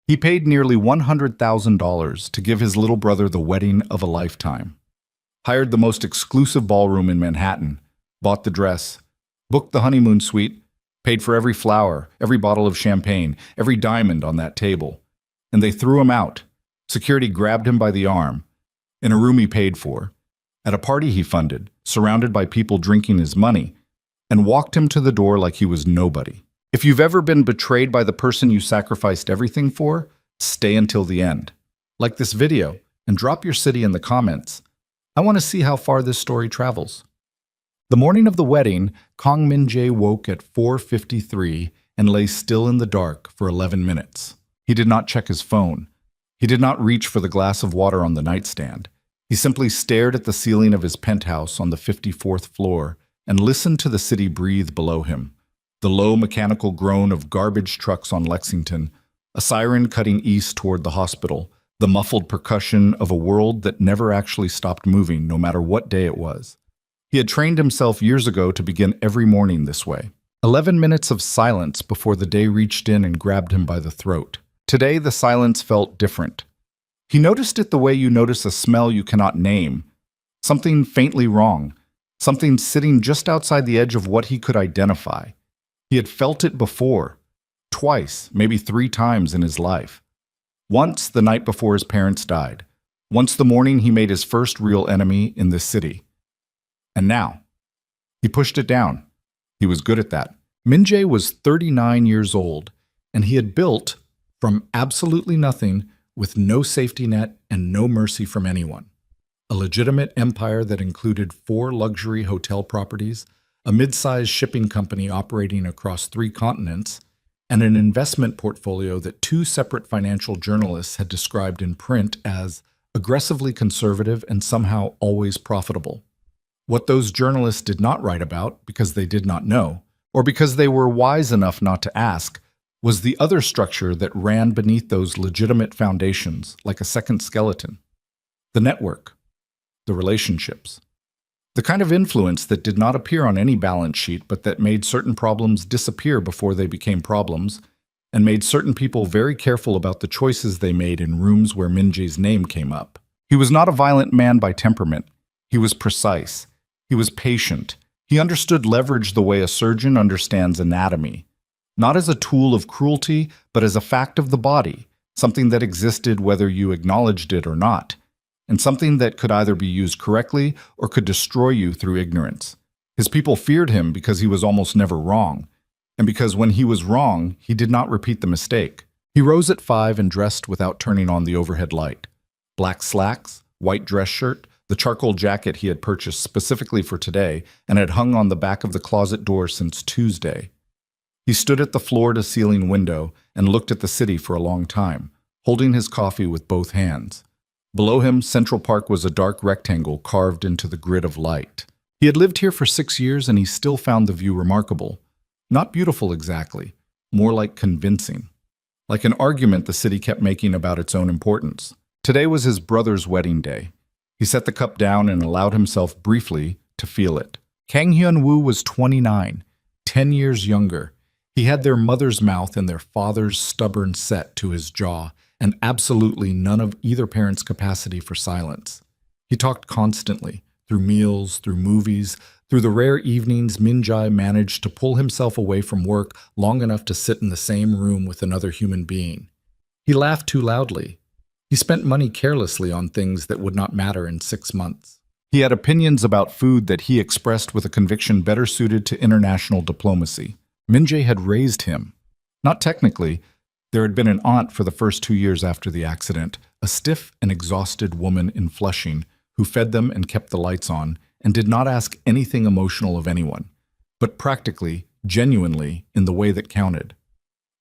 He paid nearly $100,000 to give his little brother the wedding of a lifetime, hired the most exclusive ballroom in Manhattan, bought the dress, booked the honeymoon suite, paid for every flower, every bottle of champagne, every diamond on that table. And they threw him out. Security grabbed him by the arm, in a room he paid for, at a party he funded, surrounded by people drinking his money, and walked him to the door like he was nobody. If you've ever been betrayed by the person you sacrificed everything for, stay until the end. Like this video and drop your city in the comments. I want to see how far this story travels. The morning of the wedding, Kang Min-jae woke at 4:53 and lay still in the dark for 11 minutes. He did not check his phone. He did not reach for the glass of water on the nightstand. He simply stared at the ceiling of his penthouse on the 54th floor and listened to the city breathe below him. The low mechanical groan of garbage trucks on Lexington, a siren cutting east toward the hospital, the muffled percussion of a world that never actually stopped moving, no matter what day it was. He had trained himself years ago to begin every morning this way. 11 minutes of silence before the day reached in and grabbed him by the throat. Today, the silence felt different. He noticed it the way you notice a smell you cannot name, something faintly wrong, something sitting just outside the edge of what he could identify. He had felt it before, twice, maybe 3 times in his life. Once the night before his parents died. Once the morning he made his first real enemy in this city. And now, he pushed it down. He was good at that. Min-jae was 39 years old, and he had built, from absolutely nothing, with no safety net and no mercy from anyone, a legitimate empire that included 4 luxury hotel properties, a mid-sized shipping company operating across 3 continents, and an investment portfolio that 2 separate financial journalists had described in print as aggressively conservative and somehow always profitable. What those journalists did not write about, because they did not know, or because they were wise enough not to ask, was the other structure that ran beneath those legitimate foundations like a second skeleton. The network, the relationships. The kind of influence that did not appear on any balance sheet, but that made certain problems disappear before they became problems, and made certain people very careful about the choices they made in rooms where Min-jae's name came up. He was not a violent man by temperament. He was precise. He was patient. He understood leverage the way a surgeon understands anatomy, not as a tool of cruelty, but as a fact of the body, something that existed whether you acknowledged it or not, and something that could either be used correctly or could destroy you through ignorance. His people feared him because he was almost never wrong, and because when he was wrong, he did not repeat the mistake. He rose at 5 and dressed without turning on the overhead light. Black slacks, white dress shirt, the charcoal jacket he had purchased specifically for today and had hung on the back of the closet door since Tuesday. He stood at the floor-to-ceiling window and looked at the city for a long time, holding his coffee with both hands. Below him, Central Park was a dark rectangle carved into the grid of light. He had lived here for 6 years and he still found the view remarkable. Not beautiful exactly, more like convincing. Like an argument the city kept making about its own importance. Today was his brother's wedding day. He set the cup down and allowed himself briefly to feel it. Kang Hyun-woo was 29, 10 years younger. He had their mother's mouth and their father's stubborn set to his jaw, and absolutely none of either parent's capacity for silence. He talked constantly, through meals, through movies, through the rare evenings Min-jae managed to pull himself away from work long enough to sit in the same room with another human being. He laughed too loudly. He spent money carelessly on things that would not matter in 6 months. He had opinions about food that he expressed with a conviction better suited to international diplomacy. Min-jae had raised him. Not technically. There had been an aunt for the first 2 years after the accident, a stiff and exhausted woman in Flushing who fed them and kept the lights on and did not ask anything emotional of anyone, but practically, genuinely, in the way that counted.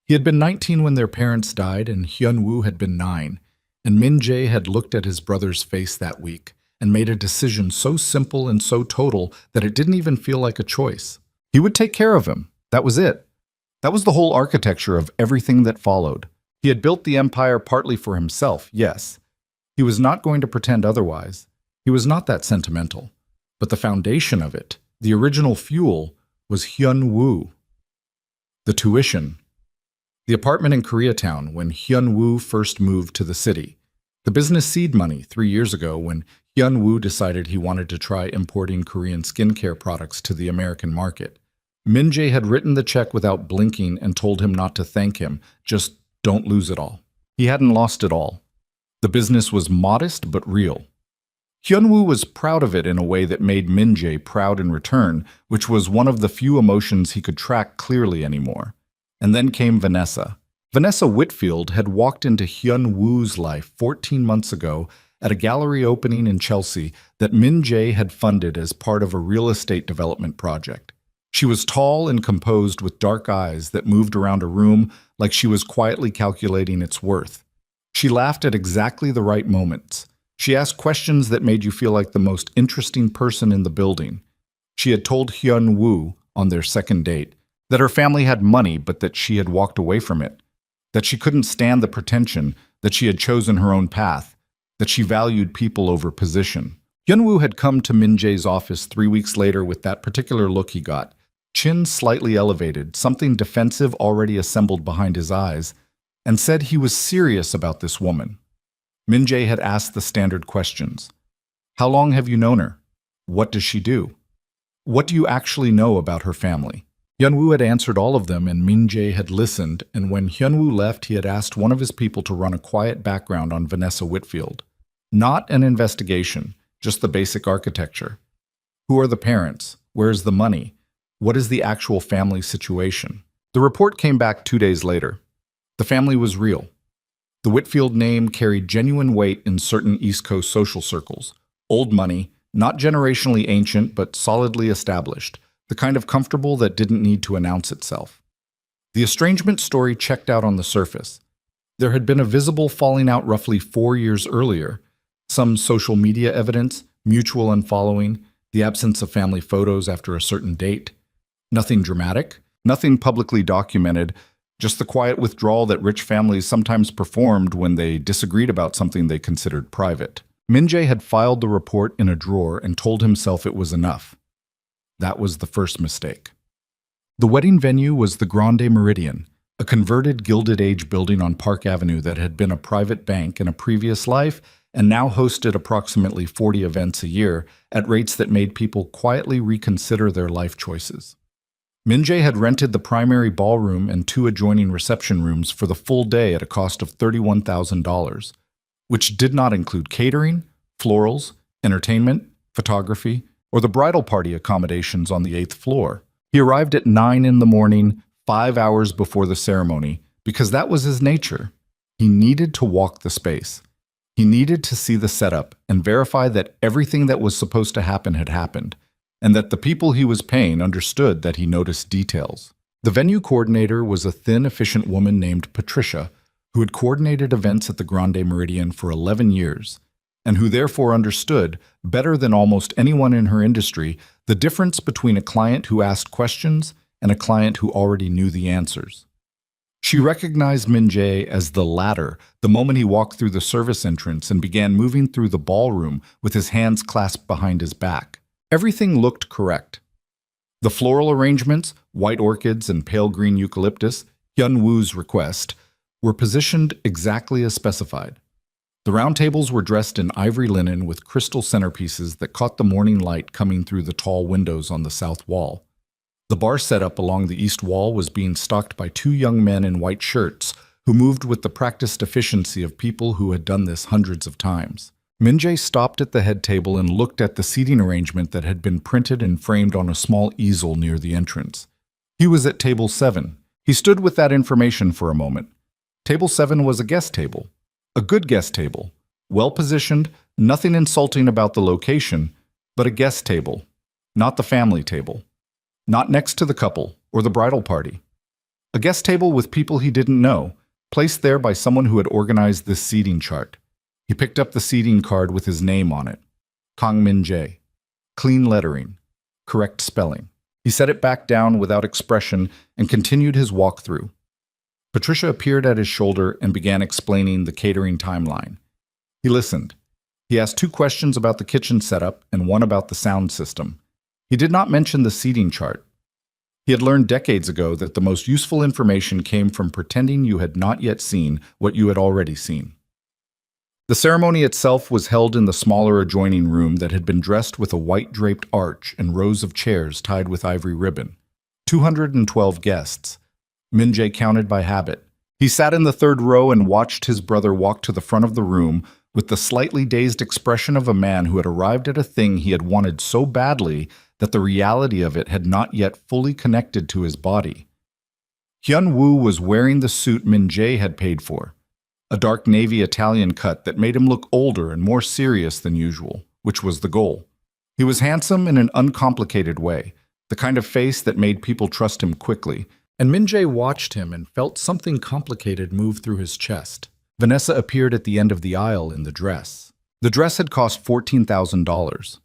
He had been 19 when their parents died and Hyun-woo had been 9, and Min-jae had looked at his brother's face that week and made a decision so simple and so total that it didn't even feel like a choice. He would take care of him. That was it. That was the whole architecture of everything that followed. He had built the empire partly for himself, yes. He was not going to pretend otherwise. He was not that sentimental. But the foundation of it, the original fuel, was Hyun-woo. The tuition. The apartment in Koreatown when Hyun-woo first moved to the city. The business seed money 3 years ago when Hyun-woo decided he wanted to try importing Korean skincare products to the American market. Min-jae had written the check without blinking and told him not to thank him, just don't lose it all. He hadn't lost it all. The business was modest but real. Hyun-woo was proud of it in a way that made Min-jae proud in return, which was one of the few emotions he could track clearly anymore. And then came Vanessa. Vanessa Whitfield had walked into Hyun-woo's life 14 months ago at a gallery opening in Chelsea that Min-jae had funded as part of a real estate development project. She was tall and composed with dark eyes that moved around a room like she was quietly calculating its worth. She laughed at exactly the right moments. She asked questions that made you feel like the most interesting person in the building. She had told Hyun-woo on their second date that her family had money but that she had walked away from it, that she couldn't stand the pretension, that she had chosen her own path, that she valued people over position. Hyun-woo had come to Min-jae's office 3 weeks later with that particular look he got, chin slightly elevated, something defensive already assembled behind his eyes, and said he was serious about this woman. Min-jae had asked the standard questions. How long have you known her? What does she do? What do you actually know about her family? Hyun-woo had answered all of them, and Min-jae had listened, and when Hyun-woo left, he had asked one of his people to run a quiet background on Vanessa Whitfield. Not an investigation, just the basic architecture. Who are the parents? Where is the money? What is the actual family situation? The report came back 2 days later. The family was real. The Whitfield name carried genuine weight in certain East Coast social circles. Old money, not generationally ancient, but solidly established. The kind of comfortable that didn't need to announce itself. The estrangement story checked out on the surface. There had been a visible falling out roughly 4 years earlier. Some social media evidence, mutual unfollowing, the absence of family photos after a certain date. Nothing dramatic, nothing publicly documented, just the quiet withdrawal that rich families sometimes performed when they disagreed about something they considered private. Min-jae had filed the report in a drawer and told himself it was enough. That was the first mistake. The wedding venue was the Grande Meridian, a converted Gilded Age building on Park Avenue that had been a private bank in a previous life and now hosted approximately 40 events a year at rates that made people quietly reconsider their life choices. Min-jae had rented the primary ballroom and 2 adjoining reception rooms for the full day at a cost of $31,000, which did not include catering, florals, entertainment, photography, or the bridal party accommodations on the 8th floor. He arrived at 9 in the morning, 5 hours before the ceremony, because that was his nature. He needed to walk the space. He needed to see the setup and verify that everything that was supposed to happen had happened, and that the people he was paying understood that he noticed details. The venue coordinator was a thin, efficient woman named Patricia, who had coordinated events at the Grande Meridian for 11 years, and who therefore understood, better than almost anyone in her industry, the difference between a client who asked questions and a client who already knew the answers. She recognized Min-jae as the latter the moment he walked through the service entrance and began moving through the ballroom with his hands clasped behind his back. Everything looked correct. The floral arrangements, white orchids and pale green eucalyptus, Hyun-woo's request, were positioned exactly as specified. The round tables were dressed in ivory linen with crystal centerpieces that caught the morning light coming through the tall windows on the south wall. The bar setup along the east wall was being stocked by 2 young men in white shirts who moved with the practiced efficiency of people who had done this hundreds of times. Min-jae stopped at the head table and looked at the seating arrangement that had been printed and framed on a small easel near the entrance. He was at table 7. He stood with that information for a moment. Table 7 was a guest table. A good guest table. Well-positioned, nothing insulting about the location, but a guest table, not the family table. Not next to the couple or the bridal party. A guest table with people he didn't know, placed there by someone who had organized this seating chart. He picked up the seating card with his name on it. Kang Min-jae. Clean lettering. Correct spelling. He set it back down without expression and continued his walk through. Patricia appeared at his shoulder and began explaining the catering timeline. He listened. He asked 2 questions about the kitchen setup and 1 about the sound system. He did not mention the seating chart. He had learned decades ago that the most useful information came from pretending you had not yet seen what you had already seen. The ceremony itself was held in the smaller adjoining room that had been dressed with a white draped arch and rows of chairs tied with ivory ribbon. 212 guests. Min-jae counted by habit. He sat in the third row and watched his brother walk to the front of the room with the slightly dazed expression of a man who had arrived at a thing he had wanted so badly that the reality of it had not yet fully connected to his body. Hyun-woo was wearing the suit Min-jae had paid for, a dark navy Italian cut that made him look older and more serious than usual, which was the goal. He was handsome in an uncomplicated way, the kind of face that made people trust him quickly, and Min-jae watched him and felt something complicated move through his chest. Vanessa appeared at the end of the aisle in the dress. The dress had cost $14,000.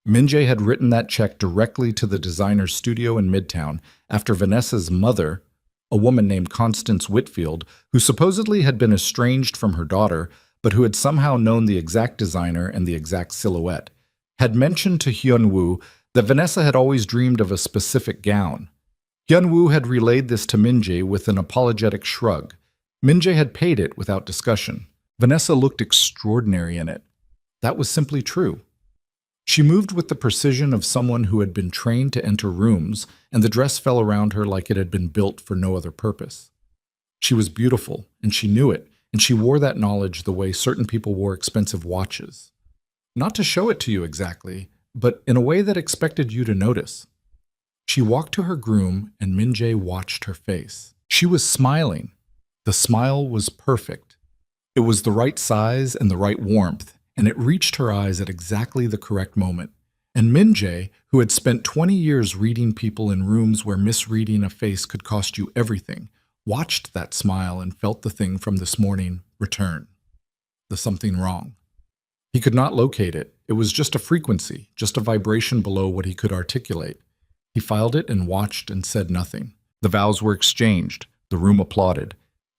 Min-jae had written that check directly to the designer's studio in Midtown after Vanessa's mother, a woman named Constance Whitfield, who supposedly had been estranged from her daughter, but who had somehow known the exact designer and the exact silhouette, had mentioned to Hyun-woo that Vanessa had always dreamed of a specific gown. Hyun-woo had relayed this to Min-jae with an apologetic shrug. Min-jae had paid it without discussion. Vanessa looked extraordinary in it. That was simply true. She moved with the precision of someone who had been trained to enter rooms, and the dress fell around her like it had been built for no other purpose. She was beautiful, and she knew it, and she wore that knowledge the way certain people wore expensive watches. Not to show it to you exactly, but in a way that expected you to notice. She walked to her groom, and Min-jae watched her face. She was smiling. The smile was perfect. It was the right size and the right warmth, and it reached her eyes at exactly the correct moment. And Min-jae, who had spent 20 years reading people in rooms where misreading a face could cost you everything, watched that smile and felt the thing from this morning return. The something wrong. He could not locate it. It was just a frequency, just a vibration below what he could articulate. He filed it and watched and said nothing. The vows were exchanged. The room applauded.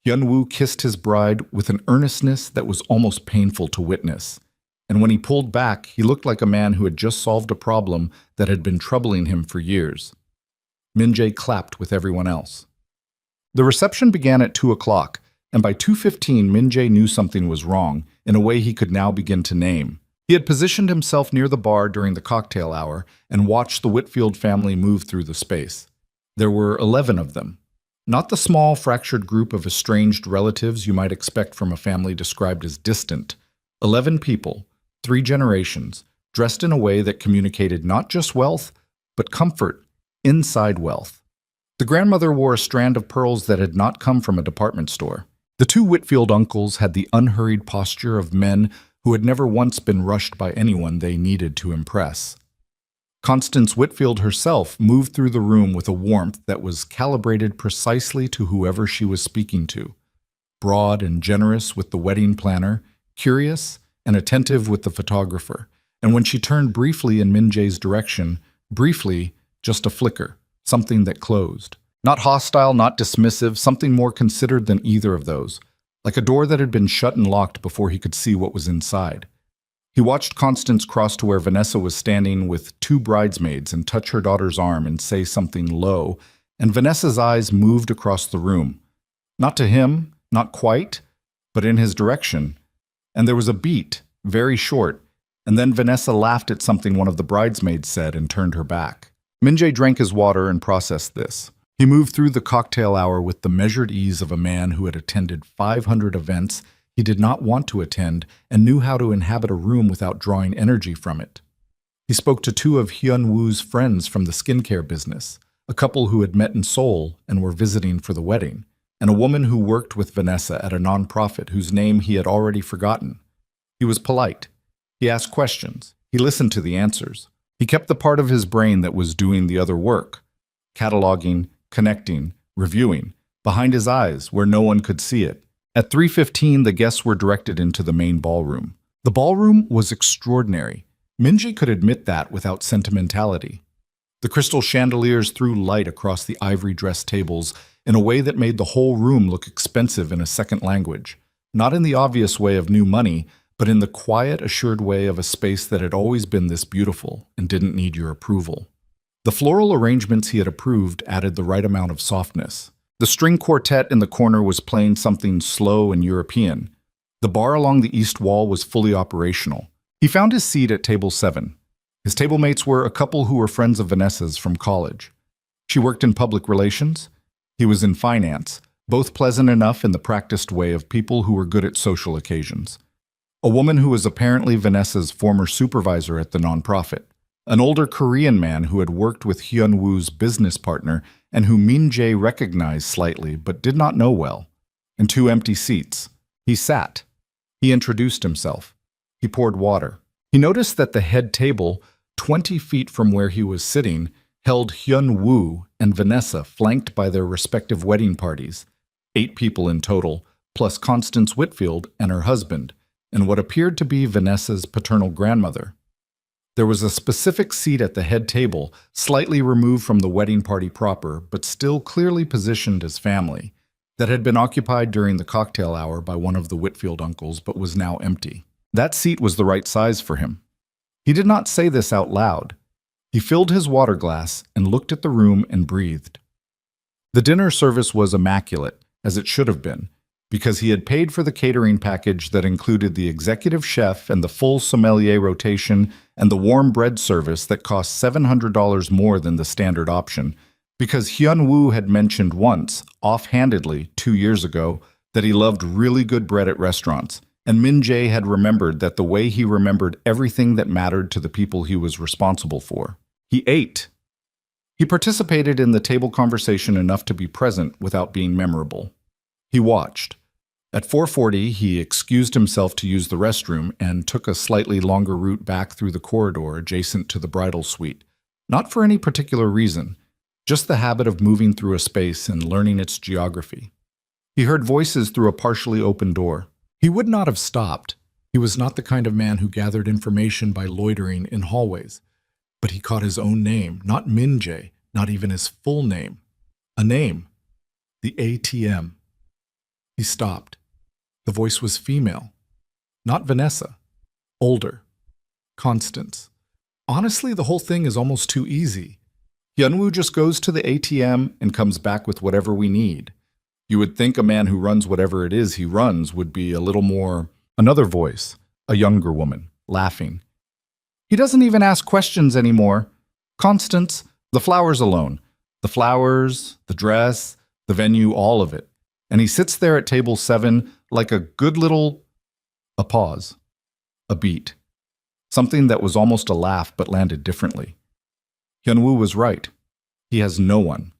Hyun-woo kissed his bride with an earnestness that was almost painful to witness. And when he pulled back, he looked like a man who had just solved a problem that had been troubling him for years. Min-jae clapped with everyone else. The reception began at 2 o'clock, and by 2:15 Min-jae knew something was wrong, in a way he could now begin to name. He had positioned himself near the bar during the cocktail hour and watched the Whitfield family move through the space. There were 11 of them. Not the small, fractured group of estranged relatives you might expect from a family described as distant. 11 people, 3 generations, dressed in a way that communicated not just wealth, but comfort, inside wealth. The grandmother wore a strand of pearls that had not come from a department store. The 2 Whitfield uncles had the unhurried posture of men who had never once been rushed by anyone they needed to impress. Constance Whitfield herself moved through the room with a warmth that was calibrated precisely to whoever she was speaking to. Broad and generous with the wedding planner, curious and attentive with the photographer, and when she turned briefly in Min-jae's direction, briefly, just a flicker, something that closed. Not hostile, not dismissive, something more considered than either of those, like a door that had been shut and locked before he could see what was inside. He watched Constance cross to where Vanessa was standing with 2 bridesmaids and touch her daughter's arm and say something low, and Vanessa's eyes moved across the room. Not to him, not quite, but in his direction. And there was a beat, very short, and then Vanessa laughed at something one of the bridesmaids said and turned her back. Min-jae drank his water and processed this. He moved through the cocktail hour with the measured ease of a man who had attended 500 events he did not want to attend and knew how to inhabit a room without drawing energy from it. He spoke to 2 of Hyun-woo's friends from the skincare business, a couple who had met in Seoul and were visiting for the wedding, and a woman who worked with Vanessa at a nonprofit whose name he had already forgotten. He was polite. He asked questions. He listened to the answers. He kept the part of his brain that was doing the other work, cataloging, connecting, reviewing, behind his eyes where no one could see it. At 3:15, the guests were directed into the main ballroom. The ballroom was extraordinary. Min-jae could admit that without sentimentality. The crystal chandeliers threw light across the ivory dressed tables in a way that made the whole room look expensive in a second language, not in the obvious way of new money, but in the quiet, assured way of a space that had always been this beautiful and didn't need your approval. The floral arrangements he had approved added the right amount of softness. The string quartet in the corner was playing something slow and European. The bar along the east wall was fully operational. He found his seat at table 7. His table mates were a couple who were friends of Vanessa's from college. She worked in public relations. He was in finance, both pleasant enough in the practiced way of people who were good at social occasions. A woman who was apparently Vanessa's former supervisor at the nonprofit. An older Korean man who had worked with Hyun-woo's business partner and who Min-jae recognized slightly but did not know well. And 2 empty seats. He sat. He introduced himself. He poured water. He noticed that the head table, 20 feet from where he was sitting, held Hyun-woo and Vanessa flanked by their respective wedding parties. 8 people in total, plus Constance Whitfield and her husband, and what appeared to be Vanessa's paternal grandmother. There was a specific seat at the head table, slightly removed from the wedding party proper, but still clearly positioned as family, that had been occupied during the cocktail hour by one of the Whitfield uncles but was now empty. That seat was the right size for him. He did not say this out loud. He filled his water glass and looked at the room and breathed. The dinner service was immaculate, as it should have been, because he had paid for the catering package that included the executive chef and the full sommelier rotation and the warm bread service that cost $700 more than the standard option, because Hyun-woo had mentioned once, offhandedly 2 years ago, that he loved really good bread at restaurants, and Min-jae had remembered that the way he remembered everything that mattered to the people he was responsible for. He ate. He participated in the table conversation enough to be present without being memorable. He watched. At 4:40, he excused himself to use the restroom and took a slightly longer route back through the corridor adjacent to the bridal suite. Not for any particular reason, just the habit of moving through a space and learning its geography. He heard voices through a partially open door. He would not have stopped. He was not the kind of man who gathered information by loitering in hallways. But he caught his own name, not Min-jae, not even his full name. A name. The ATM. He stopped. The voice was female. Not Vanessa. Older. Constance. Honestly, the whole thing is almost too easy. Hyun-woo just goes to the ATM and comes back with whatever we need. You would think a man who runs whatever it is he runs would be a little more... Another voice, a younger woman, laughing. He doesn't even ask questions anymore. Constance, the flowers alone. The flowers, the dress, the venue, all of it. And he sits there at table 7 like a good little... A pause. A beat. Something that was almost a laugh but landed differently. Hyun-woo was right. He has no one.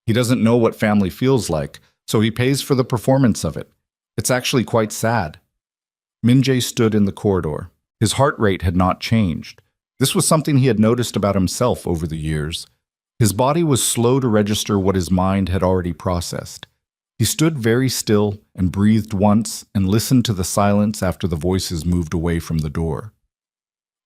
He doesn't know what family feels like, so he pays for the performance of it. It's actually quite sad. Min-jae stood in the corridor. His heart rate had not changed. This was something he had noticed about himself over the years. His body was slow to register what his mind had already processed. He stood very still and breathed once and listened to the silence after the voices moved away from the door.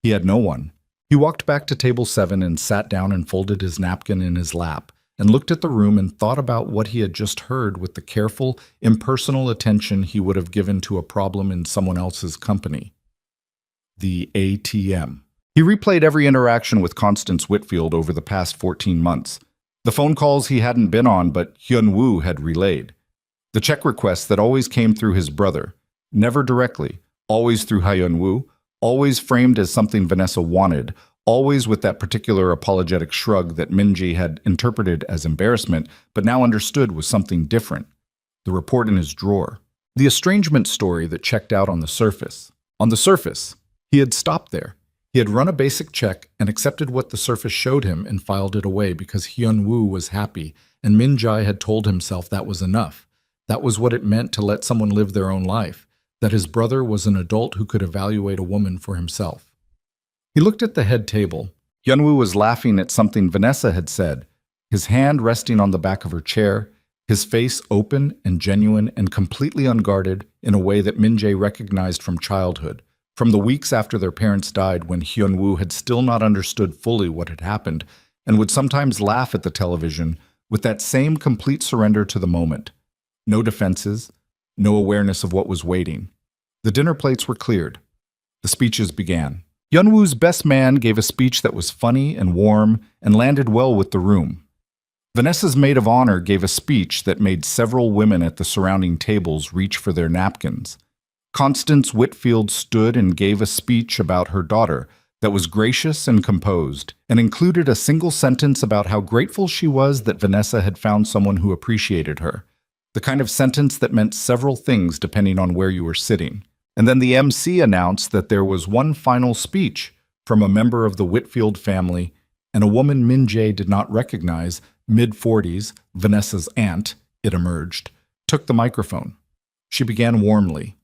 He had no one. He walked back to table 7 and sat down and folded his napkin in his lap and looked at the room and thought about what he had just heard with the careful, impersonal attention he would have given to a problem in someone else's company. The ATM. He replayed every interaction with Constance Whitfield over the past 14 months. The phone calls he hadn't been on but Hyun-woo had relayed. The check requests that always came through his brother, never directly, always through Hyun-woo, always framed as something Vanessa wanted, always with that particular apologetic shrug that Min-jae had interpreted as embarrassment, but now understood was something different. The report in his drawer. The estrangement story that checked out on the surface. On the surface, he had stopped there. He had run a basic check and accepted what the surface showed him and filed it away because Hyun-woo was happy, and Min-jae had told himself that was enough. That was what it meant to let someone live their own life, that his brother was an adult who could evaluate a woman for himself. He looked at the head table. Hyun-woo was laughing at something Vanessa had said, his hand resting on the back of her chair, his face open and genuine and completely unguarded in a way that Min-jae recognized from childhood, from the weeks after their parents died when Hyun-woo had still not understood fully what had happened and would sometimes laugh at the television with that same complete surrender to the moment. No defenses, no awareness of what was waiting. The dinner plates were cleared. The speeches began. Hyunwoo's best man gave a speech that was funny and warm and landed well with the room. Vanessa's maid of honor gave a speech that made several women at the surrounding tables reach for their napkins. Constance Whitfield stood and gave a speech about her daughter that was gracious and composed, and included a single sentence about how grateful she was that Vanessa had found someone who appreciated her. The kind of sentence that meant several things depending on where you were sitting. And then the MC announced that there was one final speech from a member of the Whitfield family, and a woman Min Jae did not recognize, mid-40s, Vanessa's aunt, it emerged, took the microphone. She began warmly.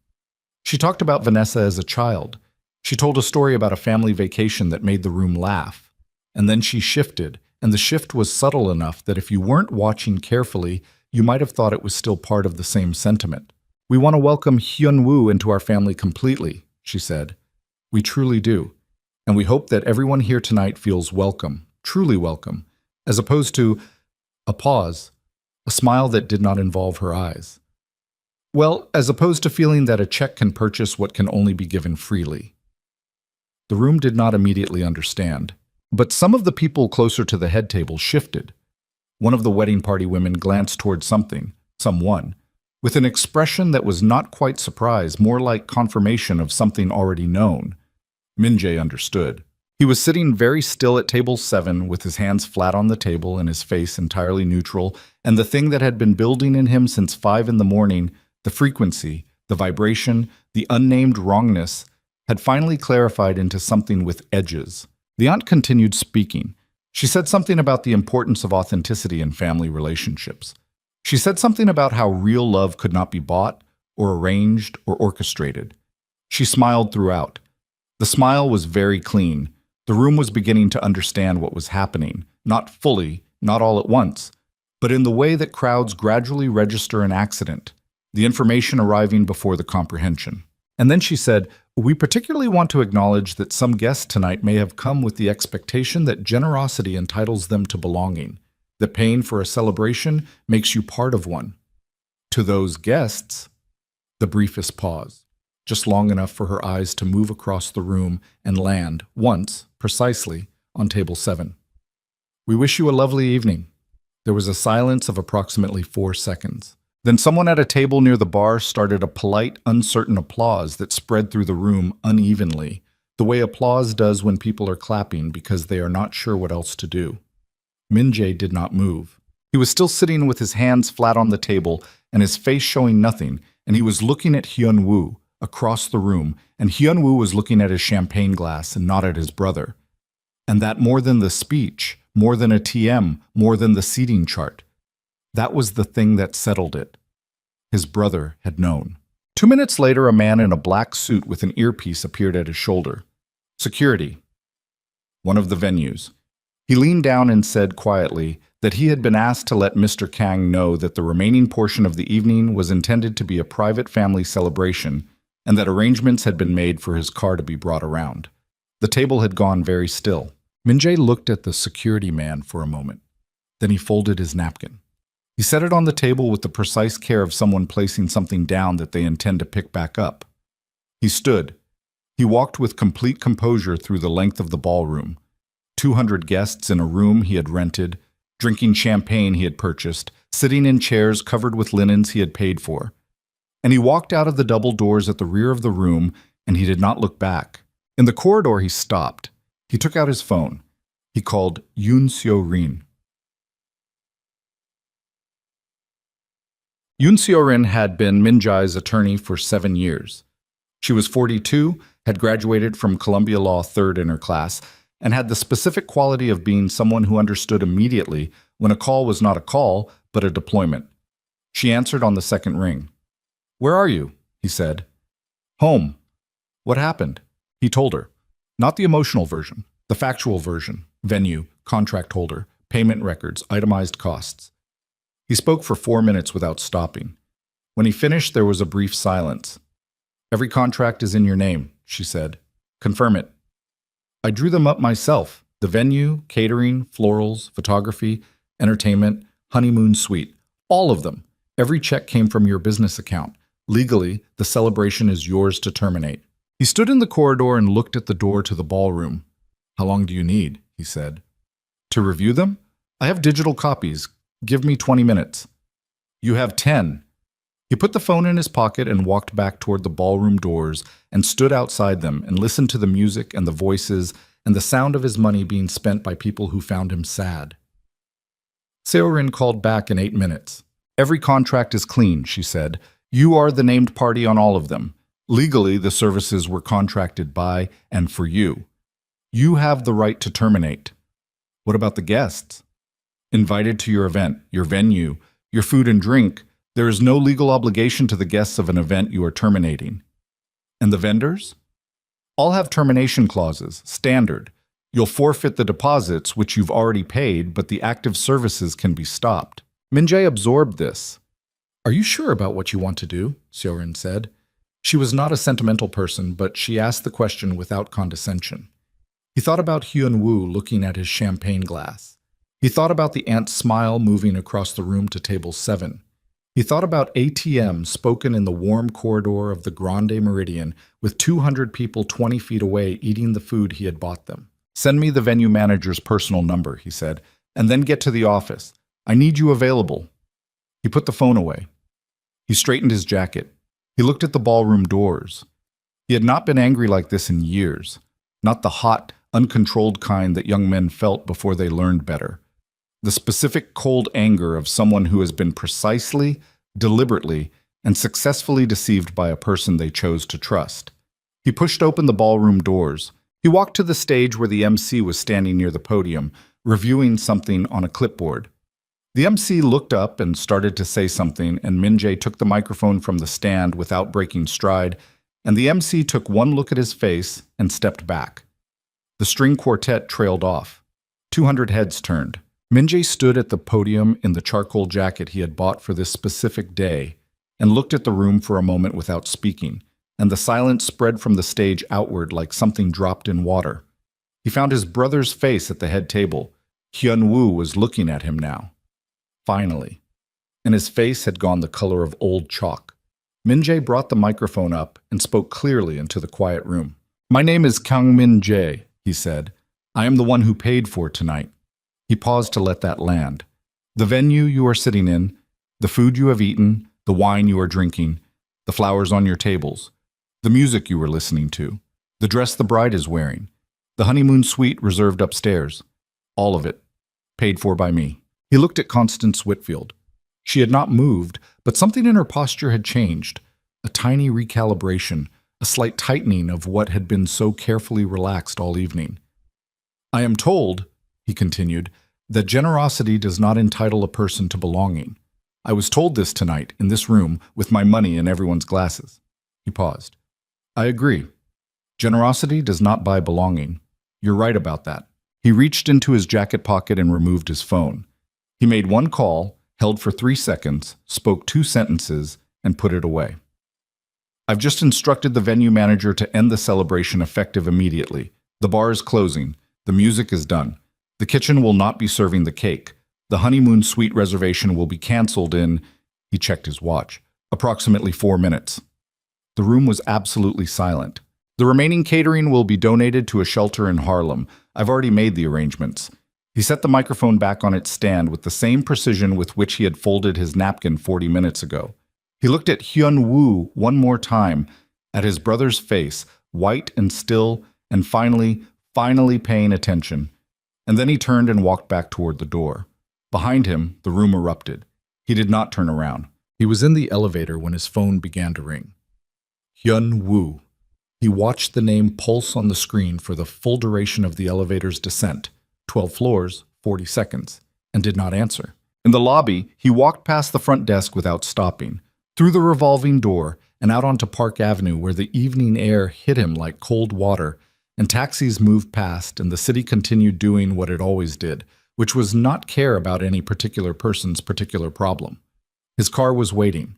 She talked about Vanessa as a child. She told a story about a family vacation that made the room laugh. And then she shifted, and the shift was subtle enough that if you weren't watching carefully, you might have thought it was still part of the same sentiment. "We want to welcome Hyunwoo into our family completely," she said. "We truly do. And we hope that everyone here tonight feels welcome, truly welcome," as opposed to a pause, a smile that did not involve her eyes. Well, as opposed to feeling that a check can purchase what can only be given freely. The room did not immediately understand, but some of the people closer to the head table shifted. One of the wedding party women glanced toward someone, with an expression that was not quite surprise, more like confirmation of something already known. Min Jae understood. He was sitting very still at table 7 with his hands flat on the table and his face entirely neutral, and the thing that had been building in him since 5 in the morning, the frequency, the vibration, the unnamed wrongness, had finally clarified into something with edges. The aunt continued speaking. She said something about the importance of authenticity in family relationships. She said something about how real love could not be bought, or arranged, or orchestrated. She smiled throughout. The smile was very clean. The room was beginning to understand what was happening, not fully, not all at once, but in the way that crowds gradually register an accident, the information arriving before the comprehension. And then she said, "We particularly want to acknowledge that some guests tonight may have come with the expectation that generosity entitles them to belonging, that paying for a celebration makes you part of one. To those guests," the briefest pause, just long enough for her eyes to move across the room and land, once, precisely, on table 7. "We wish you a lovely evening." There was a silence of approximately 4 seconds. Then someone at a table near the bar started a polite, uncertain applause that spread through the room unevenly, the way applause does when people are clapping because they are not sure what else to do. Min Jae did not move. He was still sitting with his hands flat on the table and his face showing nothing, and he was looking at Hyunwoo across the room, and Hyunwoo was looking at his champagne glass and not at his brother. And that more than the speech, more than a TM, more than the seating chart, that was the thing that settled it. His brother had known. 2 minutes later, a man in a black suit with an earpiece appeared at his shoulder. "Security." One of the venues. He leaned down and said quietly that he had been asked to let Mr. Kang know that the remaining portion of the evening was intended to be a private family celebration and that arrangements had been made for his car to be brought around. The table had gone very still. Min Jae looked at the security man for a moment. Then he folded his napkin. He set it on the table with the precise care of someone placing something down that they intend to pick back up. He stood. He walked with complete composure through the length of the ballroom. 200 guests in a room he had rented, drinking champagne he had purchased, sitting in chairs covered with linens he had paid for. And he walked out of the double doors at the rear of the room, and he did not look back. In the corridor he stopped. He took out his phone. He called Yoon Seo-rin. Yoon Seo-rin had been Min Jae's attorney for 7 years. She was 42, had graduated from Columbia Law 3rd in her class, and had the specific quality of being someone who understood immediately when a call was not a call, but a deployment. She answered on the second ring. "Where are you?" he said. "Home." "What happened?" He told her. Not the emotional version, the factual version, venue, contract holder, payment records, itemized costs. He spoke for 4 minutes without stopping. When he finished, there was a brief silence. "Every contract is in your name," she said. "Confirm it." "I drew them up myself. The venue, catering, florals, photography, entertainment, honeymoon suite. All of them. Every check came from your business account. Legally, the celebration is yours to terminate." He stood in the corridor and looked at the door to the ballroom. "How long do you need?" he said. "To review them? I have digital copies. Give me 20 minutes. "You have 10. He put the phone in his pocket and walked back toward the ballroom doors and stood outside them and listened to the music and the voices and the sound of his money being spent by people who found him sad. Seorin called back in 8 minutes. "Every contract is clean," she said. "You are the named party on all of them. Legally, the services were contracted by and for you. You have the right to terminate." "What about the guests?" "Invited to your event, your venue, your food and drink. There is no legal obligation to the guests of an event you are terminating." "And the vendors?" "All have termination clauses, standard. You'll forfeit the deposits, which you've already paid, but the active services can be stopped." Min-jae absorbed this. "Are you sure about what you want to do?" Seorin said. She was not a sentimental person, but she asked the question without condescension. He thought about Hyun-woo looking at his champagne glass. He thought about the aunt's smile moving across the room to table 7. He thought about ATM spoken in the warm corridor of the Grande Meridian with 200 people 20 feet away eating the food he had bought them. "Send me the venue manager's personal number," he said, "and then get to the office. I need you available." He put the phone away. He straightened his jacket. He looked at the ballroom doors. He had not been angry like this in years, not the hot, uncontrolled kind that young men felt before they learned better. The specific cold anger of someone who has been precisely, deliberately, and successfully deceived by a person they chose to trust. He pushed open the ballroom doors. He walked to the stage where the MC was standing near the podium, reviewing something on a clipboard. The MC looked up and started to say something, and Min-jae took the microphone from the stand without breaking stride, and the MC took one look at his face and stepped back. The string quartet trailed off. 200 heads turned. Min-jae stood at the podium in the charcoal jacket he had bought for this specific day and looked at the room for a moment without speaking, and the silence spread from the stage outward like something dropped in water. He found his brother's face at the head table. Hyun-woo was looking at him now. Finally. And his face had gone the color of old chalk. Min-jae brought the microphone up and spoke clearly into the quiet room. "My name is Kang Min-jae," he said. "I am the one who paid for tonight." He paused to let that land. "The venue you are sitting in, the food you have eaten, the wine you are drinking, the flowers on your tables, the music you were listening to, the dress the bride is wearing, the honeymoon suite reserved upstairs, all of it, paid for by me." He looked at Constance Whitfield. She had not moved, but something in her posture had changed. A tiny recalibration, a slight tightening of what had been so carefully relaxed all evening. "I am told," he continued, "that generosity does not entitle a person to belonging. I was told this tonight, in this room, with my money in everyone's glasses." He paused. "I agree. Generosity does not buy belonging. You're right about that." He reached into his jacket pocket and removed his phone. He made one call, held for 3 seconds, spoke 2 sentences, and put it away. "I've just instructed the venue manager to end the celebration effective immediately. The bar is closing. The music is done. The kitchen will not be serving the cake. The honeymoon suite reservation will be canceled in," he checked his watch, "approximately 4 minutes." The room was absolutely silent. "The remaining catering will be donated to a shelter in Harlem. I've already made the arrangements." He set the microphone back on its stand with the same precision with which he had folded his napkin 40 minutes ago. He looked at Hyun-woo one more time, at his brother's face, white and still, and finally paying attention. And then he turned and walked back toward the door. Behind him, the room erupted. He did not turn around. He was in the elevator when his phone began to ring. Hyun-woo. He watched the name pulse on the screen for the full duration of the elevator's descent, 12 floors, 40 seconds, and did not answer. In the lobby, he walked past the front desk without stopping, through the revolving door and out onto Park Avenue where the evening air hit him like cold water, and taxis moved past and the city continued doing what it always did, which was not care about any particular person's particular problem. His car was waiting.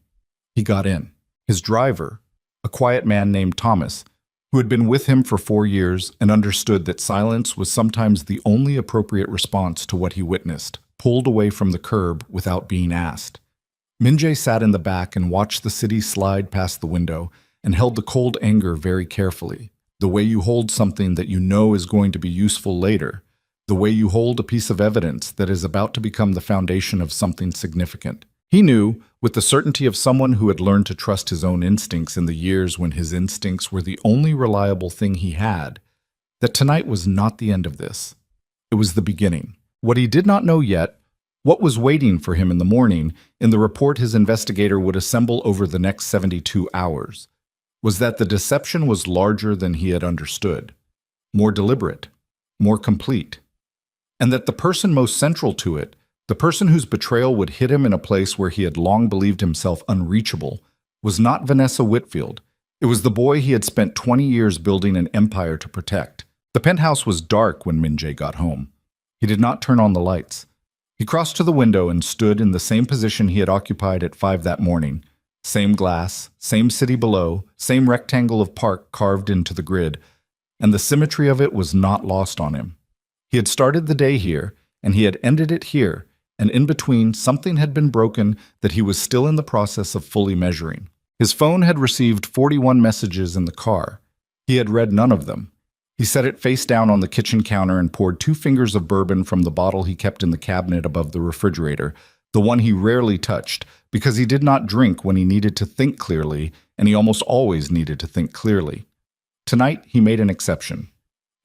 He got in. His driver, a quiet man named Thomas, who had been with him for 4 years and understood that silence was sometimes the only appropriate response to what he witnessed, pulled away from the curb without being asked. Min-jae sat in the back and watched the city slide past the window, and held the cold anger very carefully, the way you hold something that you know is going to be useful later, the way you hold a piece of evidence that is about to become the foundation of something significant. He knew, with the certainty of someone who had learned to trust his own instincts in the years when his instincts were the only reliable thing he had, that tonight was not the end of this. It was the beginning. What he did not know yet, what was waiting for him in the morning, in the report his investigator would assemble over the next 72 hours, was that the deception was larger than he had understood, more deliberate, more complete, and that the person most central to it, the person whose betrayal would hit him in a place where he had long believed himself unreachable, was not Vanessa Whitfield. It was the boy he had spent 20 years building an empire to protect. The penthouse was dark when Min-jae got home. He did not turn on the lights. He crossed to the window and stood in the same position he had occupied at 5 that morning. Same glass, same city below, same rectangle of park carved into the grid, and the symmetry of it was not lost on him. He had started the day here, and he had ended it here, and in between something had been broken that he was still in the process of fully measuring. His phone had received 41 messages in the car. He had read none of them. He set it face down on the kitchen counter and poured 2 fingers of bourbon from the bottle he kept in the cabinet above the refrigerator, the one he rarely touched, because he did not drink when he needed to think clearly, and he almost always needed to think clearly. Tonight, he made an exception.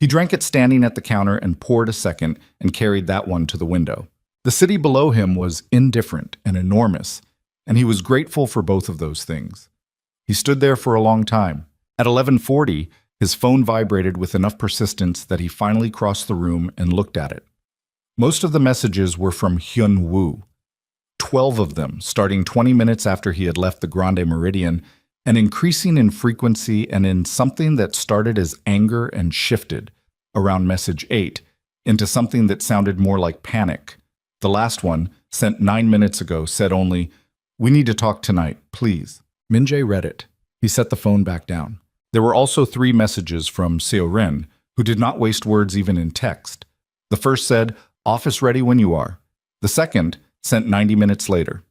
He drank it standing at the counter and poured a second and carried that one to the window. The city below him was indifferent and enormous, and he was grateful for both of those things. He stood there for a long time. At 11:40, his phone vibrated with enough persistence that he finally crossed the room and looked at it. Most of the messages were from Hyun-woo. 12 of them, starting 20 minutes after he had left the Grande Meridian, and increasing in frequency and in something that started as anger and shifted, around message 8, into something that sounded more like panic. The last one, sent 9 minutes ago, said only, "We need to talk tonight, please." Min-jae read it. He set the phone back down. There were also 3 messages from Seo-rin, who did not waste words even in text. The first said, "Office ready when you are." The second, sent 90 minutes later.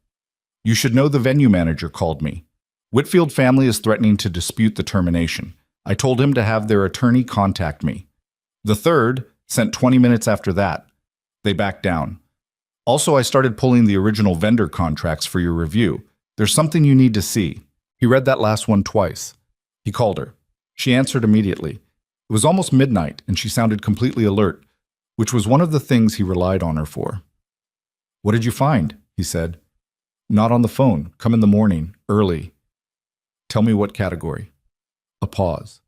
"You should know the venue manager called me. Whitfield family is threatening to dispute the termination. I told him to have their attorney contact me." The third, sent 20 minutes after that. They backed down. "Also, I started pulling the original vendor contracts for your review. There's something you need to see." He read that last one twice. He called her. She answered immediately. It was almost midnight, and she sounded completely alert, which was one of the things he relied on her for. "What did you find?" he said. "Not on the phone. Come in the morning, early." "Tell me what category." A pause.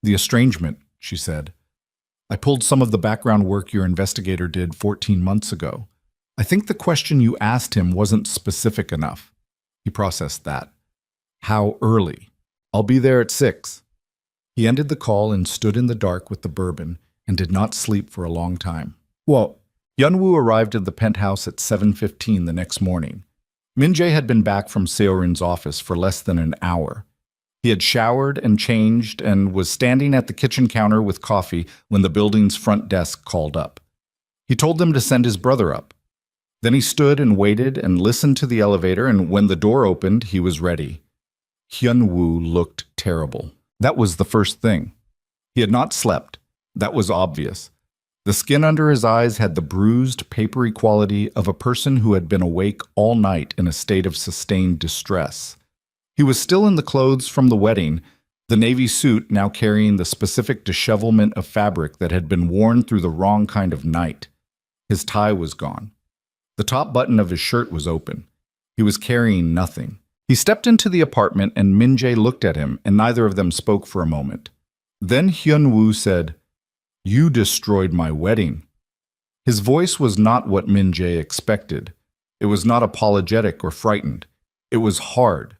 "The estrangement," she said. "I pulled some of the background work your investigator did 14 months ago. I think the question you asked him wasn't specific enough." He processed that. "How early?" "I'll be there at 6. He ended the call and stood in the dark with the bourbon and did not sleep for a long time. Well, Hyun-woo arrived at the penthouse at 7:15 the next morning. Min-jae had been back from Seo-rin's office for less than an hour. He had showered and changed and was standing at the kitchen counter with coffee when the building's front desk called up. He told them to send his brother up. Then he stood and waited and listened to the elevator, and when the door opened, he was ready. Hyun-woo looked terrible. That was the first thing. He had not slept. That was obvious. The skin under his eyes had the bruised, papery quality of a person who had been awake all night in a state of sustained distress. He was still in the clothes from the wedding, the navy suit now carrying the specific dishevelment of fabric that had been worn through the wrong kind of night. His tie was gone. The top button of his shirt was open. He was carrying nothing. He stepped into the apartment and Min-jae looked at him, and neither of them spoke for a moment. Then Hyun-woo said, "You destroyed my wedding." His voice was not what Min-jae expected. It was not apologetic or frightened. It was hard.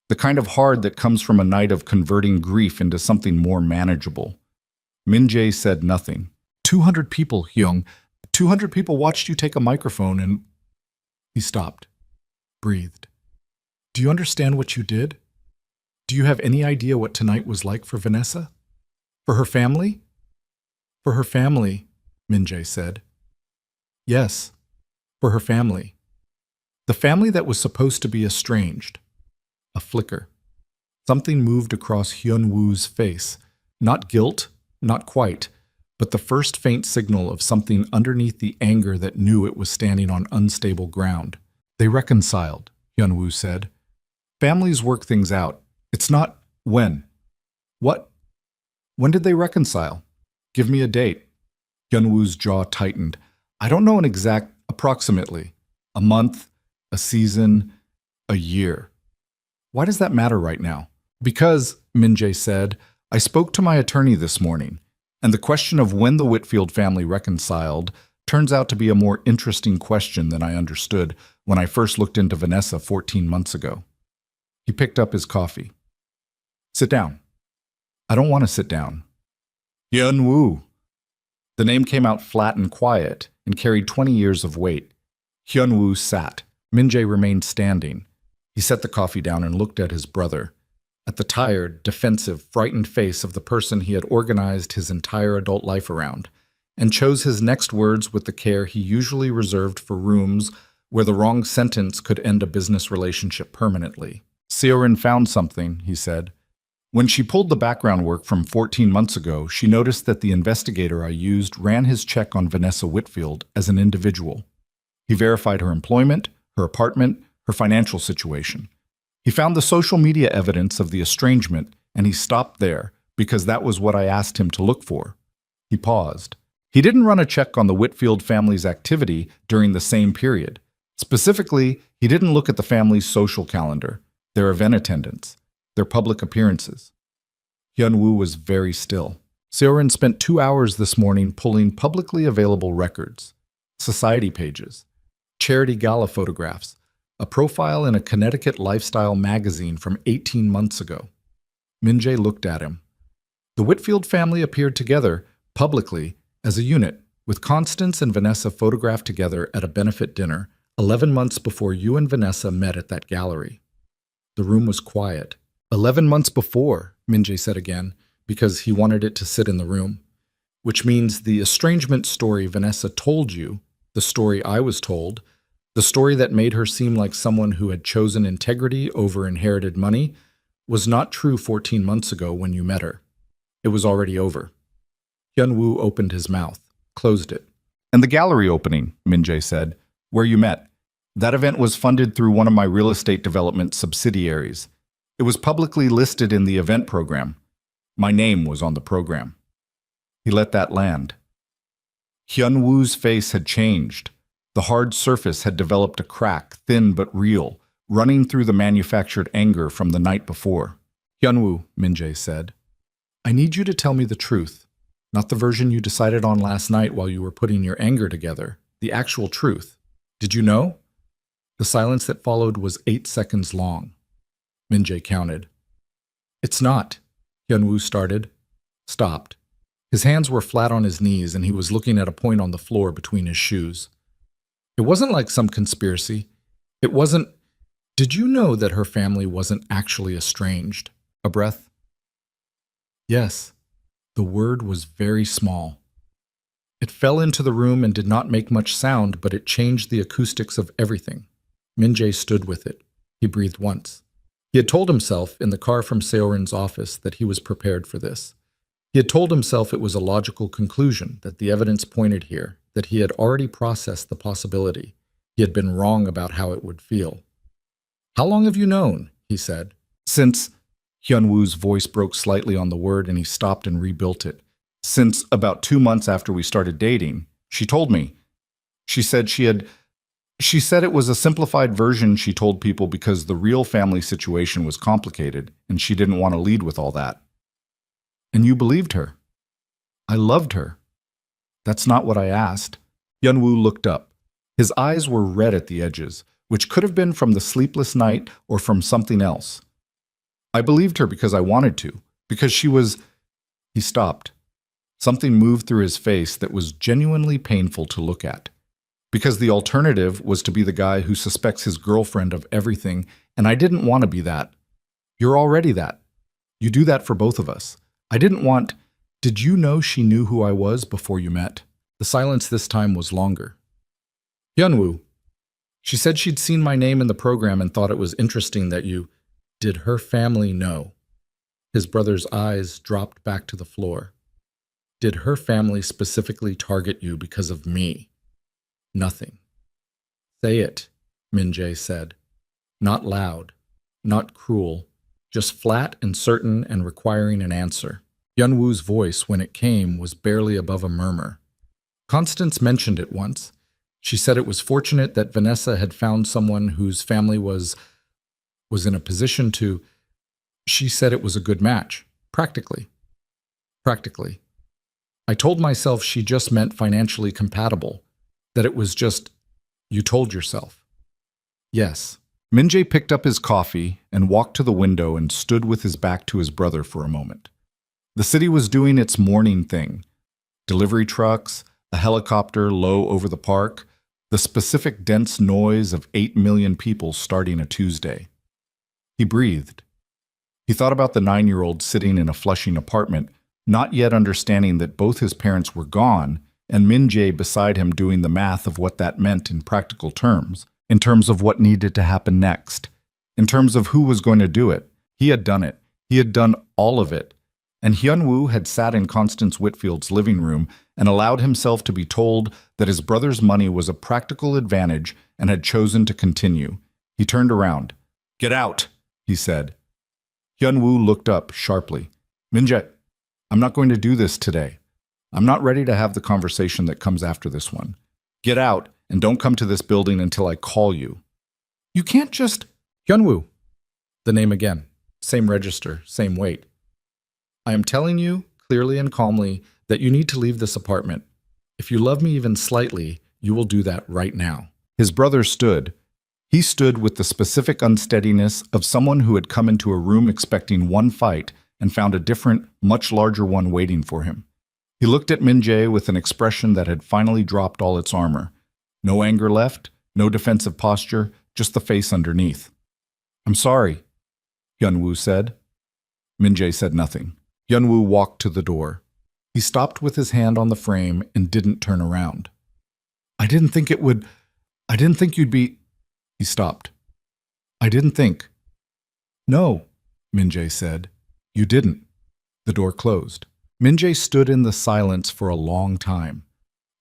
The kind of hard that comes from a night of converting grief into something more manageable. Min-jae said nothing. 200 people, Hyung. 200 people watched you take a microphone and... He stopped, breathed. "Do you understand what you did? Do you have any idea what tonight was like for Vanessa? For her family?" "For her family," Min-jae said. "Yes, for her family. The family that was supposed to be estranged." A flicker. Something moved across Hyun-woo's face. Not guilt, not quite, but the first faint signal of something underneath the anger that knew it was standing on unstable ground. They reconciled, Hyun-woo said. Families work things out. It's not when. What? When did they reconcile? Give me a date. Hyun-woo's jaw tightened. I don't know an exact approximately. A month, a season, a year. Why does that matter right now? Because, Min-jae said, I spoke to my attorney this morning, and the question of when the Whitfield family reconciled turns out to be a more interesting question than I understood when I first looked into Vanessa 14 months ago. He picked up his coffee. Sit down. I don't want to sit down. Hyun-woo. The name came out flat and quiet and carried 20 years of weight. Hyun-woo sat. Min-jae remained standing. He set the coffee down and looked at his brother, at the tired, defensive, frightened face of the person he had organized his entire adult life around, and chose his next words with the care he usually reserved for rooms where the wrong sentence could end a business relationship permanently. Seorin found something, he said. When she pulled the background work from 14 months ago, she noticed that the investigator I used ran his check on Vanessa Whitfield as an individual. He verified her employment, her apartment, her financial situation. He found the social media evidence of the estrangement, and he stopped there because that was what I asked him to look for. He paused. He didn't run a check on the Whitfield family's activity during the same period. Specifically, he didn't look at the family's social calendar, their event attendance, their public appearances. Hyun-woo was very still. Seorin spent 2 hours this morning pulling publicly available records, society pages, charity gala photographs, a profile in a Connecticut lifestyle magazine from 18 months ago. Min-jae looked at him. The Whitfield family appeared together, publicly, as a unit, with Constance and Vanessa photographed together at a benefit dinner 11 months before you and Vanessa met at that gallery. The room was quiet. 11 months before, Min-jae said again, because he wanted it to sit in the room. Which means the estrangement story Vanessa told you, the story I was told, the story that made her seem like someone who had chosen integrity over inherited money, was not true 14 months ago when you met her. It was already over. Hyun-woo opened his mouth, closed it. And the gallery opening, Min-jae said, where you met. That event was funded through one of my real estate development subsidiaries. It was publicly listed in the event program. My name was on the program. He let that land. Hyun-woo's face had changed. The hard surface had developed a crack, thin but real, running through the manufactured anger from the night before. Hyun-woo, Min-jae said, I need you to tell me the truth, not the version you decided on last night while you were putting your anger together, the actual truth. Did you know? The silence that followed was 8 seconds long. Min-jae counted. It's not, Hyun-woo started, stopped. His hands were flat on his knees and he was looking at a point on the floor between his shoes. It wasn't like some conspiracy. It wasn't, did you know that her family wasn't actually estranged? A breath. Yes. The word was very small. It fell into the room and did not make much sound, but it changed the acoustics of everything. Min-jae stood with it. He breathed once. He had told himself in the car from Seorin's office that he was prepared for this. He had told himself it was a logical conclusion, that the evidence pointed here, that he had already processed the possibility. He had been wrong about how it would feel. How long have you known? He said. Since, Hyun-woo's voice broke slightly on the word and he stopped and rebuilt it. Since about 2 months after we started dating, she told me. She said it was a simplified version she told people because the real family situation was complicated and she didn't want to lead with all that. And you believed her. I loved her. That's not what I asked. Hyun-woo looked up. His eyes were red at the edges, which could have been from the sleepless night or from something else. I believed her because I wanted to, because she was... He stopped. Something moved through his face that was genuinely painful to look at. Because the alternative was to be the guy who suspects his girlfriend of everything, and I didn't want to be that. You're already that. You do that for both of us. I didn't want... Did you know she knew who I was before you met? The silence this time was longer. Hyun-woo. She said she'd seen my name in the program and thought it was interesting that you... Did her family know? His brother's eyes dropped back to the floor. Did her family specifically target you because of me? Nothing. Say it, Min-jae said. Not loud, not cruel, just flat and certain and requiring an answer. Hyun-woo's voice, when it came, was barely above a murmur. Constance mentioned it once. She said it was fortunate that Vanessa had found someone whose family was in a position to... She said it was a good match. Practically. Practically. I told myself she just meant financially compatible. That it was just... You told yourself. Yes. Min-jae picked up his coffee and walked to the window and stood with his back to his brother for a moment. The city was doing its morning thing. Delivery trucks, a helicopter low over the park, the specific dense noise of 8 million people starting a Tuesday. He breathed. He thought about the 9-year-old sitting in a Flushing apartment, not yet understanding that both his parents were gone, and Min-jae beside him doing the math of what that meant in practical terms, in terms of what needed to happen next, in terms of who was going to do it. He had done it. He had done all of it. And Hyun-woo had sat in Constance Whitfield's living room and allowed himself to be told that his brother's money was a practical advantage and had chosen to continue. He turned around. "Get out," he said. Hyun-woo looked up sharply. "Min-jae, I'm not going to do this today. I'm not ready to have the conversation that comes after this one. Get out and don't come to this building until I call you." "You can't just..." "Hyun-woo." The name again. Same register, same weight. "I am telling you, clearly and calmly, that you need to leave this apartment. If you love me even slightly, you will do that right now." His brother stood. He stood with the specific unsteadiness of someone who had come into a room expecting one fight and found a different, much larger one waiting for him. He looked at Min-jae with an expression that had finally dropped all its armor. No anger left, no defensive posture, just the face underneath. "I'm sorry," Hyun-woo said. Min-jae said nothing. Hyun-woo walked to the door. He stopped with his hand on the frame and didn't turn around. I didn't think you'd be..." He stopped. "I didn't think..." "No," Min-jae said. "You didn't." The door closed. Min-jae stood in the silence for a long time.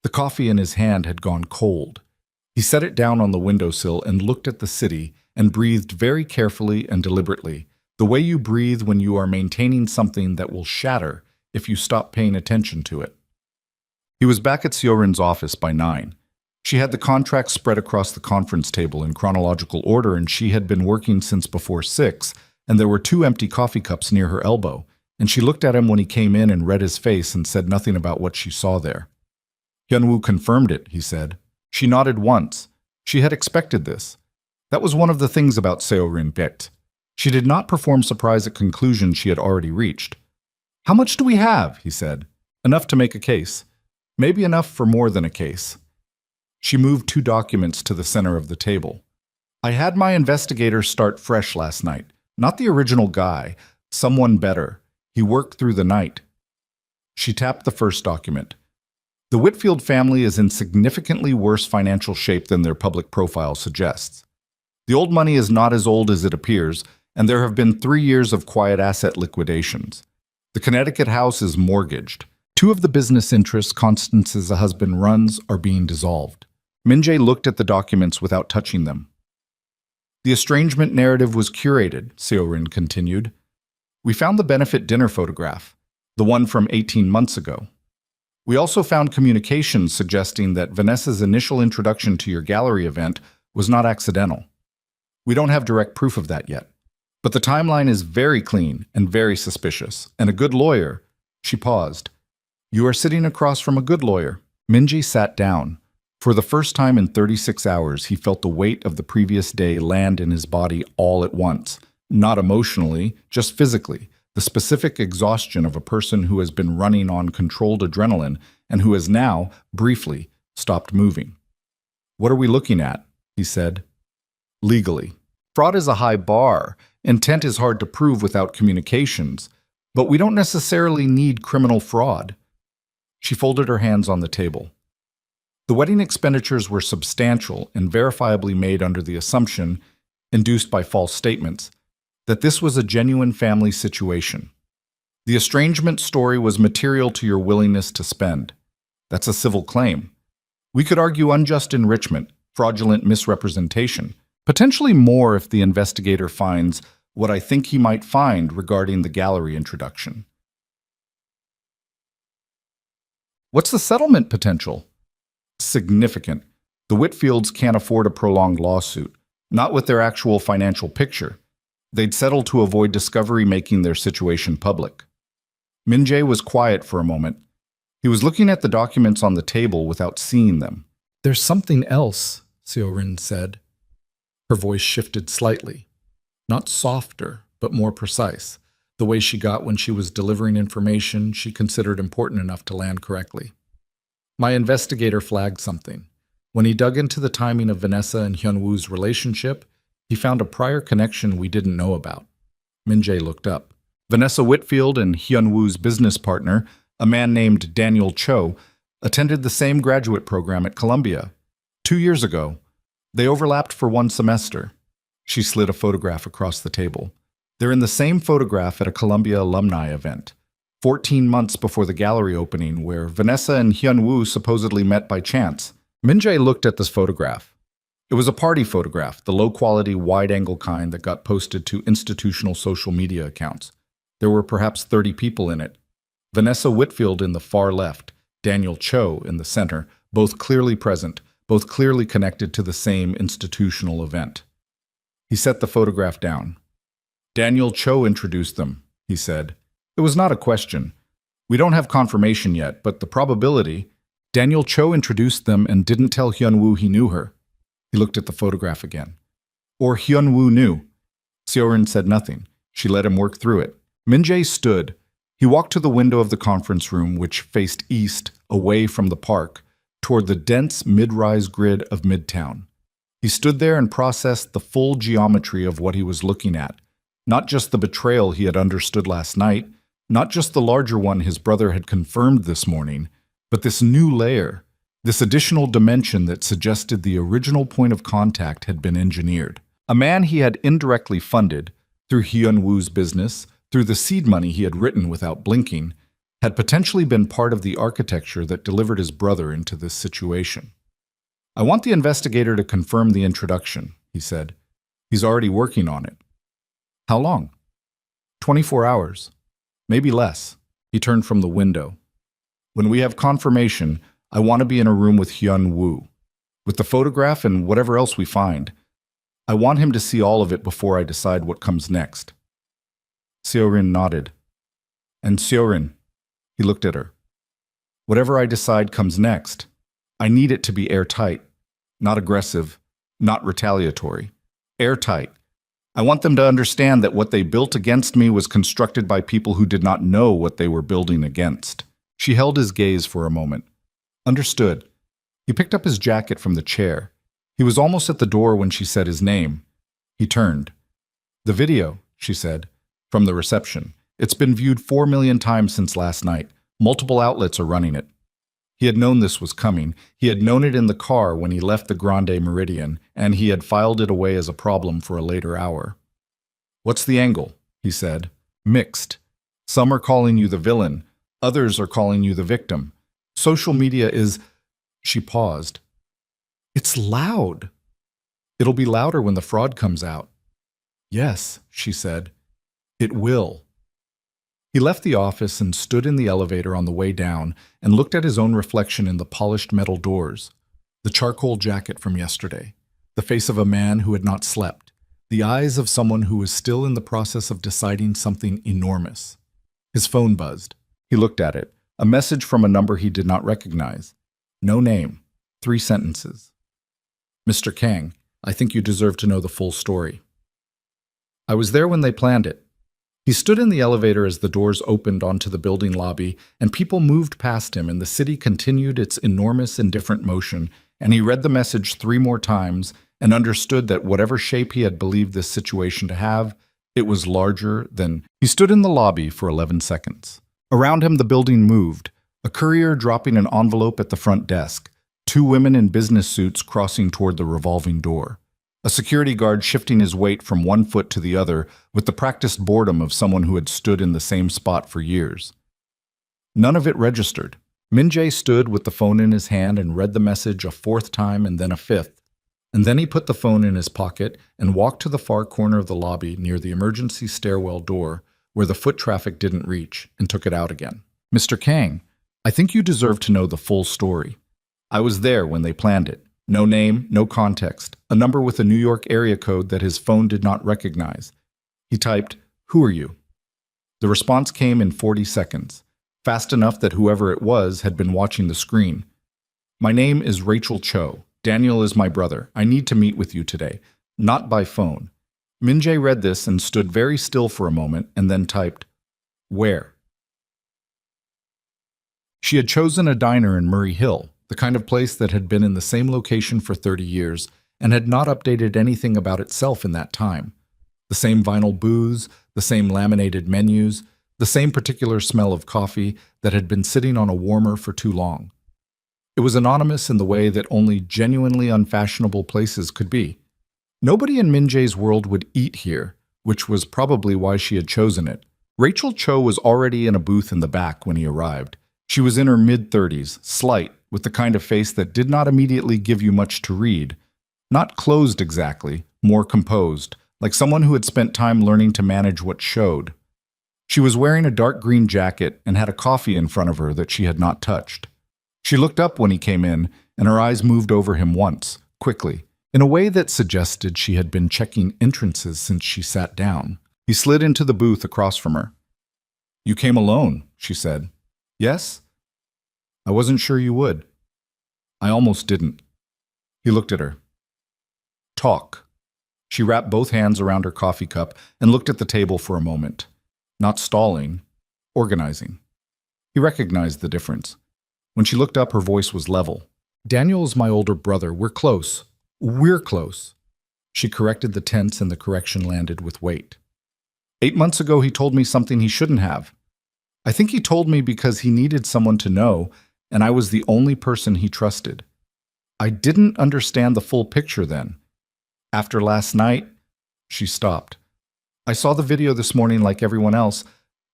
The coffee in his hand had gone cold. He set it down on the windowsill and looked at the city and breathed very carefully and deliberately, the way you breathe when you are maintaining something that will shatter if you stop paying attention to it. He was back at Seorin's office by 9. She had the contracts spread across the conference table in chronological order, and she had been working since before 6, and there were 2 empty coffee cups near her elbow, and she looked at him when he came in and read his face and said nothing about what she saw there. Hyun-woo confirmed it, he said. She nodded once. She had expected this. That was one of the things about Seorin Baek. She did not perform surprise at conclusions she had already reached. "How much do we have?" he said. "Enough to make a case. Maybe enough for more than a case." She moved 2 documents to the center of the table. "I had my investigator start fresh last night. Not the original guy, someone better. He worked through the night." She tapped the first document. "The Whitfield family is in significantly worse financial shape than their public profile suggests. The old money is not as old as it appears, and there have been 3 years of quiet asset liquidations. The Connecticut house is mortgaged. 2 of the business interests Constance's husband runs are being dissolved." Min-jae looked at the documents without touching them. "The estrangement narrative was curated," Seorin continued. "We found the benefit dinner photograph, the one from 18 months ago. We also found communications suggesting that Vanessa's initial introduction to your gallery event was not accidental. We don't have direct proof of that yet. But the timeline is very clean and very suspicious, and a good lawyer..." She paused. "You are sitting across from a good lawyer." Min-jae sat down. For the first time in 36 hours, he felt the weight of the previous day land in his body all at once. Not emotionally, just physically. The specific exhaustion of a person who has been running on controlled adrenaline and who has now, briefly, stopped moving. "What are we looking at?" he said. "Legally. Fraud is a high bar. Intent is hard to prove without communications. But we don't necessarily need criminal fraud." She folded her hands on the table. "The wedding expenditures were substantial and verifiably made under the assumption, induced by false statements, that this was a genuine family situation. The estrangement story was material to your willingness to spend. That's a civil claim. We could argue unjust enrichment, fraudulent misrepresentation, potentially more if the investigator finds what I think he might find regarding the gallery introduction. What's the settlement potential? Significant. The Whitfields can't afford a prolonged lawsuit, not with their actual financial picture. They'd settle to avoid discovery making their situation public. Min-jae was quiet for a moment. He was looking at the documents on the table without seeing them. There's something else, Seo-rin said. Her voice shifted slightly. Not softer, but more precise. The way she got when she was delivering information she considered important enough to land correctly. My investigator flagged something. When he dug into the timing of Vanessa and Hyun-woo's relationship, he found a prior connection we didn't know about. Min-jae looked up. Vanessa Whitfield and Hyun-woo's business partner, a man named Daniel Cho, attended the same graduate program at Columbia. 2 years ago, they overlapped for 1 semester. She slid a photograph across the table. They're in the same photograph at a Columbia alumni event, 14 months before the gallery opening, where Vanessa and Hyun-woo supposedly met by chance. Min-jae looked at this photograph. It was a party photograph, the low-quality, wide-angle kind that got posted to institutional social media accounts. There were perhaps 30 people in it. Vanessa Whitfield in the far left, Daniel Cho in the center, both clearly present, both clearly connected to the same institutional event. He set the photograph down. Daniel Cho introduced them, he said. It was not a question. We don't have confirmation yet, but the probability. Daniel Cho introduced them and didn't tell Hyun-woo he knew her. He looked at the photograph again. Or Hyun-woo knew. Seo-rin said nothing. She let him work through it. Min-jae stood. He walked to the window of the conference room, which faced east, away from the park, toward the dense mid-rise grid of Midtown. He stood there and processed the full geometry of what he was looking at. Not just the betrayal he had understood last night, not just the larger one his brother had confirmed this morning, but this new layer, this additional dimension that suggested the original point of contact had been engineered. A man he had indirectly funded, through Hyun-woo's business, through the seed money he had written without blinking, had potentially been part of the architecture that delivered his brother into this situation. I want the investigator to confirm the introduction, he said. He's already working on it. How long? 24 hours. Maybe less. He turned from the window. When we have confirmation, I want to be in a room with Hyun-woo, with the photograph and whatever else we find. I want him to see all of it before I decide what comes next. Seo-rin nodded. And Seo-rin, he looked at her. Whatever I decide comes next, I need it to be airtight, not aggressive, not retaliatory. Airtight. I want them to understand that what they built against me was constructed by people who did not know what they were building against. She held his gaze for a moment. Understood. He picked up his jacket from the chair. He was almost at the door when she said his name. He turned. The video, she said, from the reception. It's been viewed 4 million times since last night. Multiple outlets are running it. He had known this was coming. He had known it in the car when he left the Grande Meridian, and he had filed it away as a problem for a later hour. What's the angle? He said. Mixed. Some are calling you the villain. Others are calling you the victim. Social media is... She paused. It's loud. It'll be louder when the fraud comes out. Yes, she said. It will. He left the office and stood in the elevator on the way down and looked at his own reflection in the polished metal doors, the charcoal jacket from yesterday, the face of a man who had not slept, the eyes of someone who was still in the process of deciding something enormous. His phone buzzed. He looked at it, a message from a number he did not recognize. No name. 3 sentences. Mr. Kang, I think you deserve to know the full story. I was there when they planned it. He stood in the elevator as the doors opened onto the building lobby, and people moved past him, and the city continued its enormous, indifferent motion, and he read the message 3 more times and understood that whatever shape he had believed this situation to have, it was larger than... He stood in the lobby for 11 seconds. Around him, the building moved, a courier dropping an envelope at the front desk, 2 women in business suits crossing toward the revolving door. a security guard shifting his weight from one foot to the other with the practiced boredom of someone who had stood in the same spot for years. None of it registered. Min-jae stood with the phone in his hand and read the message a fourth time and then a fifth. And then he put the phone in his pocket and walked to the far corner of the lobby near the emergency stairwell door where the foot traffic didn't reach and took it out again. Mr. Kang, I think you deserve to know the full story. I was there when they planned it. No name, no context. A number with a New York area code that his phone did not recognize. He typed, "Who are you?" The response came in 40 seconds, fast enough that whoever it was had been watching the screen. "My name is Rachel Cho. Daniel is my brother. I need to meet with you today. Not by phone." Min-jae read this and stood very still for a moment and then typed, "Where?" She had chosen a diner in Murray Hill, the kind of place that had been in the same location for 30 years and had not updated anything about itself in that time. The same vinyl booths, the same laminated menus, the same particular smell of coffee that had been sitting on a warmer for too long. It was anonymous in the way that only genuinely unfashionable places could be. Nobody in Min-jae's world would eat here, which was probably why she had chosen it. Rachel Cho was already in a booth in the back when he arrived. She was in her mid-30s, slight, with the kind of face that did not immediately give you much to read. Not closed exactly, more composed, like someone who had spent time learning to manage what showed. She was wearing a dark green jacket and had a coffee in front of her that she had not touched. She looked up when he came in, and her eyes moved over him once, quickly, in a way that suggested she had been checking entrances since she sat down. He slid into the booth across from her. "You came alone," she said. "Yes?" "I wasn't sure you would." "I almost didn't." He looked at her. "Talk." She wrapped both hands around her coffee cup and looked at the table for a moment. Not stalling, organizing. He recognized the difference. When she looked up, her voice was level. "Daniel's my older brother. We're close. We're close." She corrected the tense and the correction landed with weight. 8 months ago, he told me something he shouldn't have. I think he told me because he needed someone to know, and I was the only person he trusted. I didn't understand the full picture then. After last night, she stopped. I saw the video this morning like everyone else.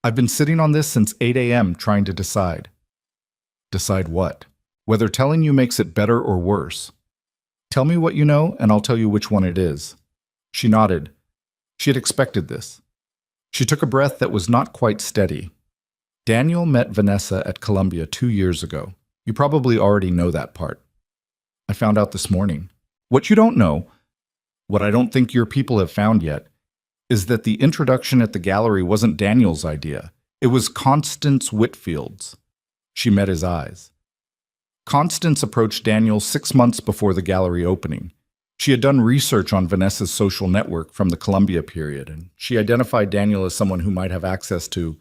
I've been sitting on this since 8 a.m. trying to decide. Decide what? Whether telling you makes it better or worse. Tell me what you know, and I'll tell you which one it is. She nodded. She had expected this. She took a breath that was not quite steady. Daniel met Vanessa at Columbia 2 years ago. You probably already know that part. I found out this morning. What you don't know, what I don't think your people have found yet, is that the introduction at the gallery wasn't Daniel's idea. It was Constance Whitfield's. She met his eyes. Constance approached Daniel 6 months before the gallery opening. She had done research on Vanessa's social network from the Columbia period, and she identified Daniel as someone who might have access to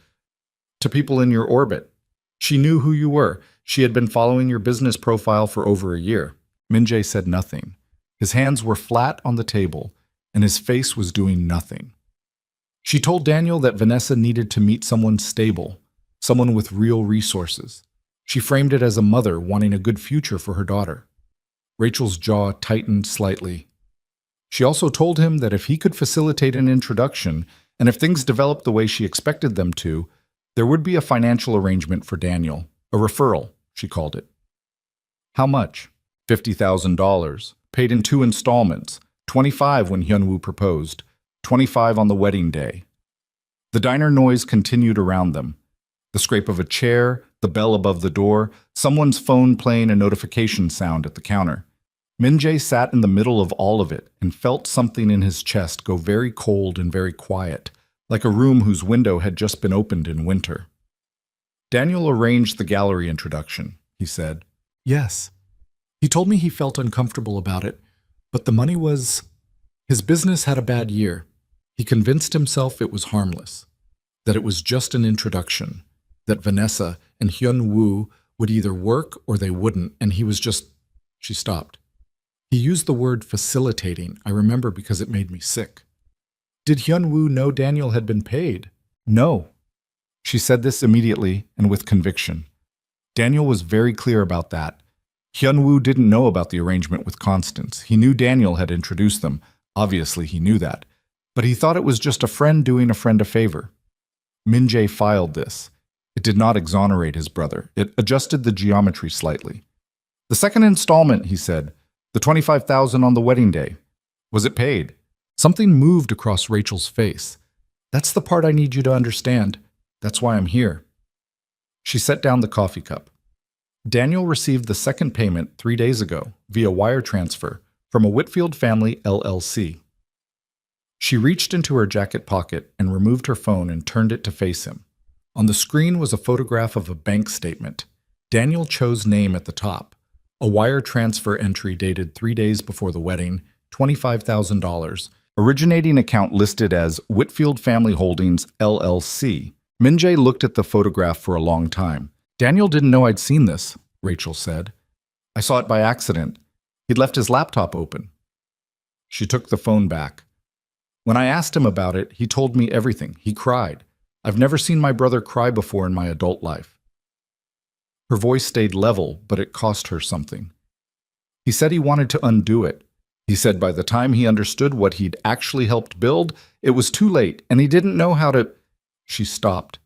people in your orbit. She knew who you were. She had been following your business profile for over a year. Min-jae said nothing. His hands were flat on the table, and his face was doing nothing. She told Daniel that Vanessa needed to meet someone stable, someone with real resources. She framed it as a mother wanting a good future for her daughter. Rachel's jaw tightened slightly. She also told him that if he could facilitate an introduction, and if things developed the way she expected them to, there would be a financial arrangement for Daniel. A referral, she called it. How much? $50,000, paid in 2 installments, $25,000 when Hyunwoo proposed, $25,000 on the wedding day. The diner noise continued around them. The scrape of a chair, the bell above the door, someone's phone playing a notification sound at the counter. Min-jae sat in the middle of all of it and felt something in his chest go very cold and very quiet, like a room whose window had just been opened in winter. Daniel arranged the gallery introduction, he said. Yes. He told me he felt uncomfortable about it, but the money was... His business had a bad year. He convinced himself it was harmless, that it was just an introduction, that Vanessa and Hyunwoo would either work or they wouldn't, and he was just... She stopped. He used the word facilitating, I remember, because it made me sick. Did Hyunwoo know Daniel had been paid? No. She said this immediately and with conviction. Daniel was very clear about that. Hyunwoo didn't know about the arrangement with Constance. He knew Daniel had introduced them, Obviously, he knew that, but he thought it was just a friend doing a friend a favor. Min-jae filed this. It did not exonerate his brother. It adjusted the geometry slightly. The second installment, he said, the $25,000 on the wedding day. Was it paid? Something moved across Rachel's face. That's the part I need you to understand. That's why I'm here. She set down the coffee cup. Daniel received the second payment 3 days ago via wire transfer from a Whitfield Family LLC. She reached into her jacket pocket and removed her phone and turned it to face him. On the screen was a photograph of a bank statement. Daniel Cho's name at the top. A wire transfer entry dated 3 days before the wedding, $25,000. Originating account listed as Whitfield Family Holdings, LLC. Min-jae looked at the photograph for a long time. Daniel didn't know I'd seen this, Rachel said. I saw it by accident. He'd left his laptop open. She took the phone back. When I asked him about it, he told me everything. He cried. I've never seen my brother cry before in my adult life. Her voice stayed level, but it cost her something. He said he wanted to undo it. He said by the time he understood what he'd actually helped build, it was too late, and he didn't know how to... She stopped.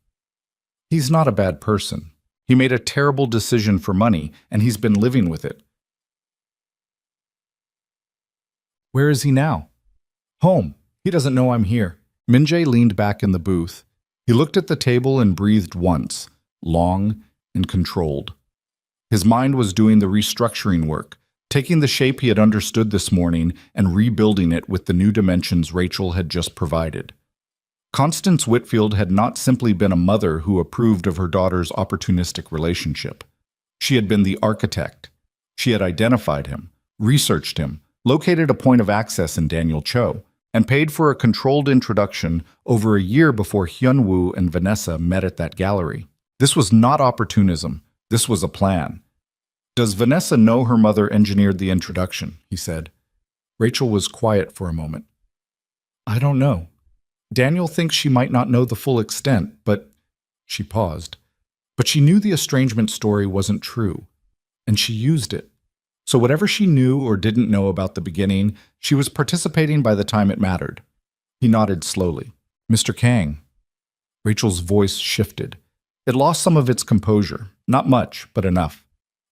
He's not a bad person. He made a terrible decision for money, and he's been living with it. Where is he now? Home. He doesn't know I'm here. Min-jae leaned back in the booth. He looked at the table and breathed once, long and controlled. His mind was doing the restructuring work, taking the shape he had understood this morning and rebuilding it with the new dimensions Rachel had just provided. Constance Whitfield had not simply been a mother who approved of her daughter's opportunistic relationship. She had been the architect. She had identified him, researched him, located a point of access in Daniel Cho, and paid for a controlled introduction over a year before Hyun-woo and Vanessa met at that gallery. This was not opportunism. This was a plan. Does Vanessa know her mother engineered the introduction? He said. Rachel was quiet for a moment. I don't know. Daniel thinks she might not know the full extent, but... She paused. But she knew the estrangement story wasn't true, and she used it. So whatever she knew or didn't know about the beginning, she was participating by the time it mattered. He nodded slowly. Mr. Kang. Rachel's voice shifted. It lost some of its composure. Not much, but enough.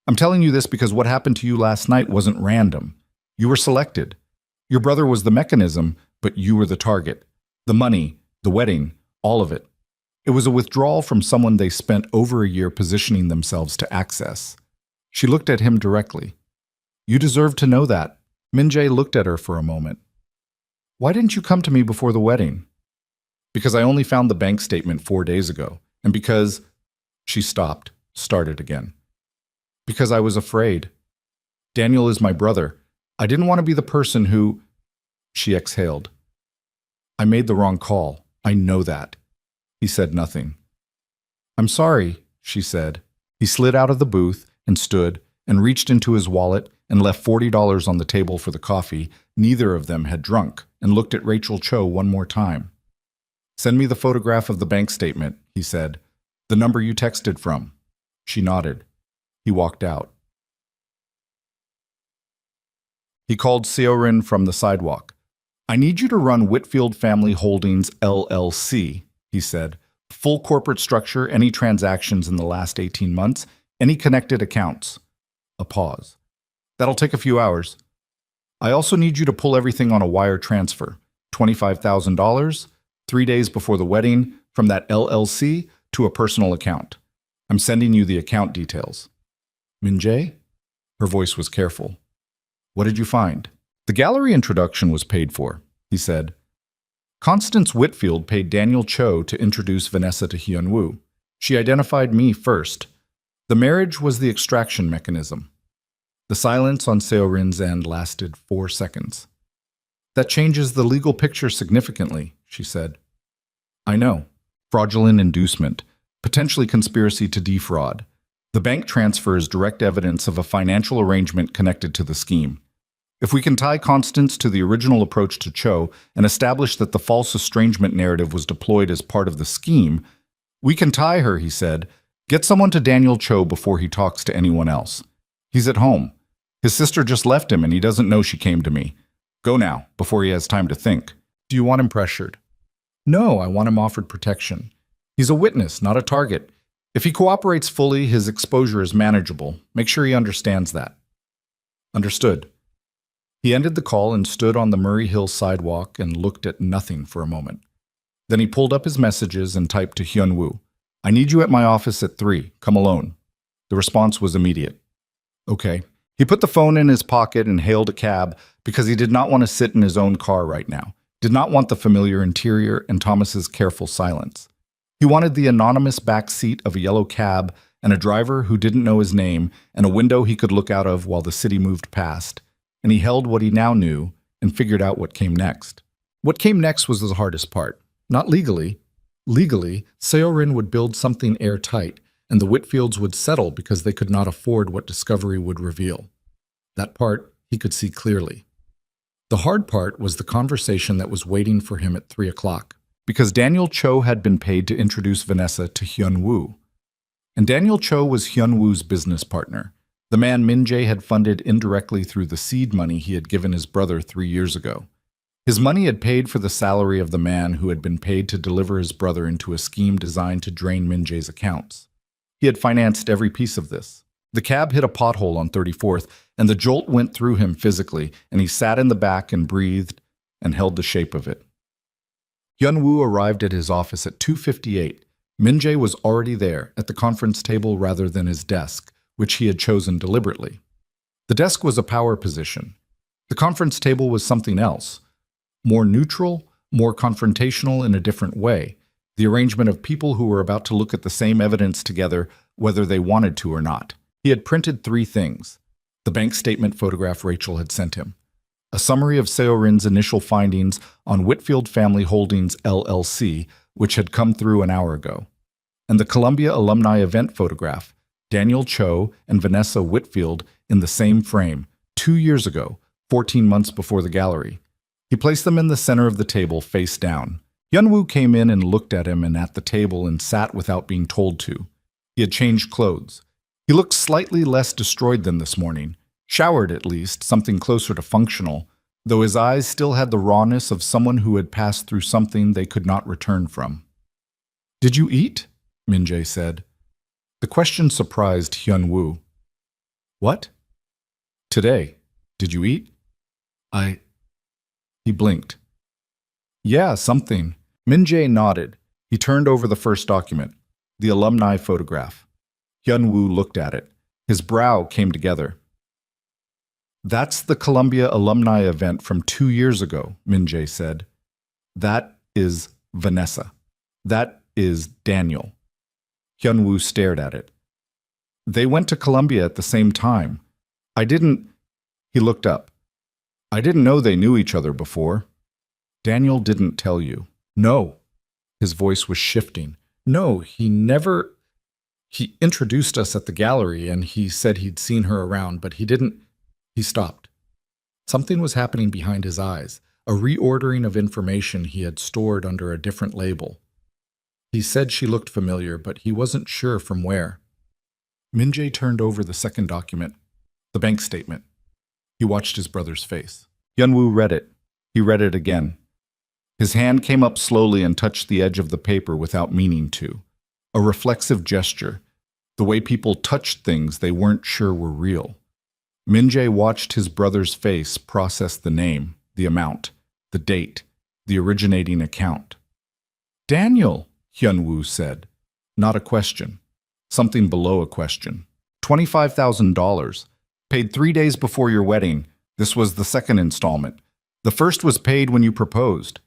I'm telling you this because what happened to you last night wasn't random. You were selected. Your brother was the mechanism, but you were the target. The money, the wedding, all of it. It was a withdrawal from someone they spent over a year positioning themselves to access. She looked at him directly. You deserve to know that. Min-jae looked at her for a moment. Why didn't you come to me before the wedding? Because I only found the bank statement 4 days ago, and because... She stopped, started again. Because I was afraid. Daniel is my brother. I didn't want to be the person who... She exhaled. I made the wrong call. I know that. He said nothing. I'm sorry, she said. He slid out of the booth and stood and reached into his wallet and left $40 on the table for the coffee neither of them had drunk, and looked at Rachel Cho one more time. Send me the photograph of the bank statement, he said. The number you texted from. She nodded. He walked out. He called Seorin from the sidewalk. I need you to run Whitfield Family Holdings, LLC, he said. Full corporate structure, any transactions in the last 18 months, any connected accounts. A pause. That'll take a few hours. I also need you to pull everything on a wire transfer. $25,000, 3 days before the wedding, from that LLC to a personal account. I'm sending you the account details. Min-jae? Her voice was careful. What did you find? The gallery introduction was paid for, he said. Constance Whitfield paid Daniel Cho to introduce Vanessa to Hyun-woo. She identified me first. The marriage was the extraction mechanism. The silence on Seorin's end lasted 4 seconds. That changes the legal picture significantly, she said. I know. Fraudulent inducement, potentially conspiracy to defraud. The bank transfer is direct evidence of a financial arrangement connected to the scheme. If we can tie Constance to the original approach to Cho and establish that the false estrangement narrative was deployed as part of the scheme, we can tie her, he said. Get someone to Daniel Cho before he talks to anyone else. He's at home. His sister just left him and he doesn't know she came to me. Go now, before he has time to think. Do you want him pressured? No, I want him offered protection. He's a witness, not a target. If he cooperates fully, his exposure is manageable. Make sure he understands that. Understood. He ended the call and stood on the Murray Hill sidewalk and looked at nothing for a moment. Then he pulled up his messages and typed to Hyun-woo, "I need you at my office at 3. Come alone." The response was immediate. Okay. He put the phone in his pocket and hailed a cab because he did not want to sit in his own car right now, did not want the familiar interior and Thomas's careful silence. He wanted the anonymous back seat of a yellow cab and a driver who didn't know his name and a window he could look out of while the city moved past. And he held what he now knew and figured out what came next. What came next was the hardest part. Not legally. Legally, Seo-rin would build something airtight, and the Whitfields would settle because they could not afford what discovery would reveal. That part he could see clearly. The hard part was the conversation that was waiting for him at 3 o'clock, because Daniel Cho had been paid to introduce Vanessa to Hyun-woo. And Daniel Cho was Hyun-woo's business partner, the man Min-jae had funded indirectly through the seed money he had given his brother 3 years ago. His money had paid for the salary of the man who had been paid to deliver his brother into a scheme designed to drain Min-jae's accounts. He had financed every piece of this. The cab hit a pothole on 34th, and the jolt went through him physically, and he sat in the back and breathed and held the shape of it. Hyun-woo arrived at his office at 2:58. Min-jae was already there, at the conference table rather than his desk, which he had chosen deliberately. The desk was a power position. The conference table was something else. More neutral, more confrontational in a different way. The arrangement of people who were about to look at the same evidence together, whether they wanted to or not. He had printed 3 things. The bank statement photograph Rachel had sent him. A summary of Seo-rin's initial findings on Whitfield Family Holdings LLC, which had come through an hour ago. And the Columbia alumni event photograph, Daniel Cho and Vanessa Whitfield in the same frame, 2 years ago, 14 months before the gallery. He placed them in the center of the table, face down. Hyun-woo came in and looked at him and at the table and sat without being told to. He had changed clothes. He looked slightly less destroyed than this morning. Showered at least, something closer to functional, though his eyes still had the rawness of someone who had passed through something they could not return from. "Did you eat?" Min-jae said. The question surprised Hyun-woo. "What?" "Today. Did you eat?" He blinked. "Yeah, something." Min-jae nodded. He turned over the first document, the alumni photograph. Hyun-woo looked at it. His brow came together. "That's the Columbia alumni event from 2 years ago," Min-jae said. "That is Vanessa. That is Daniel." Hyun-woo stared at it. "They went to Columbia at the same time. I didn't—" He looked up. "I didn't know they knew each other before." "Daniel didn't tell you." "No." His voice was shifting. "No, he never... He introduced us at the gallery and he said he'd seen her around, but he didn't..." He stopped. Something was happening behind his eyes, a reordering of information he had stored under a different label. He said she looked familiar, but he wasn't sure from where. Min-jae turned over the second document, the bank statement. He watched his brother's face. Hyun-woo read it. He read it again. His hand came up slowly and touched the edge of the paper without meaning to. A reflexive gesture, the way people touched things they weren't sure were real. Min-jae watched his brother's face process the name, the amount, the date, the originating account. "Daniel," Hyun-woo said. Not a question. Something below a question. $25,000. Paid 3 days before your wedding. This was the second installment. The first was paid when you proposed.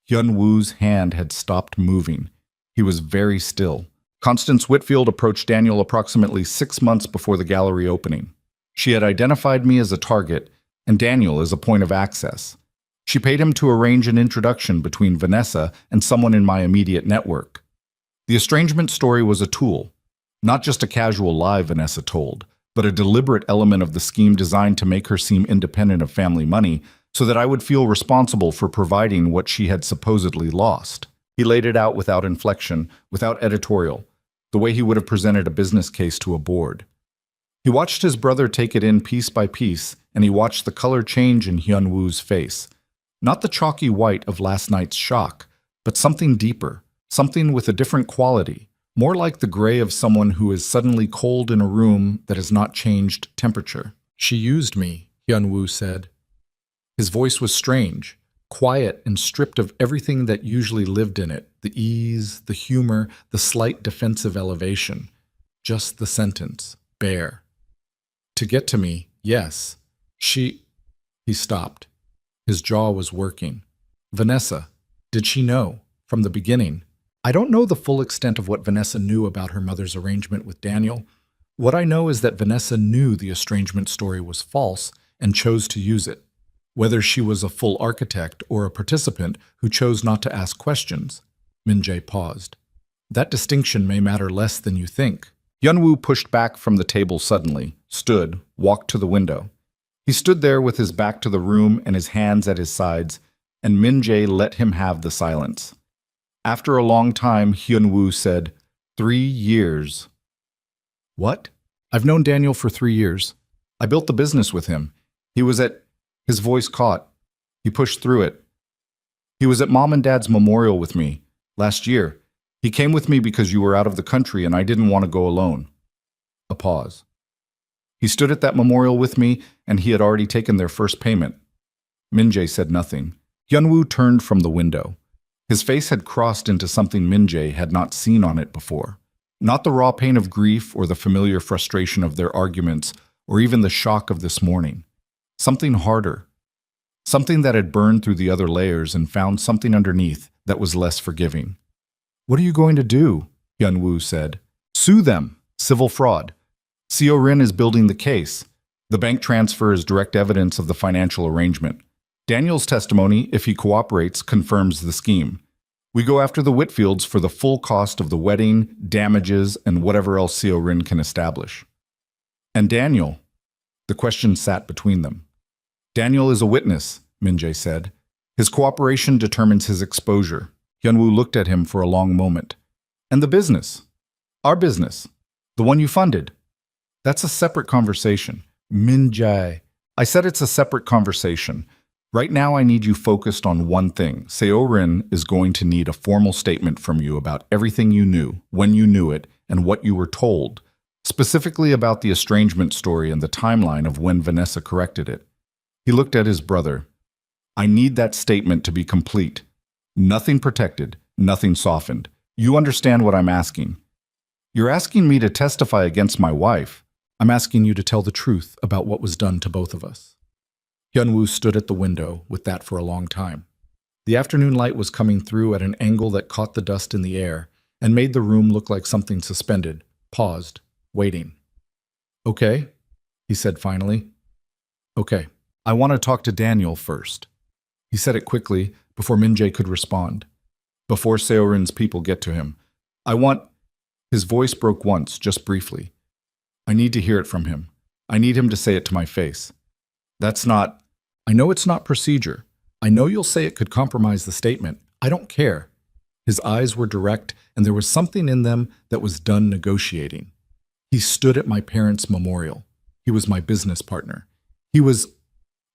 Hyun-woo's hand had stopped moving. He was very still. Constance Whitfield approached Daniel approximately 6 months before the gallery opening. She had identified me as a target and Daniel as a point of access. She paid him to arrange an introduction between Vanessa and someone in my immediate network. The estrangement story was a tool, not just a casual lie Vanessa told, but a deliberate element of the scheme designed to make her seem independent of family money so that I would feel responsible for providing what she had supposedly lost. He laid it out without inflection, without editorial, the way he would have presented a business case to a board. He watched his brother take it in piece by piece, and he watched the color change in Hyun-woo's face. Not the chalky white of last night's shock, but something deeper, something with a different quality, more like the gray of someone who is suddenly cold in a room that has not changed temperature. She used me, Hyun-woo said. His voice was strange, quiet and stripped of everything that usually lived in it, the ease, the humor, the slight defensive elevation. Just the sentence, bare. To get to me, yes. He stopped. His jaw was working. Vanessa, did she know, from the beginning? I don't know the full extent of what Vanessa knew about her mother's arrangement with Daniel. What I know is that Vanessa knew the estrangement story was false and chose to use it. Whether she was a full architect or a participant who chose not to ask questions. Min-jae paused. That distinction may matter less than you think. Hyun-woo pushed back from the table suddenly, stood, walked to the window. He stood there with his back to the room and his hands at his sides, and Min-jae let him have the silence. After a long time, Hyun-woo said, 3 years. What? I've known Daniel for 3 years. I built the business with him. He was at... His voice caught. He pushed through it. He was at Mom and Dad's memorial with me, last year. He came with me because you were out of the country and I didn't want to go alone. A pause. He stood at that memorial with me and he had already taken their first payment. Min-jae said nothing. Hyun-woo turned from the window. His face had crossed into something Min-jae had not seen on it before. Not the raw pain of grief or the familiar frustration of their arguments or even the shock of this morning. Something harder. Something that had burned through the other layers and found something underneath that was less forgiving. What are you going to do? Hyun-woo said. Sue them. Civil fraud. Seo-rin is building the case. The bank transfer is direct evidence of the financial arrangement. Daniel's testimony, if he cooperates, confirms the scheme. We go after the Whitfields for the full cost of the wedding, damages, and whatever else Seo-rin can establish. And Daniel? The question sat between them. Daniel is a witness, Min-jae said. His cooperation determines his exposure. Hyun-woo looked at him for a long moment. And the business? Our business. The one you funded. That's a separate conversation. Min-jae. I said it's a separate conversation. Right now I need you focused on one thing. Seo-rin is going to need a formal statement from you about everything you knew, when you knew it, and what you were told. Specifically about the estrangement story and the timeline of when Vanessa corrected it. He looked at his brother. I need that statement to be complete. Nothing protected, nothing softened. You understand what I'm asking. You're asking me to testify against my wife. I'm asking you to tell the truth about what was done to both of us. Hyun-woo stood at the window with that for a long time. The afternoon light was coming through at an angle that caught the dust in the air and made the room look like something suspended, paused, waiting. Okay, he said finally. Okay. I want to talk to Daniel first. He said it quickly before Min-jae could respond. Before Seo-rin's people get to him. His voice broke once, just briefly. I need to hear it from him. I need him to say it to my face. I know it's not procedure. I know you'll say it could compromise the statement. I don't care. His eyes were direct, and there was something in them that was done negotiating. He stood at my parents' memorial. He was my business partner.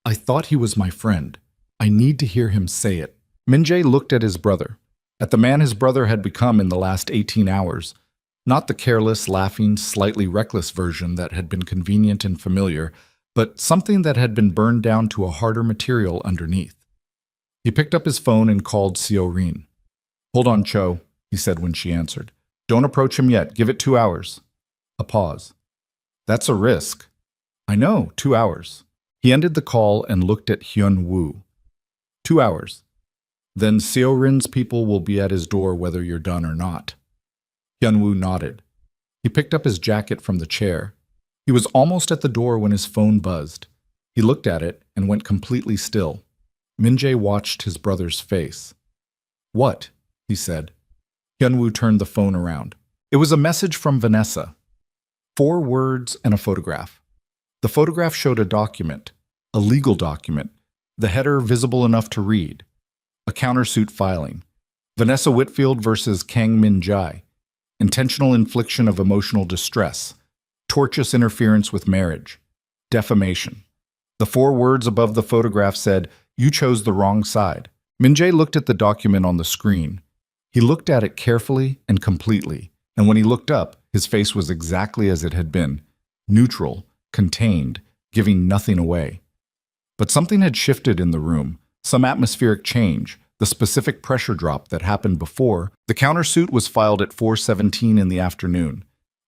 I thought he was my friend. I need to hear him say it. Min-jae looked at his brother, at the man his brother had become in the last 18 hours. Not the careless, laughing, slightly reckless version that had been convenient and familiar, but something that had been burned down to a harder material underneath. He picked up his phone and called Seo-rin. Hold on, Cho, he said when she answered. Don't approach him yet. Give it 2 hours. A pause. That's a risk. I know, 2 hours. He ended the call and looked at Hyun-woo. 2 hours. Then Seo-rin's people will be at his door whether you're done or not. Hyun-woo nodded. He picked up his jacket from the chair. He was almost at the door when his phone buzzed. He looked at it and went completely still. Min-jae watched his brother's face. What? He said. Hyun-woo turned the phone around. It was a message from Vanessa. 4 words and a photograph. The photograph showed a document, a legal document, the header visible enough to read. A countersuit filing. Vanessa Whitfield versus Kang Min-jae. Intentional infliction of emotional distress. Tortious interference with marriage. Defamation. The 4 words above the photograph said, "You chose the wrong side." Min-jae looked at the document on the screen. He looked at it carefully and completely, and when he looked up, his face was exactly as it had been, neutral, contained, giving nothing away. But something had shifted in the room, some atmospheric change, the specific pressure drop that happened before. The countersuit was filed at 4:17 in the afternoon.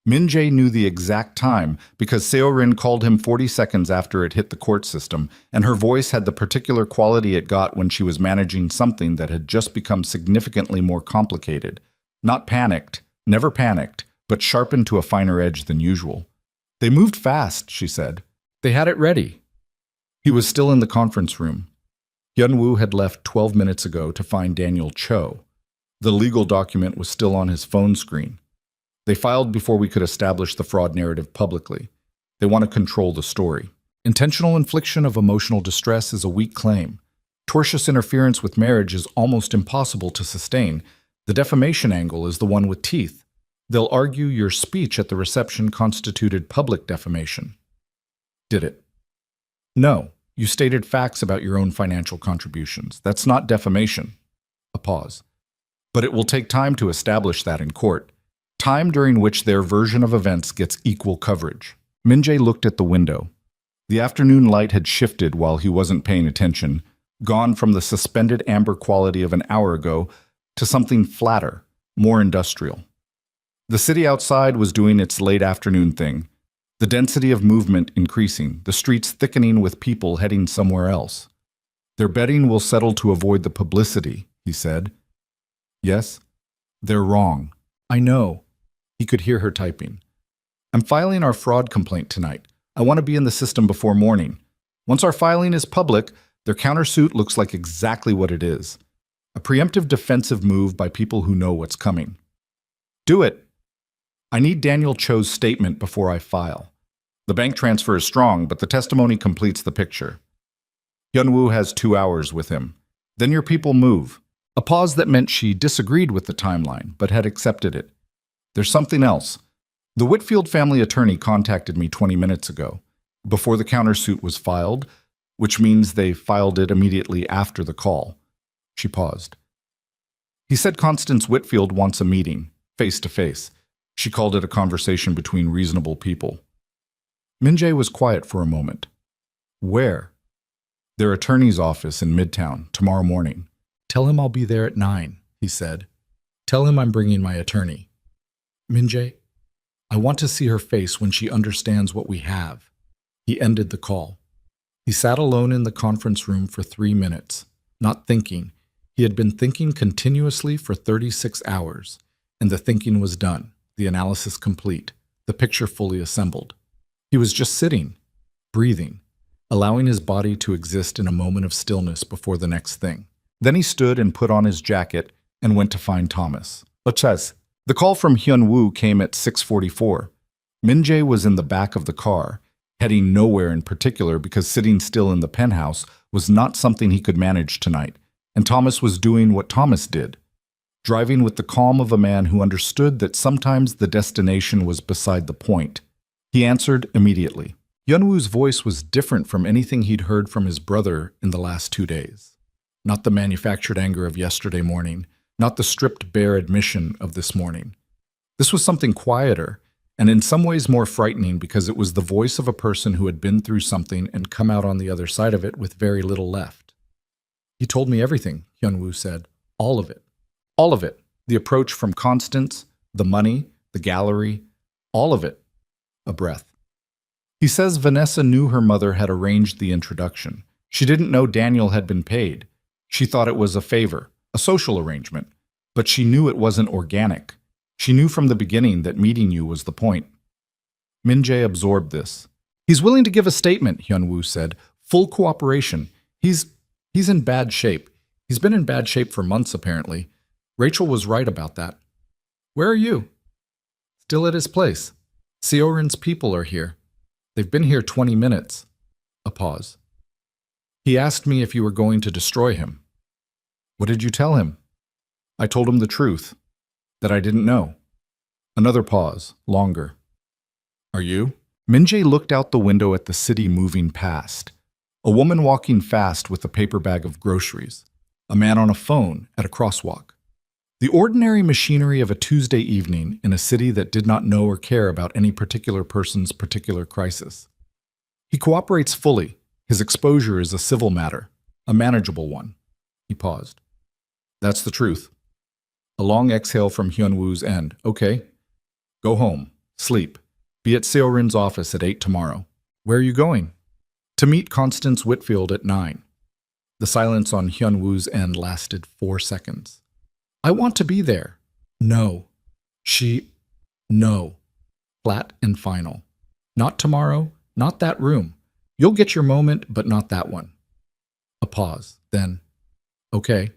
Min-jae knew the exact time because Seo-rin called him 40 seconds after it hit the court system, and her voice had the particular quality it got when she was managing something that had just become significantly more complicated. Not panicked, never panicked, but sharpened to a finer edge than usual. "They moved fast," she said. "They had it ready." He was still in the conference room. Hyun-woo had left 12 minutes ago to find Daniel Cho. The legal document was still on his phone screen. They filed before we could establish the fraud narrative publicly. They want to control the story. Intentional infliction of emotional distress is a weak claim. Tortious interference with marriage is almost impossible to sustain. The defamation angle is the one with teeth. They'll argue your speech at the reception constituted public defamation. Did it? No. You stated facts about your own financial contributions. That's not defamation. A pause. But it will take time to establish that in court. Time during which their version of events gets equal coverage. Min-jae looked at the window. The afternoon light had shifted while he wasn't paying attention, gone from the suspended amber quality of an hour ago to something flatter, more industrial. The city outside was doing its late afternoon thing. The density of movement increasing, the streets thickening with people heading somewhere else. "Their betting will settle to avoid the publicity," he said. "Yes? They're wrong. I know." He could hear her typing. "I'm filing our fraud complaint tonight. I want to be in the system before morning. Once our filing is public, their countersuit looks like exactly what it is. A preemptive defensive move by people who know what's coming. Do it. I need Daniel Cho's statement before I file. The bank transfer is strong, but the testimony completes the picture. Hyun-woo has 2 hours with him. Then your people move." A pause that meant she disagreed with the timeline, but had accepted it. "There's something else. The Whitfield family attorney contacted me 20 minutes ago, before the countersuit was filed, which means they filed it immediately after the call." She paused. "He said Constance Whitfield wants a meeting, face-to-face. She called it a conversation between reasonable people." Min-jae was quiet for a moment. "Where?" "Their attorney's office in Midtown, tomorrow morning." "Tell him I'll be there at 9, he said. "Tell him I'm bringing my attorney." "Min-jae, I want to see her face when she understands what we have." He ended the call. He sat alone in the conference room for 3 minutes, not thinking. He had been thinking continuously for 36 hours, and the thinking was done, the analysis complete, the picture fully assembled. He was just sitting, breathing, allowing his body to exist in a moment of stillness before the next thing. Then he stood and put on his jacket and went to find Thomas. "Ochaz." The call from Hyun-woo came at 6:44. Min-jae was in the back of the car, heading nowhere in particular because sitting still in the penthouse was not something he could manage tonight, and Thomas was doing what Thomas did, driving with the calm of a man who understood that sometimes the destination was beside the point. He answered immediately. Hyun-woo's voice was different from anything he'd heard from his brother in the last 2 days. Not the manufactured anger of yesterday morning, not the stripped bare admission of this morning. This was something quieter, and in some ways more frightening because it was the voice of a person who had been through something and come out on the other side of it with very little left. "He told me everything," Hyun-woo said. "All of it. All of it. The approach from Constance, the money, the gallery, all of it." A breath. "He says Vanessa knew her mother had arranged the introduction. She didn't know Daniel had been paid. She thought it was a favor, a social arrangement, but she knew it wasn't organic. She knew from the beginning that meeting you was the point." Min-jae absorbed this. "He's willing to give a statement," Hyun-woo said. "Full cooperation. He's in bad shape. He's been in bad shape for months, apparently. Rachel was right about that." "Where are you?" "Still at his place. Seo-rin's people are here. They've been here 20 minutes. A pause. "He asked me if you were going to destroy him." "What did you tell him?" "I told him the truth, that I didn't know." Another pause, longer. "Are you?" Min-jae looked out the window at the city moving past. A woman walking fast with a paper bag of groceries. A man on a phone at a crosswalk. The ordinary machinery of a Tuesday evening in a city that did not know or care about any particular person's particular crisis. He cooperates fully. His exposure is a civil matter, a manageable one. He paused. That's the truth. A long exhale from Hyun-woo's end. Okay. Go home. Sleep. Be at Seo-rin's office at 8 tomorrow. Where are you going? To meet Constance Whitfield at 9. The silence on Hyun-woo's end lasted 4 seconds. I want to be there. No. No. Flat and final. Not tomorrow, not that room. You'll get your moment, but not that one. A pause. Then, okay.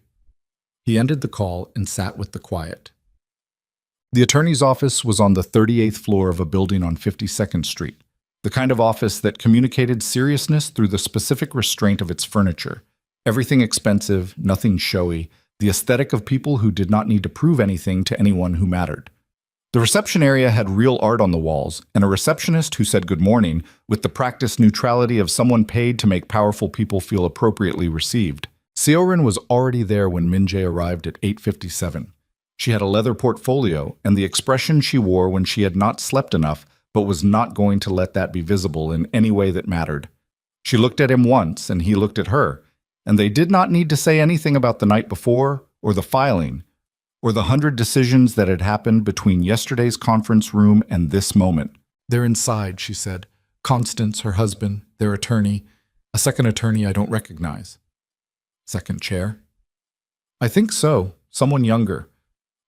He ended the call and sat with the quiet. The attorney's office was on the 38th floor of a building on 52nd Street, the kind of office that communicated seriousness through the specific restraint of its furniture. Everything expensive, nothing showy, the aesthetic of people who did not need to prove anything to anyone who mattered. The reception area had real art on the walls, and a receptionist who said good morning with the practiced neutrality of someone paid to make powerful people feel appropriately received. Seo-rin was already there when Min-jae arrived at 8:57. She had a leather portfolio and the expression she wore when she had not slept enough but was not going to let that be visible in any way that mattered. She looked at him once and he looked at her, and they did not need to say anything about the night before or the filing or the 100 decisions that had happened between yesterday's conference room and this moment. They're inside, she said. Constance, her husband, their attorney, a second attorney I don't recognize. Second chair? I think so, someone younger,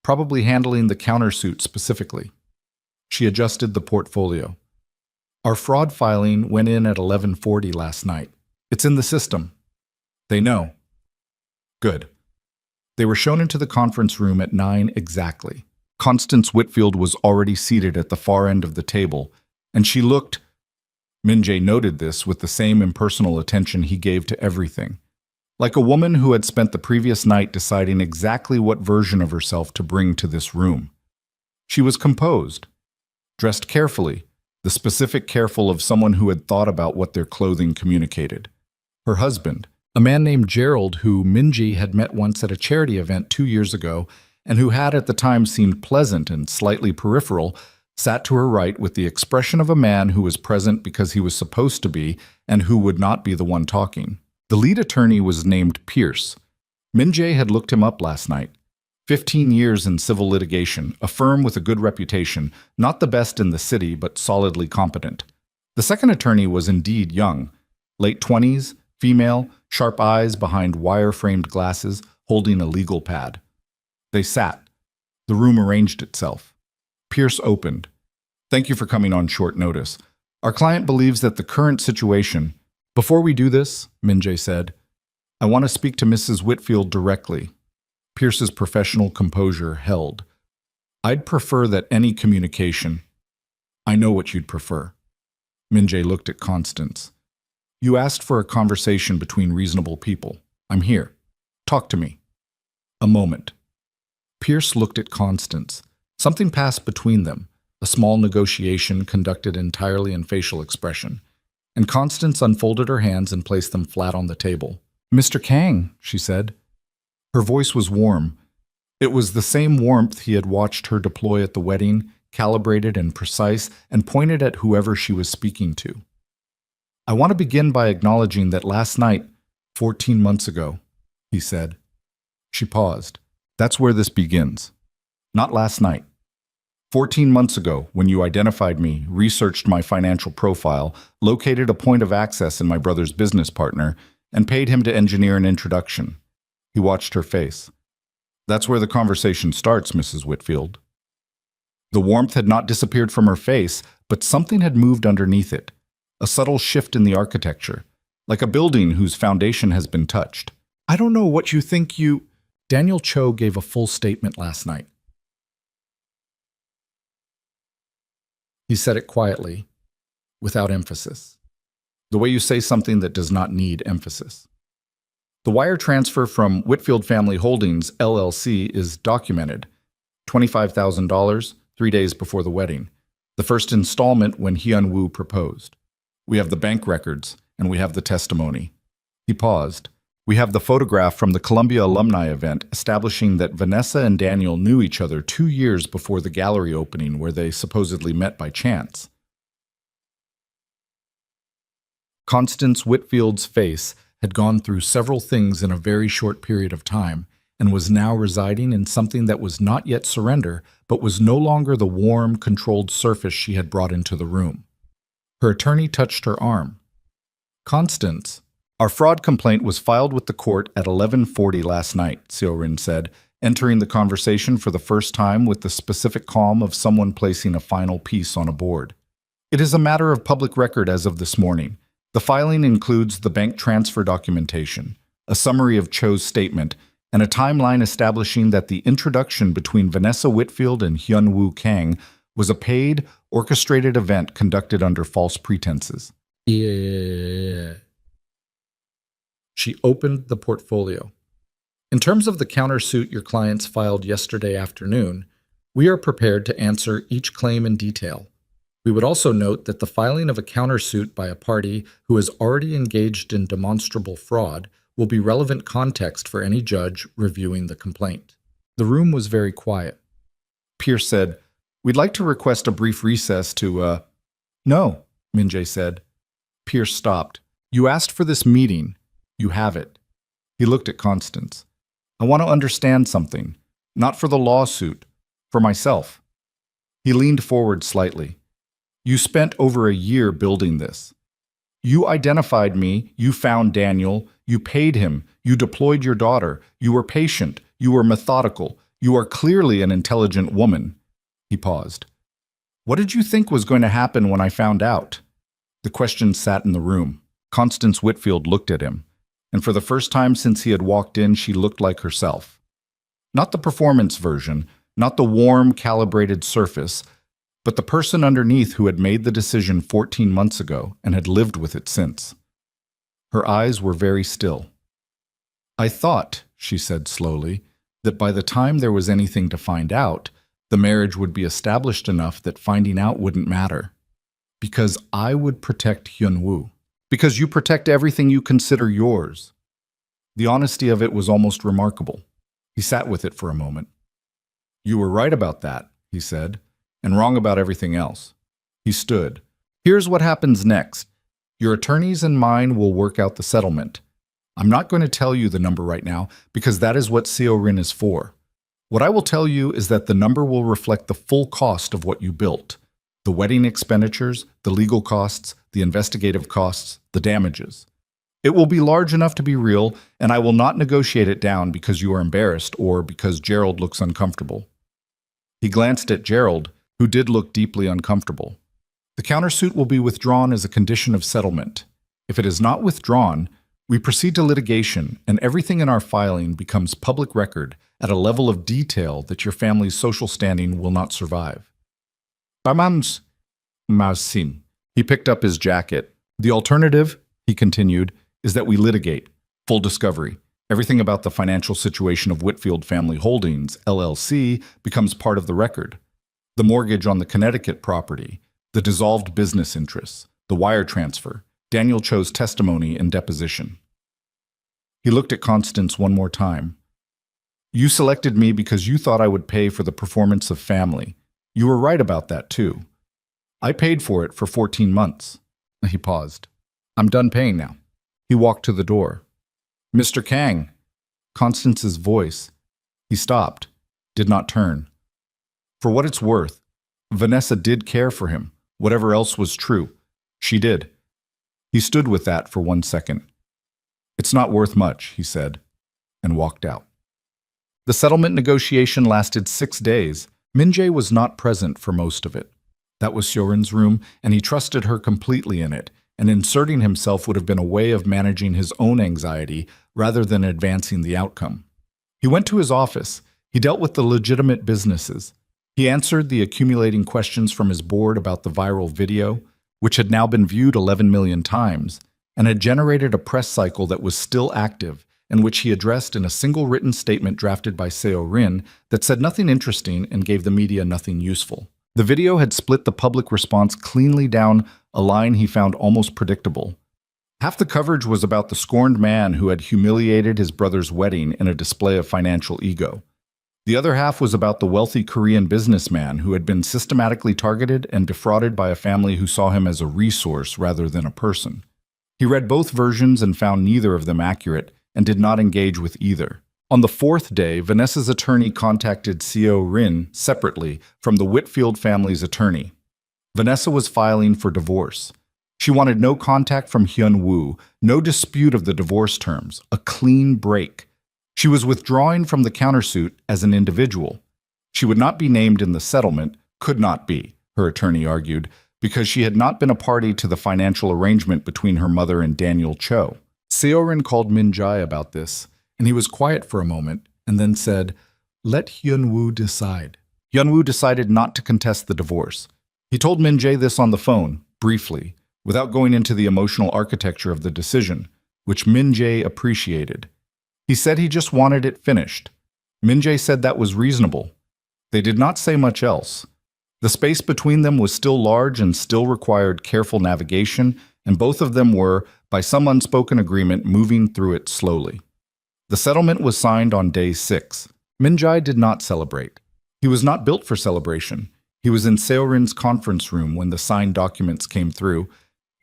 probably handling the countersuit specifically. She adjusted the portfolio. Our fraud filing went in at 11:40 last night. It's in the system. They know. Good. They were shown into the conference room at 9 exactly. Constance Whitfield was already seated at the far end of the table, and she looked. Min-jae noted this with the same impersonal attention he gave to everything. Like a woman who had spent the previous night deciding exactly what version of herself to bring to this room. She was composed, dressed carefully, the specific careful of someone who had thought about what their clothing communicated. Her husband, a man named Gerald who Min-jae had met once at a charity event 2 years ago and who had at the time seemed pleasant and slightly peripheral, sat to her right with the expression of a man who was present because he was supposed to be and who would not be the one talking. The lead attorney was named Pierce. Min-jae had looked him up last night. 15 years in civil litigation, a firm with a good reputation, not the best in the city, but solidly competent. The second attorney was indeed young, late 20s, female, sharp eyes behind wire-framed glasses, holding a legal pad. They sat. The room arranged itself. Pierce opened. Thank you for coming on short notice. Our client believes that the current situation... Before we do this, Min-jae said, I want to speak to Mrs. Whitfield directly. Pierce's professional composure held. I'd prefer that any communication... I know what you'd prefer. Min-jae looked at Constance. You asked for a conversation between reasonable people. I'm here. Talk to me. A moment. Pierce looked at Constance. Something passed between them, a small negotiation conducted entirely in facial expression. And Constance unfolded her hands and placed them flat on the table. Mr. Kang, she said. Her voice was warm. It was the same warmth he had watched her deploy at the wedding, calibrated and precise, and pointed at whoever she was speaking to. I want to begin by acknowledging that last night, 14 months ago, he said. She paused. That's where this begins. Not last night. 14 months ago, when you identified me, researched my financial profile, located a point of access in my brother's business partner, and paid him to engineer an introduction. He watched her face. That's where the conversation starts, Mrs. Whitfield. The warmth had not disappeared from her face, but something had moved underneath it. A subtle shift in the architecture, like a building whose foundation has been touched. I don't know what you think you... Daniel Cho gave a full statement last night. He said it quietly, without emphasis. The way you say something that does not need emphasis. The wire transfer from Whitfield Family Holdings, LLC, is documented. $25,000, 3 days before the wedding. The first installment when Hyun-woo proposed. We have the bank records, and we have the testimony. He paused. We have the photograph from the Columbia alumni event establishing that Vanessa and Daniel knew each other 2 years before the gallery opening where they supposedly met by chance. Constance Whitfield's face had gone through several things in a very short period of time and was now residing in something that was not yet surrender, but was no longer the warm, controlled surface she had brought into the room. Her attorney touched her arm. "Constance, our fraud complaint was filed with the court at 11:40 last night," Siorin said, entering the conversation for the first time with the specific calm of someone placing a final piece on a board. "It is a matter of public record as of this morning. The filing includes the bank transfer documentation, a summary of Cho's statement, and a timeline establishing that the introduction between Vanessa Whitfield and Hyun-Woo Kang was a paid, orchestrated event conducted under false pretenses." Yeah. She opened the portfolio. "In terms of the countersuit your clients filed yesterday afternoon, we are prepared to answer each claim in detail. We would also note that the filing of a countersuit by a party who has already engaged in demonstrable fraud will be relevant context for any judge reviewing the complaint." The room was very quiet. Pierce said, "We'd like to request a brief recess to, No," Min-jae said. Pierce stopped. "You asked for this meeting. You have it." He looked at Constance. "I want to understand something. Not for the lawsuit. For myself." He leaned forward slightly. "You spent over a year building this. You identified me, you found Daniel, you paid him, you deployed your daughter, you were patient, you were methodical, you are clearly an intelligent woman." He paused. "What did you think was going to happen when I found out?" The question sat in the room. Constance Whitfield looked at him, and for the first time since he had walked in, she looked like herself. Not the performance version, not the warm, calibrated surface, but the person underneath who had made the decision 14 months ago and had lived with it since. Her eyes were very still. "I thought," she said slowly, "that by the time there was anything to find out, the marriage would be established enough that finding out wouldn't matter. Because I would protect Hyun-Woo. Because you protect everything you consider yours." The honesty of it was almost remarkable. He sat with it for a moment. "You were right about that," he said, "and wrong about everything else." He stood. "Here's what happens next. Your attorneys and mine will work out the settlement. I'm not going to tell you the number right now because that is what Siorin is for. What I will tell you is that the number will reflect the full cost of what you built. The wedding expenditures, the legal costs, the investigative costs, the damages. It will be large enough to be real, and I will not negotiate it down because you are embarrassed or because Gerald looks uncomfortable." He glanced at Gerald, who did look deeply uncomfortable. "The countersuit will be withdrawn as a condition of settlement. If it is not withdrawn, we proceed to litigation, and everything in our filing becomes public record at a level of detail that your family's social standing will not survive." "Bamams Mausin." He picked up his jacket. "The alternative," he continued, "is that we litigate. Full discovery. Everything about the financial situation of Whitfield Family Holdings, LLC, becomes part of the record. The mortgage on the Connecticut property, the dissolved business interests, the wire transfer, Daniel Cho's testimony and deposition." He looked at Constance one more time. "You selected me because you thought I would pay for the performance of family. You were right about that, too. I paid for it for 14 months. He paused. "I'm done paying now." He walked to the door. "Mr. Kang." Constance's voice. He stopped, did not turn. For what it's worth, Vanessa did care for him, whatever else was true. She did. He stood with that for 1 second. "It's not worth much," he said, and walked out. The settlement negotiation lasted 6 days. Min-jae was not present for most of it. That was Siorin's room, and he trusted her completely in it, and inserting himself would have been a way of managing his own anxiety rather than advancing the outcome. He went to his office. He dealt with the legitimate businesses. He answered the accumulating questions from his board about the viral video, which had now been viewed 11 million times, and had generated a press cycle that was still active, and which he addressed in a single written statement drafted by Seo-rin that said nothing interesting and gave the media nothing useful. The video had split the public response cleanly down a line he found almost predictable. Half the coverage was about the scorned man who had humiliated his brother's wedding in a display of financial ego. The other half was about the wealthy Korean businessman who had been systematically targeted and defrauded by a family who saw him as a resource rather than a person. He read both versions and found neither of them accurate and did not engage with either. On the fourth day, Vanessa's attorney contacted Seo Rin separately from the Whitfield family's attorney. Vanessa was filing for divorce. She wanted no contact from Hyun Woo, no dispute of the divorce terms, a clean break. She was withdrawing from the countersuit as an individual. She would not be named in the settlement, could not be, her attorney argued, because she had not been a party to the financial arrangement between her mother and Daniel Cho. Seorin called Min Jae about this, and he was quiet for a moment and then said, "Let Hyun Woo decide." Hyun Woo decided not to contest the divorce. He told Min Jae this on the phone, briefly, without going into the emotional architecture of the decision, which Min Jae appreciated. He said he just wanted it finished. Min Jae said that was reasonable. They did not say much else. The space between them was still large and still required careful navigation, and both of them were, by some unspoken agreement, moving through it slowly. The settlement was signed on day 6. Min Jae did not celebrate. He was not built for celebration. He was in Seorin's conference room when the signed documents came through,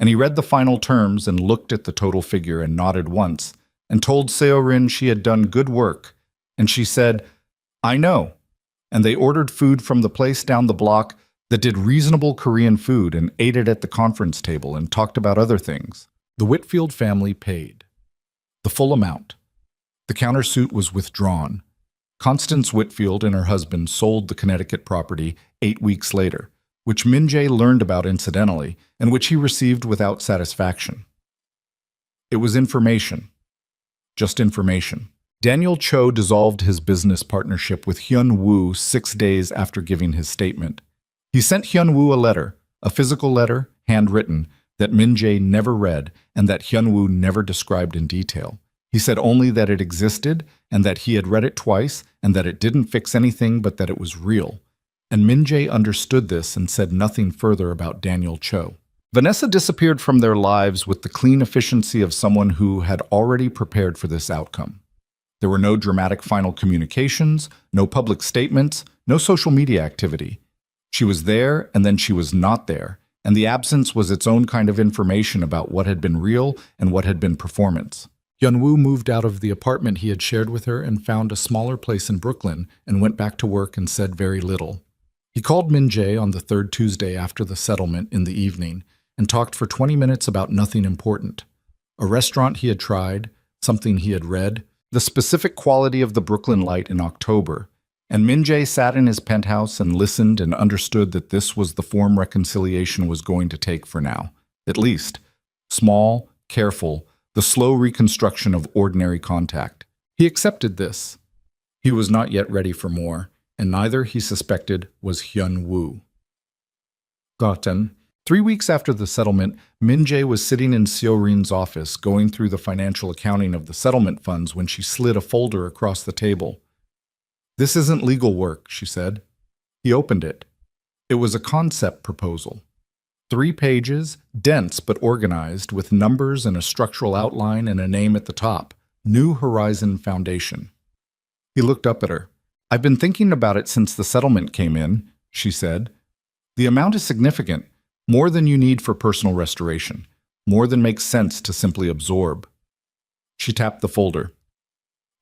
and he read the final terms and looked at the total figure and nodded once, and told Seorin she had done good work, and she said, "I know." And they ordered food from the place down the block that did reasonable Korean food and ate it at the conference table and talked about other things. The Whitfield family paid the full amount. The countersuit was withdrawn. Constance Whitfield and her husband sold the Connecticut property 8 weeks later, which Min Jae learned about incidentally and which he received without satisfaction. It was information. Just information. Daniel Cho dissolved his business partnership with Hyun Woo 6 days after giving his statement. He sent Hyun Woo a letter, a physical letter, handwritten, that Min Jae never read and that Hyun Woo never described in detail. He said only that it existed and that he had read it twice and that it didn't fix anything but that it was real. And Min Jae understood this and said nothing further about Daniel Cho. Vanessa disappeared from their lives with the clean efficiency of someone who had already prepared for this outcome. There were no dramatic final communications, no public statements, no social media activity. She was there and then she was not there, and the absence was its own kind of information about what had been real and what had been performance. Hyun Woo moved out of the apartment he had shared with her and found a smaller place in Brooklyn and went back to work and said very little. He called Min Jae on the 3rd Tuesday after the settlement in the evening and talked for 20 minutes about nothing important. A restaurant he had tried, something he had read, the specific quality of the Brooklyn light in October, and Min Jae sat in his penthouse and listened and understood that this was the form reconciliation was going to take for now, at least. Small, careful, the slow reconstruction of ordinary contact. He accepted this. He was not yet ready for more, and neither, he suspected, was Hyun Woo. Gotten. 3 weeks after the settlement, Min Jae was sitting in Seo-rin's office going through the financial accounting of the settlement funds when she slid a folder across the table. "This isn't legal work," she said. He opened it. It was a concept proposal. 3 pages, dense but organized, with numbers and a structural outline and a name at the top, New Horizon Foundation. He looked up at her. "I've been thinking about it since the settlement came in," she said. "The amount is significant, more than you need for personal restoration, more than makes sense to simply absorb." She tapped the folder.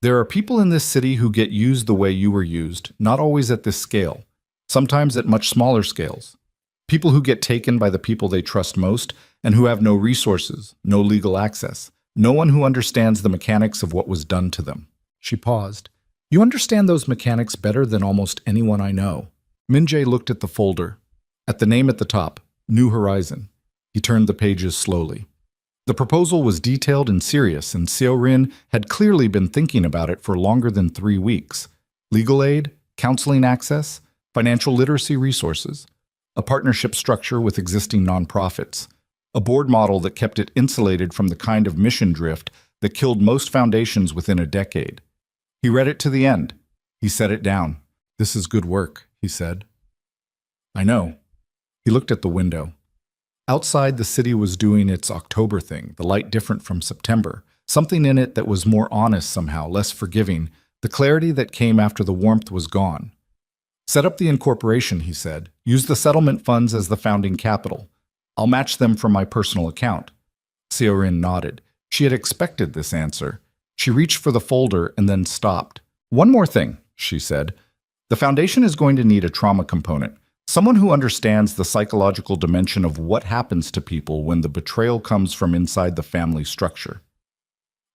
"There are people in this city who get used the way you were used, not always at this scale, sometimes at much smaller scales. People who get taken by the people they trust most and who have no resources, no legal access, no one who understands the mechanics of what was done to them." She paused. "You understand those mechanics better than almost anyone I know." Min Jae looked at the folder, at the name at the top, New Horizon. He turned the pages slowly. The proposal was detailed and serious, and Seo-rin had clearly been thinking about it for longer than 3 weeks. Legal aid, counseling access, financial literacy resources, a partnership structure with existing nonprofits, a board model that kept it insulated from the kind of mission drift that killed most foundations within a decade. He read it to the end. He set it down. "This is good work," he said. "I know." He looked at the window. Outside, the city was doing its October thing, the light different from September. Something in it that was more honest somehow, less forgiving. The clarity that came after the warmth was gone. Set up the incorporation, he said. Use the settlement funds as the founding capital. I'll match them from my personal account. Seorin nodded. She had expected this answer. She reached for the folder and then stopped. One more thing, she said. The foundation is going to need a trauma component. Someone who understands the psychological dimension of what happens to people when the betrayal comes from inside the family structure.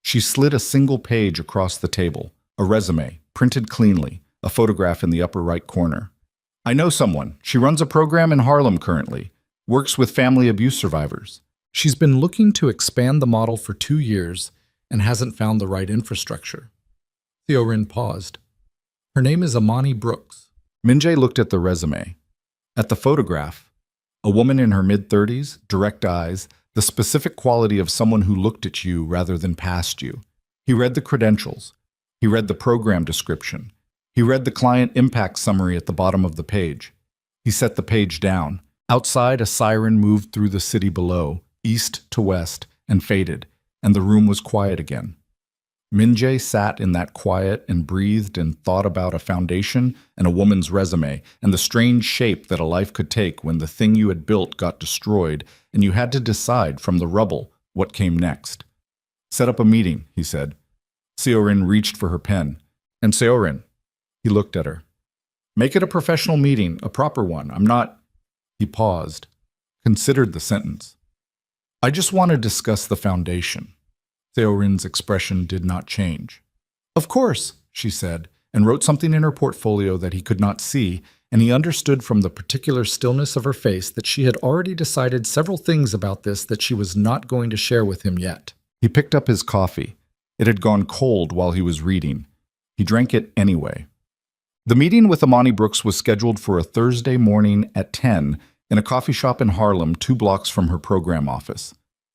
She slid a single page across the table, a resume, printed cleanly, a photograph in the upper right corner. I know someone. She runs a program in Harlem currently, works with family abuse survivors. She's been looking to expand the model for 2 years and hasn't found the right infrastructure. Theorin paused. Her name is Amani Brooks. Min-jae looked at the resume. At the photograph, a woman in her mid-30s, direct eyes, the specific quality of someone who looked at you rather than past you. He read the credentials. He read the program description. He read the client impact summary at the bottom of the page. He set the page down. Outside, a siren moved through the city below, east to west, and faded, and the room was quiet again. Min-jae sat in that quiet and breathed and thought about a foundation and a woman's resume and the strange shape that a life could take when the thing you had built got destroyed and you had to decide from the rubble what came next. Set up a meeting, he said. Seorin reached for her pen. And Seorin, he looked at her. Make it a professional meeting, a proper one. I'm not... He paused, considered the sentence. I just want to discuss the foundation. Theorin's expression did not change. Of course, she said, and wrote something in her portfolio that he could not see, and he understood from the particular stillness of her face that she had already decided several things about this that she was not going to share with him yet. He picked up his coffee. It had gone cold while he was reading. He drank it anyway. The meeting with Amani Brooks was scheduled for a Thursday morning at 10 in a coffee shop in Harlem 2 blocks from her program office.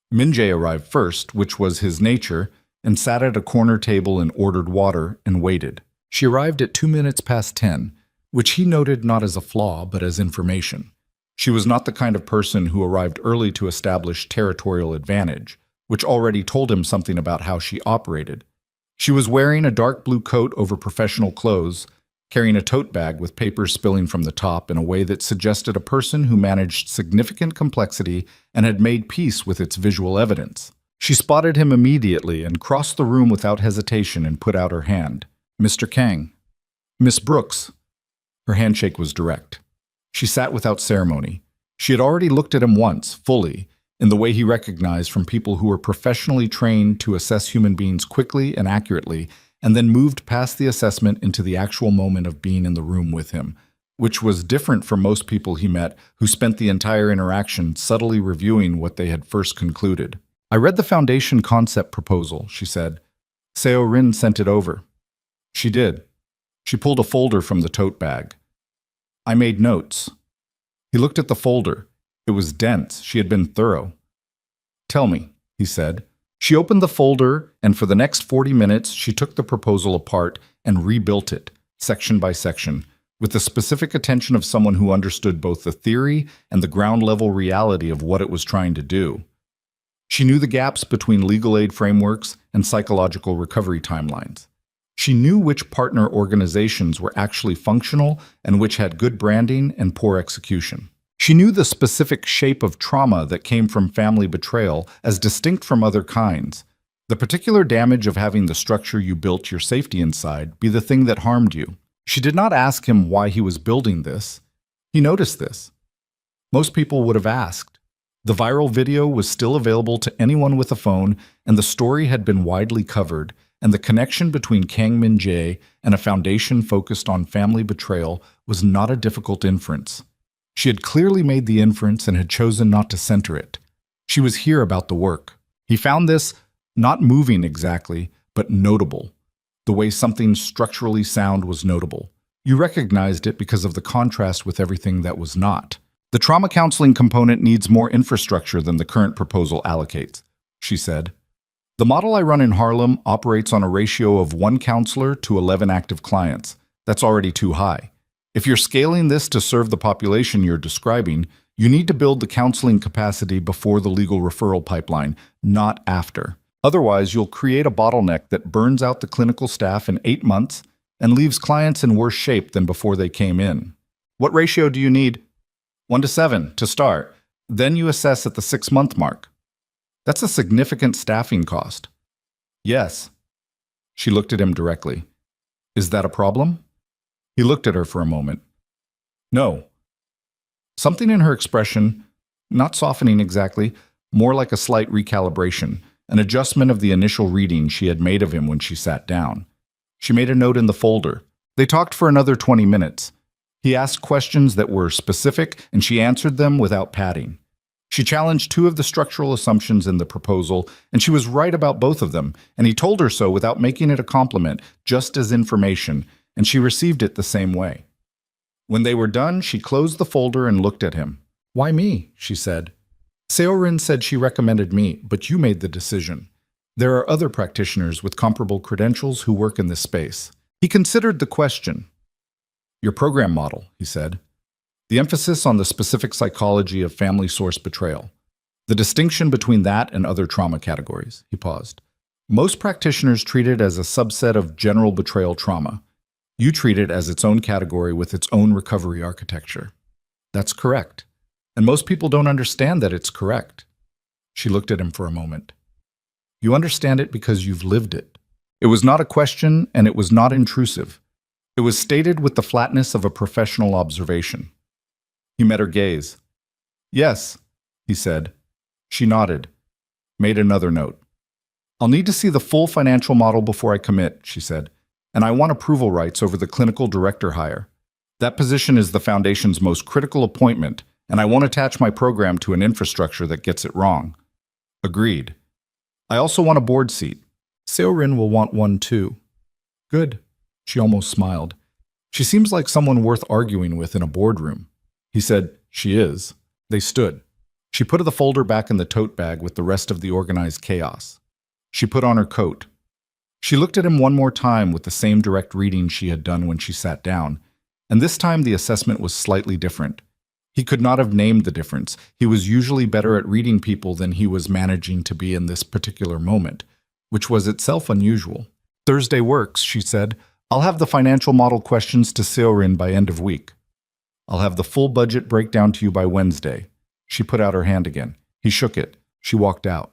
Min-jae arrived first, which was his nature, and sat at a corner table and ordered water and waited. She arrived at 2 minutes past 10, which he noted not as a flaw but as information. She was not the kind of person who arrived early to establish territorial advantage, which already told him something about how she operated. She was wearing a dark blue coat over professional clothes, carrying a tote bag with papers spilling from the top in a way that suggested a person who managed significant complexity and had made peace with its visual evidence. She spotted him immediately and crossed the room without hesitation and put out her hand. Mr. Kang. Miss Brooks. Her handshake was direct. She sat without ceremony. She had already looked at him once, fully, in the way he recognized from people who were professionally trained to assess human beings quickly and accurately, and then moved past the assessment into the actual moment of being in the room with him, which was different from most people he met who spent the entire interaction subtly reviewing what they had first concluded. I read the foundation concept proposal, she said. Seo-rin sent it over. She did. She pulled a folder from the tote bag. I made notes. He looked at the folder. It was dense. She had been thorough. Tell me, he said. She opened the folder, and for the next 40 minutes, she took the proposal apart and rebuilt it, section by section, with the specific attention of someone who understood both the theory and the ground-level reality of what it was trying to do. She knew the gaps between legal aid frameworks and psychological recovery timelines. She knew which partner organizations were actually functional and which had good branding and poor execution. She knew the specific shape of trauma that came from family betrayal as distinct from other kinds. The particular damage of having the structure you built your safety inside be the thing that harmed you. She did not ask him why he was building this. He noticed this. Most people would have asked. The viral video was still available to anyone with a phone, and the story had been widely covered, and the connection between Kang Min-jae and a foundation focused on family betrayal was not a difficult inference. She had clearly made the inference and had chosen not to center it. She was here about the work. He found this not moving exactly, but notable. The way something structurally sound was notable. You recognized it because of the contrast with everything that was not. The trauma counseling component needs more infrastructure than the current proposal allocates, she said. The model I run in Harlem operates on a ratio of 1 counselor to 11 active clients. That's already too high. If you're scaling this to serve the population you're describing, You need to build the counseling capacity before the legal referral pipeline, not after. Otherwise, you'll create a bottleneck that burns out the clinical staff in 8 months and leaves clients in worse shape than before they came in. What ratio do you need? 1:7 to start. Then you assess at the 6-month mark. That's a significant staffing cost. Yes. She looked at him directly. Is that a problem? He looked at her for a moment. No. Something in her expression, not softening exactly, more like a slight recalibration, an adjustment of the initial reading she had made of him when she sat down. She made a note in the folder. They talked for another 20 minutes. He asked questions that were specific, and she answered them without padding. She challenged 2 of the structural assumptions in the proposal, and she was right about both of them, and he told her so without making it a compliment, just as information, and she received it the same way. When they were done, she closed the folder and looked at him. Why me? She said. Seorin said she recommended me, but you made the decision. There are other practitioners with comparable credentials who work in this space. He considered the question. Your program model, he said. The emphasis on the specific psychology of family source betrayal. The distinction between that and other trauma categories, he paused. Most practitioners treat it as a subset of general betrayal trauma. You treat it as its own category with its own recovery architecture. That's correct. And most people don't understand that it's correct. She looked at him for a moment. You understand it because you've lived it. It was not a question, and it was not intrusive. It was stated with the flatness of a professional observation. He met her gaze. Yes, he said. She nodded, made another note. I'll need to see the full financial model before I commit, she said, and I want approval rights over the clinical director hire. That position is the foundation's most critical appointment, and I won't attach my program to an infrastructure that gets it wrong. Agreed. I also want a board seat. Seorin will want one too. Good. She almost smiled. She seems like someone worth arguing with in a boardroom. He said, she is. They stood. She put the folder back in the tote bag with the rest of the organized chaos. She put on her coat. She looked at him one more time with the same direct reading she had done when she sat down, and this time the assessment was slightly different. He could not have named the difference. He was usually better at reading people than he was managing to be in this particular moment, which was itself unusual. Thursday works, she said. I'll have the financial model questions to Seorin by end of week. I'll have the full budget breakdown to you by Wednesday. She put out her hand again. He shook it. She walked out.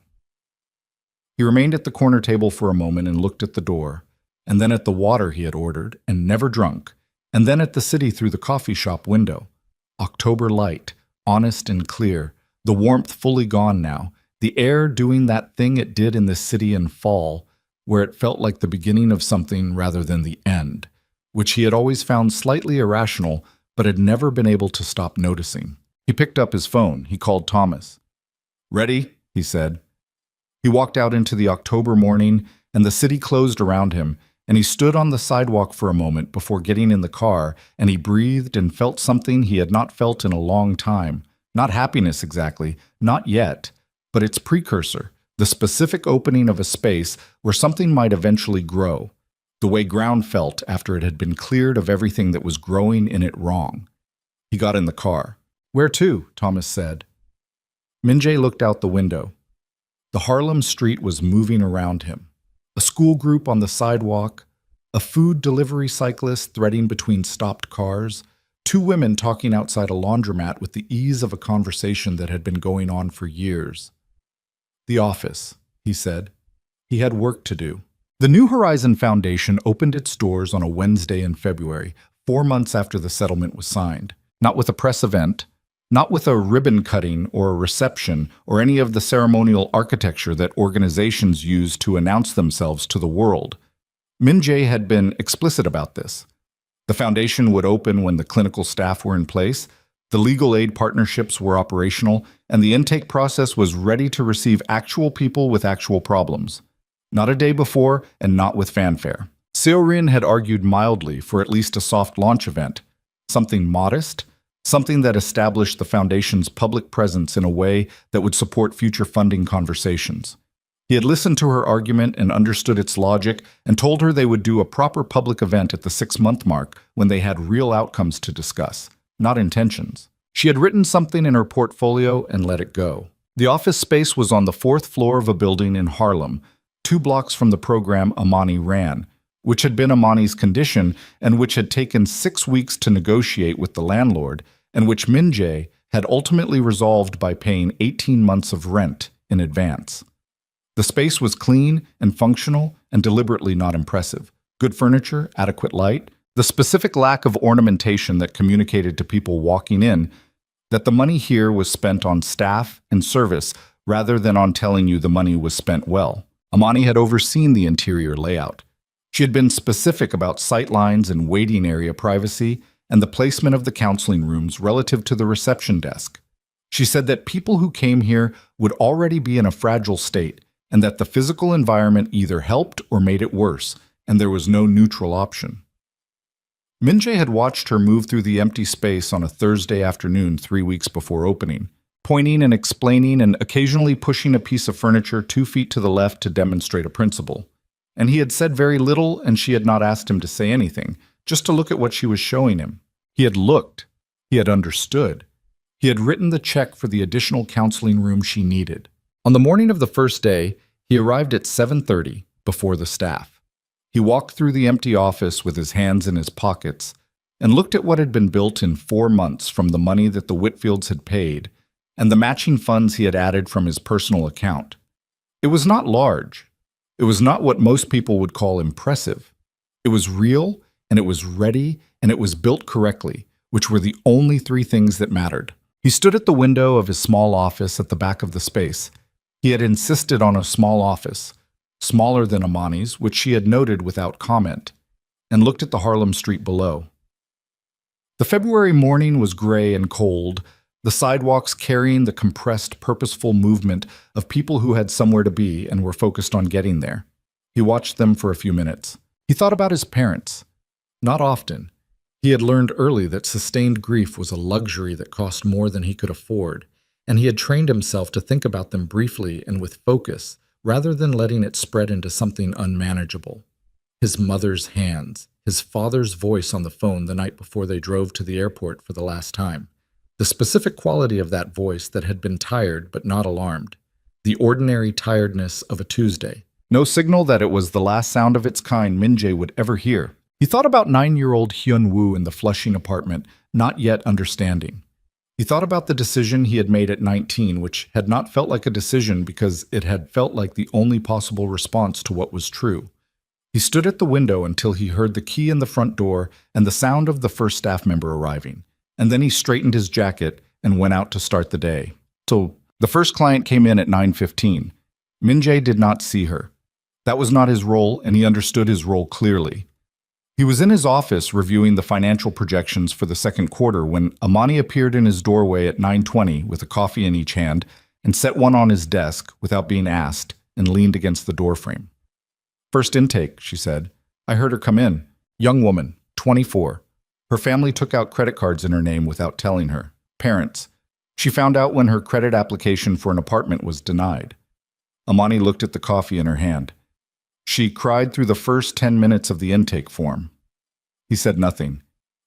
He remained at the corner table for a moment and looked at the door, and then at the water he had ordered and never drunk, and then at the city through the coffee shop window. October light, honest and clear, the warmth fully gone now, the air doing that thing it did in the city in fall, where it felt like the beginning of something rather than the end, which he had always found slightly irrational but had never been able to stop noticing. He picked up his phone. He called Thomas. Ready? He said. He walked out into the October morning, and the city closed around him, and he stood on the sidewalk for a moment before getting in the car, and he breathed and felt something he had not felt in a long time. Not happiness exactly, not yet, but its precursor, the specific opening of a space where something might eventually grow, the way ground felt after it had been cleared of everything that was growing in it wrong. He got in the car. Where to? Thomas said. Min-jae looked out the window. The Harlem street was moving around him. A school group on the sidewalk, a food delivery cyclist threading between stopped cars, 2 women talking outside a laundromat with the ease of a conversation that had been going on for years. The office, he said. He had work to do. The New Horizon Foundation opened its doors on a Wednesday in February, 4 months after the settlement was signed. Not with a press event, not with a ribbon cutting or a reception or any of the ceremonial architecture that organizations use to announce themselves to the world. Min-jae had been explicit about this. The foundation would open when the clinical staff were in place, the legal aid partnerships were operational, and the intake process was ready to receive actual people with actual problems. Not a day before, and not with fanfare. Seorin had argued mildly for at least a soft launch event, something modest, something that established the foundation's public presence in a way that would support future funding conversations. He had listened to her argument and understood its logic and told her they would do a proper public event at the 6-month mark when they had real outcomes to discuss, not intentions. She had written something in her portfolio and let it go. The office space was on the fourth floor of a building in Harlem, 2 blocks from the program Amani ran, which had been Amani's condition and which had taken 6 weeks to negotiate with the landlord, and which Min-jae had ultimately resolved by paying 18 months of rent in advance. The space was clean and functional and deliberately not impressive. Good furniture, adequate light, the specific lack of ornamentation that communicated to people walking in that the money here was spent on staff and service rather than on telling you the money was spent well. Amani had overseen the interior layout. She had been specific about sightlines and waiting area privacy and the placement of the counseling rooms relative to the reception desk. She said that people who came here would already be in a fragile state and that the physical environment either helped or made it worse, and there was no neutral option. Min-jae had watched her move through the empty space on a Thursday afternoon 3 weeks before opening, pointing and explaining and occasionally pushing a piece of furniture 2 feet to the left to demonstrate a principle. And he had said very little, and she had not asked him to say anything, just to look at what she was showing him. He had looked. He had understood. He had written the check for the additional counseling room she needed. On the morning of the first day, he arrived at 7:30 before the staff. He walked through the empty office with his hands in his pockets and looked at what had been built in 4 months from the money that the Whitfields had paid and the matching funds he had added from his personal account. It was not large. It was not what most people would call impressive. It was real, and it was ready, and it was built correctly, which were the only 3 things that mattered. He stood at the window of his small office at the back of the space. He had insisted on a small office, smaller than Amani's, which she had noted without comment, and looked at the Harlem street below. The February morning was gray and cold, the sidewalks carrying the compressed, purposeful movement of people who had somewhere to be and were focused on getting there. He watched them for a few minutes. He thought about his parents. Not often. He had learned early that sustained grief was a luxury that cost more than he could afford, and he had trained himself to think about them briefly and with focus, rather than letting it spread into something unmanageable. His mother's hands, his father's voice on the phone the night before they drove to the airport for the last time. The specific quality of that voice that had been tired but not alarmed. The ordinary tiredness of a Tuesday. No signal that it was the last sound of its kind Min-jae would ever hear. He thought about 9-year-old Hyun-woo in the Flushing apartment, not yet understanding. He thought about the decision he had made at 19, which had not felt like a decision because it had felt like the only possible response to what was true. He stood at the window until he heard the key in the front door and the sound of the first staff member arriving, and then he straightened his jacket and went out to start the day. So the first client came in at 9:15. Min-jae did not see her. That was not his role, and he understood his role clearly. He was in his office reviewing the financial projections for the second quarter when Amani appeared in his doorway at 9:20 with a coffee in each hand and set one on his desk without being asked and leaned against the doorframe. "First intake," she said. "I heard her come in. Young woman, 24. Her family took out credit cards in her name without telling her. Parents. She found out when her credit application for an apartment was denied." Amani looked at the coffee in her hand. She cried through the first 10 minutes of the intake form. He said nothing.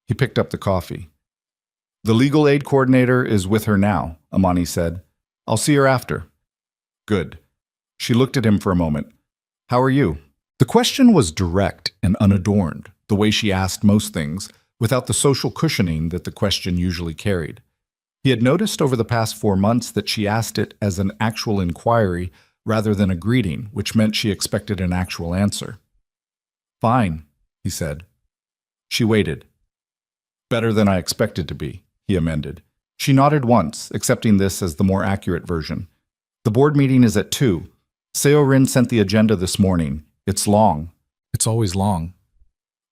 He picked up the coffee. "The legal aid coordinator is with her now," Amani said. "I'll see her after." "Good." She looked at him for a moment. "How are you?" The question was direct and unadorned, the way she asked most things, without the social cushioning that the question usually carried. He had noticed over the past 4 months that she asked it as an actual inquiry rather than a greeting, which meant she expected an actual answer. "Fine," he said. She waited. "Better than I expected to be," he amended. She nodded once, accepting this as the more accurate version. "The board meeting is at 2. Seo-rin sent the agenda this morning. It's long." "It's always long."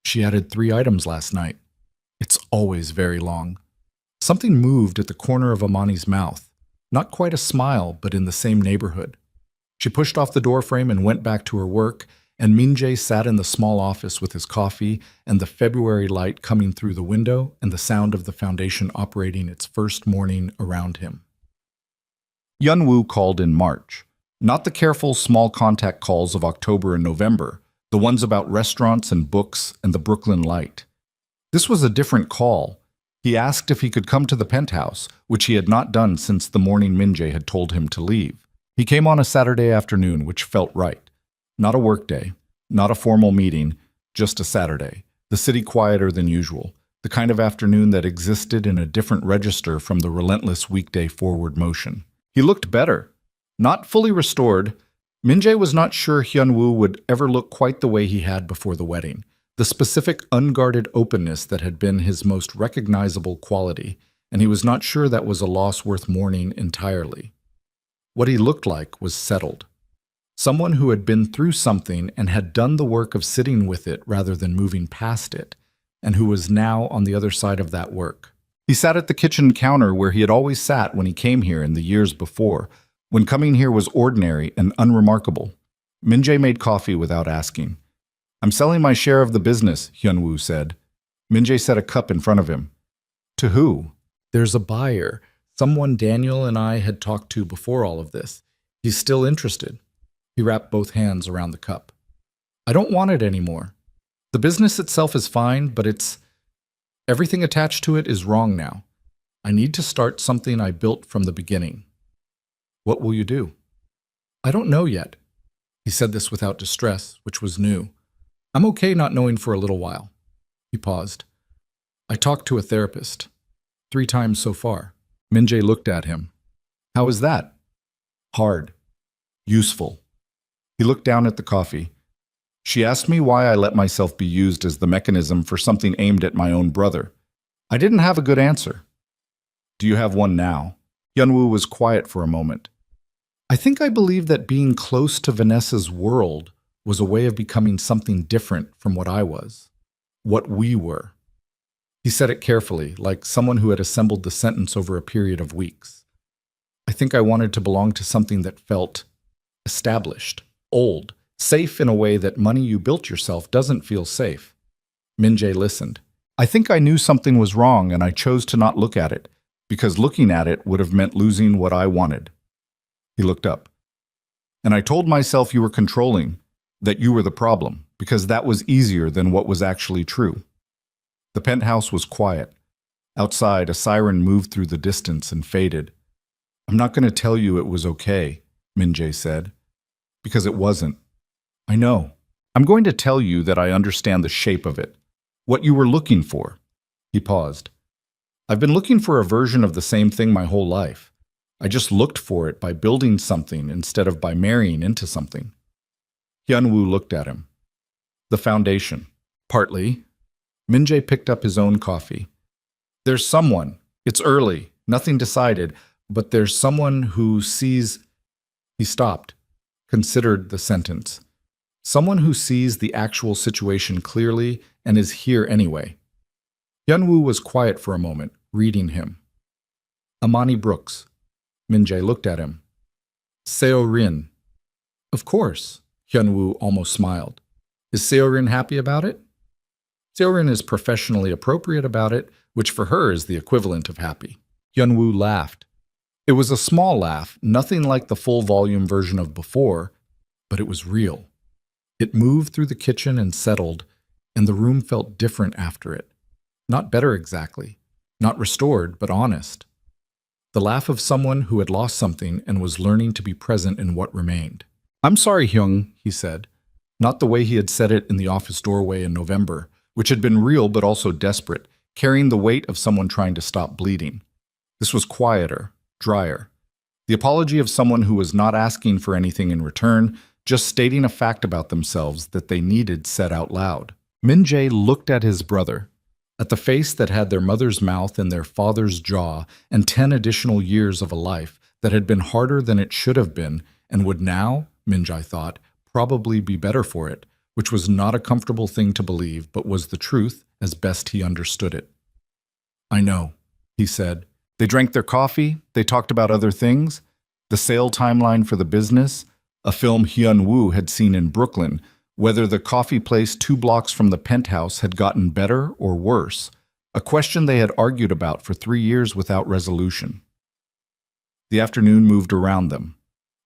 She added 3 items last night. "It's always very long." Something moved at the corner of Amani's mouth. Not quite a smile, but in the same neighborhood. She pushed off the doorframe and went back to her work, and Min-jae sat in the small office with his coffee and the February light coming through the window and the sound of the foundation operating its first morning around him. Hyun-woo called in March. Not the careful, small contact calls of October and November, the ones about restaurants and books and the Brooklyn light. This was a different call. He asked if he could come to the penthouse, which he had not done since the morning Min-jae had told him to leave. He came on a Saturday afternoon, which felt right. Not a workday, not a formal meeting, just a Saturday. The city quieter than usual, the kind of afternoon that existed in a different register from the relentless weekday forward motion. He looked better. Not fully restored, Min-jae was not sure Hyun-woo would ever look quite the way he had before the wedding. The specific unguarded openness that had been his most recognizable quality, and he was not sure that was a loss worth mourning entirely. What he looked like was settled. Someone who had been through something and had done the work of sitting with it rather than moving past it, and who was now on the other side of that work. He sat at the kitchen counter where he had always sat when he came here in the years before, when coming here was ordinary and unremarkable. Min-jae made coffee without asking. "I'm selling my share of the business," Hyun-woo said. Min-jae set a cup in front of him. "To who?" "There's a buyer, someone Daniel and I had talked to before all of this. He's still interested." He wrapped both hands around the cup. "I don't want it anymore. The business itself is fine, but everything attached to it is wrong now. I need to start something I built from the beginning." "What will you do?" "I don't know yet." He said this without distress, which was new. "I'm okay not knowing for a little while." He paused. "I talked to a therapist. 3 times so far." Min-jae looked at him. "How is that?" "Hard. Useful." He looked down at the coffee. "She asked me why I let myself be used as the mechanism for something aimed at my own brother. I didn't have a good answer." "Do you have one now?" Hyun-woo was quiet for a moment. "I think I believe that being close to Vanessa's world was a way of becoming something different from what I was. What we were." He said it carefully, like someone who had assembled the sentence over a period of weeks. "I think I wanted to belong to something that felt established, old, safe in a way that money you built yourself doesn't feel safe." Min-jae listened. "I think I knew something was wrong and I chose to not look at it, because looking at it would have meant losing what I wanted." He looked up. "And I told myself you were controlling, that you were the problem, because that was easier than what was actually true." The penthouse was quiet. Outside, a siren moved through the distance and faded. "I'm not going to tell you it was okay," Min-jae said, "because it wasn't. I know. I'm going to tell you that I understand the shape of it, what you were looking for." He paused. "I've been looking for a version of the same thing my whole life. I just looked for it by building something instead of by marrying into something." Hyun-woo looked at him. "The foundation." "Partly." Min-jae picked up his own coffee. "There's someone. It's early, nothing decided, but there's someone who sees—" He stopped, considered the sentence. "Someone who sees the actual situation clearly and is here anyway." Hyun-woo was quiet for a moment, reading him. "Amani Brooks." Min-jae looked at him. "Seo-rin." "Of course." Hyun-woo almost smiled. "Is Seo-rin happy about it?" "Seo-rin is professionally appropriate about it, which for her is the equivalent of happy." Hyun-woo laughed. It was a small laugh, nothing like the full-volume version of before, but it was real. It moved through the kitchen and settled, and the room felt different after it. Not better exactly, not restored, but honest. The laugh of someone who had lost something and was learning to be present in what remained. "I'm sorry, Hyung," he said. Not the way he had said it in the office doorway in November, which had been real but also desperate, carrying the weight of someone trying to stop bleeding. This was quieter, drier. The apology of someone who was not asking for anything in return, just stating a fact about themselves that they needed said out loud. Min-jae looked at his brother, at the face that had their mother's mouth and their father's jaw and 10 additional years of a life that had been harder than it should have been and would now, Min-jae thought, probably be better for it, which was not a comfortable thing to believe, but was the truth as best he understood it. "I know," he said. They drank their coffee, they talked about other things, the sale timeline for the business, a film Hyun-woo had seen in Brooklyn, whether the coffee place 2 blocks from the penthouse had gotten better or worse, a question they had argued about for 3 years without resolution. The afternoon moved around them.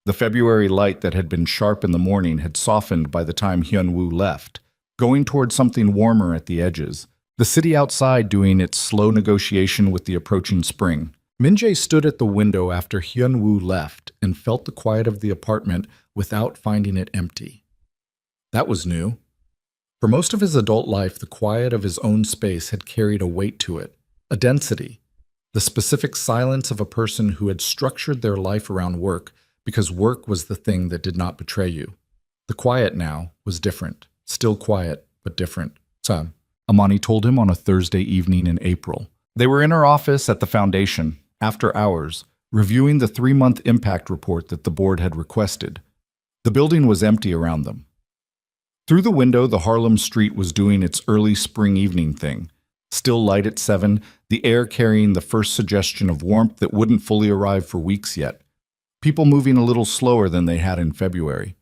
The February light that had been sharp in the morning had softened by the time Hyun-woo left, going toward something warmer at the edges, the city outside doing its slow negotiation with the approaching spring. Min-jae stood at the window after Hyun-woo left and felt the quiet of the apartment without finding it empty. That was new. For most of his adult life, the quiet of his own space had carried a weight to it, a density, the specific silence of a person who had structured their life around work because work was the thing that did not betray you. The quiet now was different, still quiet, but different. Sam, Amani told him on a Thursday evening in April. They were in her office at the foundation, after hours, reviewing the 3-month impact report that the board had requested. The building was empty around them. Through the window, the Harlem street was doing its early spring evening thing. Still light at 7, the air carrying the first suggestion of warmth that wouldn't fully arrive for weeks yet. People moving a little slower than they had in February.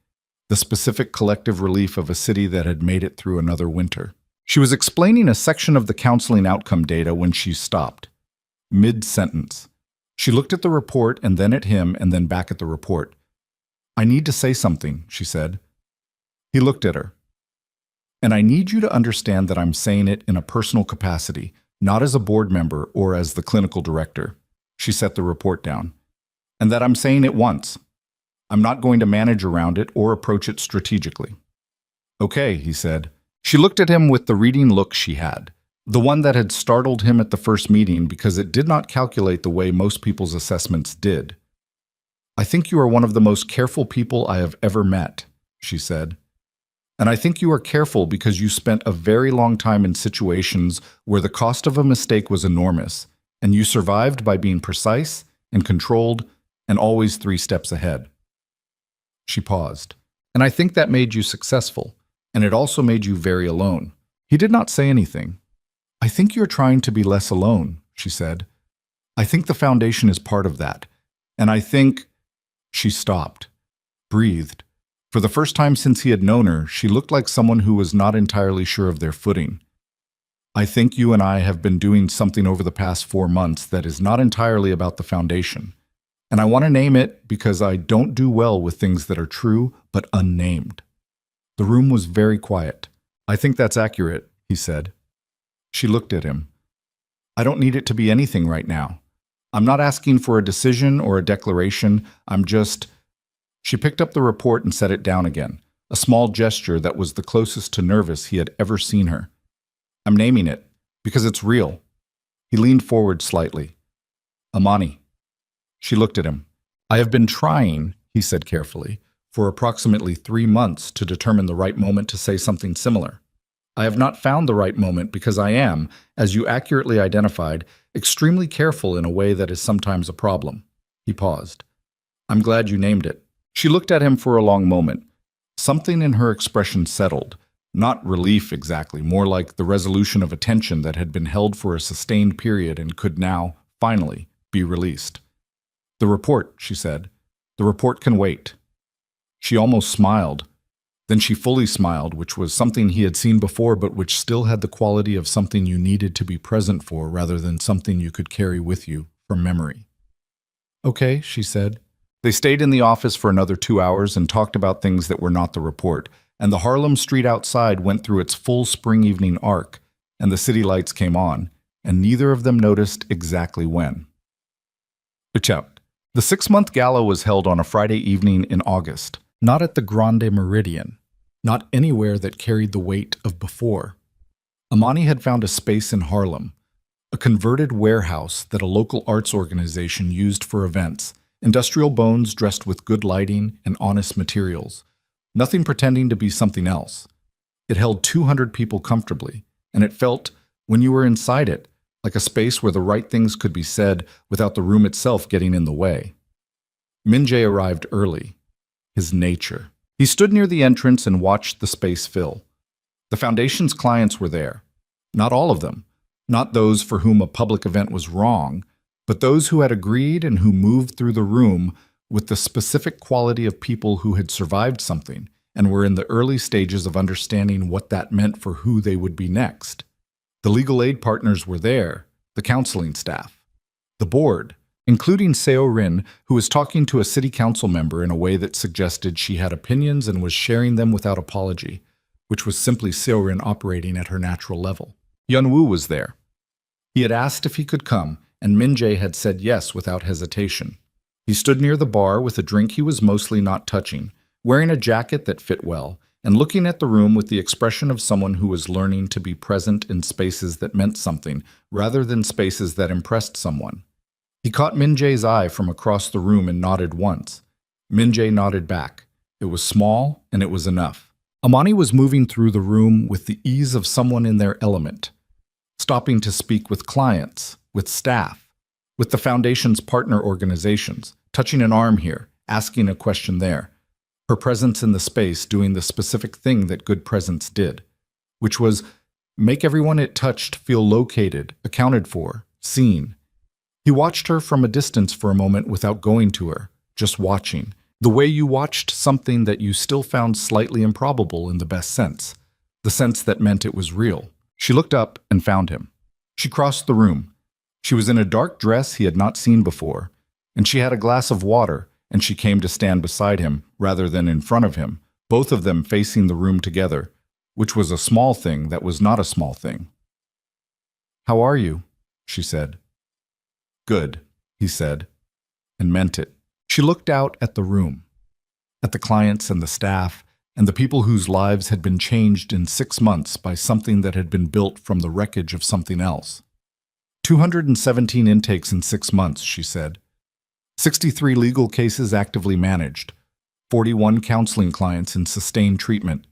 The specific collective relief of a city that had made it through another winter. She was explaining a section of the counseling outcome data when she stopped. Mid-sentence. She looked at the report and then at him and then back at the report. "I need to say something," she said. He looked at her. "And I need you to understand that I'm saying it in a personal capacity, not as a board member or as the clinical director." She set the report down. "And that I'm saying it once. I'm not going to manage around it or approach it strategically." "Okay," he said. She looked at him with the reading look she had, the one that had startled him at the first meeting because it did not calculate the way most people's assessments did. "I think you are one of the most careful people I have ever met," she said. "And I think you are careful because you spent a very long time in situations where the cost of a mistake was enormous, and you survived by being precise and controlled and always 3 steps ahead." She paused. "And I think that made you successful, and it also made you very alone." He did not say anything. "I think you're trying to be less alone," she said. "I think the foundation is part of that. And I think—" She stopped, breathed. For the first time since he had known her, she looked like someone who was not entirely sure of their footing. "I think you and I have been doing something over the past 4 months that is not entirely about the foundation. And I want to name it because I don't do well with things that are true but unnamed." The room was very quiet. "I think that's accurate," he said. She looked at him. "I don't need it to be anything right now. I'm not asking for a decision or a declaration. I'm just—" She picked up the report and set it down again, a small gesture that was the closest to nervous he had ever seen her. "I'm naming it, because it's real." He leaned forward slightly. "Amani." She looked at him. "I have been trying," he said carefully, "for approximately 3 months to determine the right moment to say something similar. I have not found the right moment because I am, as you accurately identified, extremely careful in a way that is sometimes a problem." He paused. "I'm glad you named it." She looked at him for a long moment. Something in her expression settled. Not relief exactly, more like the resolution of a tension that had been held for a sustained period and could now, finally, be released. "The report," she said. "The report can wait." She almost smiled. Then she fully smiled, which was something he had seen before but which still had the quality of something you needed to be present for rather than something you could carry with you from memory. "Okay," she said. They stayed in the office for another 2 hours and talked about things that were not the report, and the Harlem street outside went through its full spring evening arc, and the city lights came on, and neither of them noticed exactly when. The 6-month gala was held on a Friday evening in August. Not at the Grande Meridian, not anywhere that carried the weight of before. Amani had found a space in Harlem, a converted warehouse that a local arts organization used for events, industrial bones dressed with good lighting and honest materials, nothing pretending to be something else. It held 200 people comfortably, and it felt, when you were inside it, like a space where the right things could be said without the room itself getting in the way. Min-jae arrived early. His nature. He stood near the entrance and watched the space fill. The foundation's clients were there. Not all of them. Not those for whom a public event was wrong, but those who had agreed and who moved through the room with the specific quality of people who had survived something and were in the early stages of understanding what that meant for who they would be next. The legal aid partners were there, the counseling staff, the board, including Seo-rin, who was talking to a city council member in a way that suggested she had opinions and was sharing them without apology, which was simply Seo-rin operating at her natural level. Yunwoo was there. He had asked if he could come, and Min-jae had said yes without hesitation. He stood near the bar with a drink he was mostly not touching, wearing a jacket that fit well, and looking at the room with the expression of someone who was learning to be present in spaces that meant something, rather than spaces that impressed someone. He caught Min-jae's eye from across the room and nodded once. Min-jae nodded back. It was small, and it was enough. Amani was moving through the room with the ease of someone in their element, stopping to speak with clients, with staff, with the Foundation's partner organizations, touching an arm here, asking a question there. Her presence in the space doing the specific thing that good presence did, which was make everyone it touched feel located, accounted for, seen. He watched her from a distance for a moment without going to her, just watching, the way you watched something that you still found slightly improbable in the best sense, the sense that meant it was real. She looked up and found him. She crossed the room. She was in a dark dress he had not seen before, and she had a glass of water, and she came to stand beside him rather than in front of him, both of them facing the room together, which was a small thing that was not a small thing. "How are you?" she said. "Good," he said, and meant it. She looked out at the room, at the clients and the staff, and the people whose lives had been changed in 6 months by something that had been built from the wreckage of something else. 217 intakes in 6 months, she said. 63 legal cases actively managed. 41 counseling clients in sustained treatment.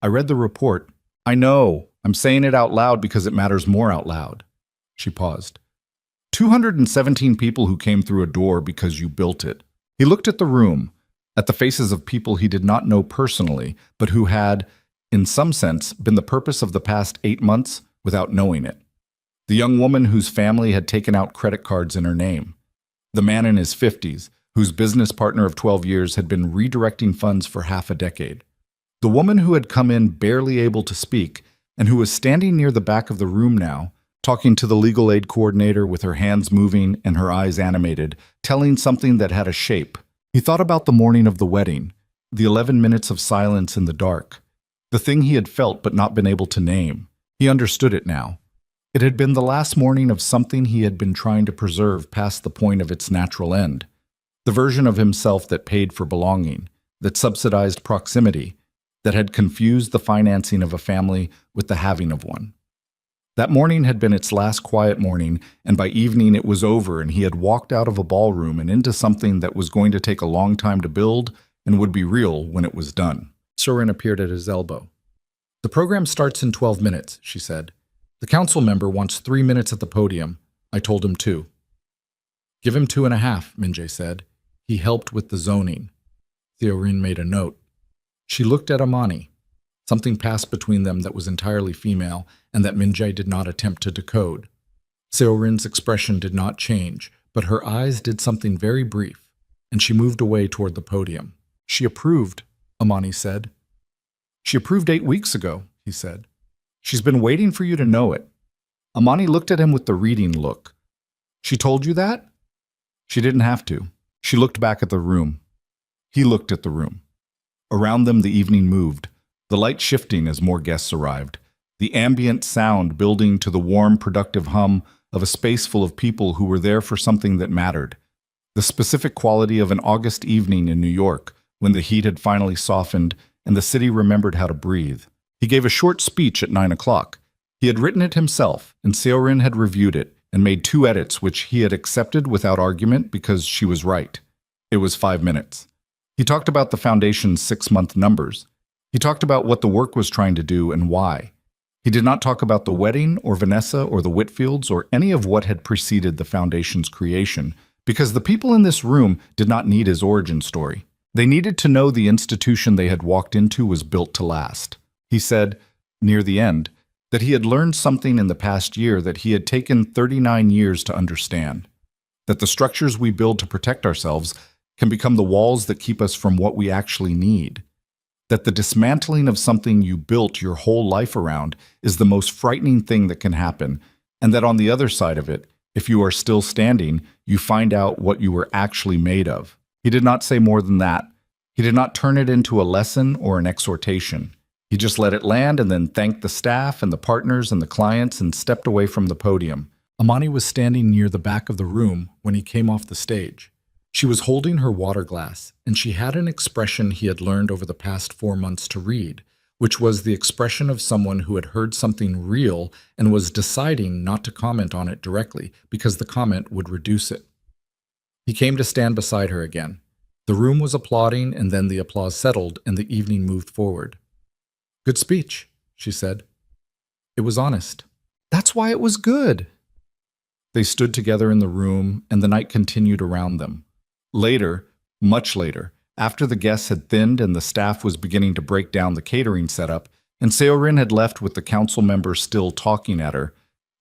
I read the report. I know. I'm saying it out loud because it matters more out loud. She paused. 217 people who came through a door because you built it. He looked at the room, at the faces of people he did not know personally, but who had, in some sense, been the purpose of the past 8 months without knowing it. The young woman whose family had taken out credit cards in her name. The man in his 50s, whose business partner of 12 years had been redirecting funds for half a decade. The woman who had come in barely able to speak, and who was standing near the back of the room now, talking to the legal aid coordinator with her hands moving and her eyes animated, telling something that had a shape. He thought about the morning of the wedding, the 11 minutes of silence in the dark, the thing he had felt but not been able to name. He understood it now. It had been the last morning of something he had been trying to preserve past the point of its natural end. The version of himself that paid for belonging, that subsidized proximity, that had confused the financing of a family with the having of one. That morning had been its last quiet morning, and by evening it was over and he had walked out of a ballroom and into something that was going to take a long time to build and would be real when it was done. Soren appeared at his elbow. "The program starts in 12 minutes, she said. "The council member wants 3 minutes at the podium. I told him 2. "Give him 2.5, Min-jae said. He helped with the zoning. Theorin made a note. She looked at Amani. Something passed between them that was entirely female and that Min-jae did not attempt to decode. Seorin's expression did not change, but her eyes did something very brief, and she moved away toward the podium. "She approved," Amani said. "She approved 8 weeks ago," he said. "She's been waiting for you to know it." Amani looked at him with the reading look. "She told you that?" She didn't have to. She looked back at the room. He looked at the room. Around them the evening moved, the light shifting as more guests arrived, the ambient sound building to the warm, productive hum of a space full of people who were there for something that mattered. The specific quality of an August evening in New York, when the heat had finally softened and the city remembered how to breathe. He gave a short speech at 9 o'clock. He had written it himself, and Seorin had reviewed it and made 2 edits which he had accepted without argument because she was right. It was 5 minutes. He talked about the Foundation's 6-month numbers. He talked about what the work was trying to do and why. He did not talk about the wedding or Vanessa or the Whitfields or any of what had preceded the Foundation's creation, because the people in this room did not need his origin story. They needed to know the institution they had walked into was built to last. He said, near the end, that he had learned something in the past year that he had taken 39 years to understand. That the structures we build to protect ourselves can become the walls that keep us from what we actually need. That the dismantling of something you built your whole life around is the most frightening thing that can happen, and that on the other side of it, if you are still standing, you find out what you were actually made of. He did not say more than that. He did not turn it into a lesson or an exhortation. He He just let it land and then thanked the staff and the partners and the clients and stepped away from the podium. Amani was standing near the back of the room when he came off the stage. She was holding her water glass, and she had an expression he had learned over the past 4 months to read, which was the expression of someone who had heard something real and was deciding not to comment on it directly because the comment would reduce it. He came to stand beside her again. The room was applauding, and then the applause settled and the evening moved forward. "Good speech," she said. It was honest. "That's why it was good." They stood together in the room, and the night continued around them. Later, much later, after the guests had thinned and the staff was beginning to break down the catering setup, and Seorin had left with the council members still talking at her,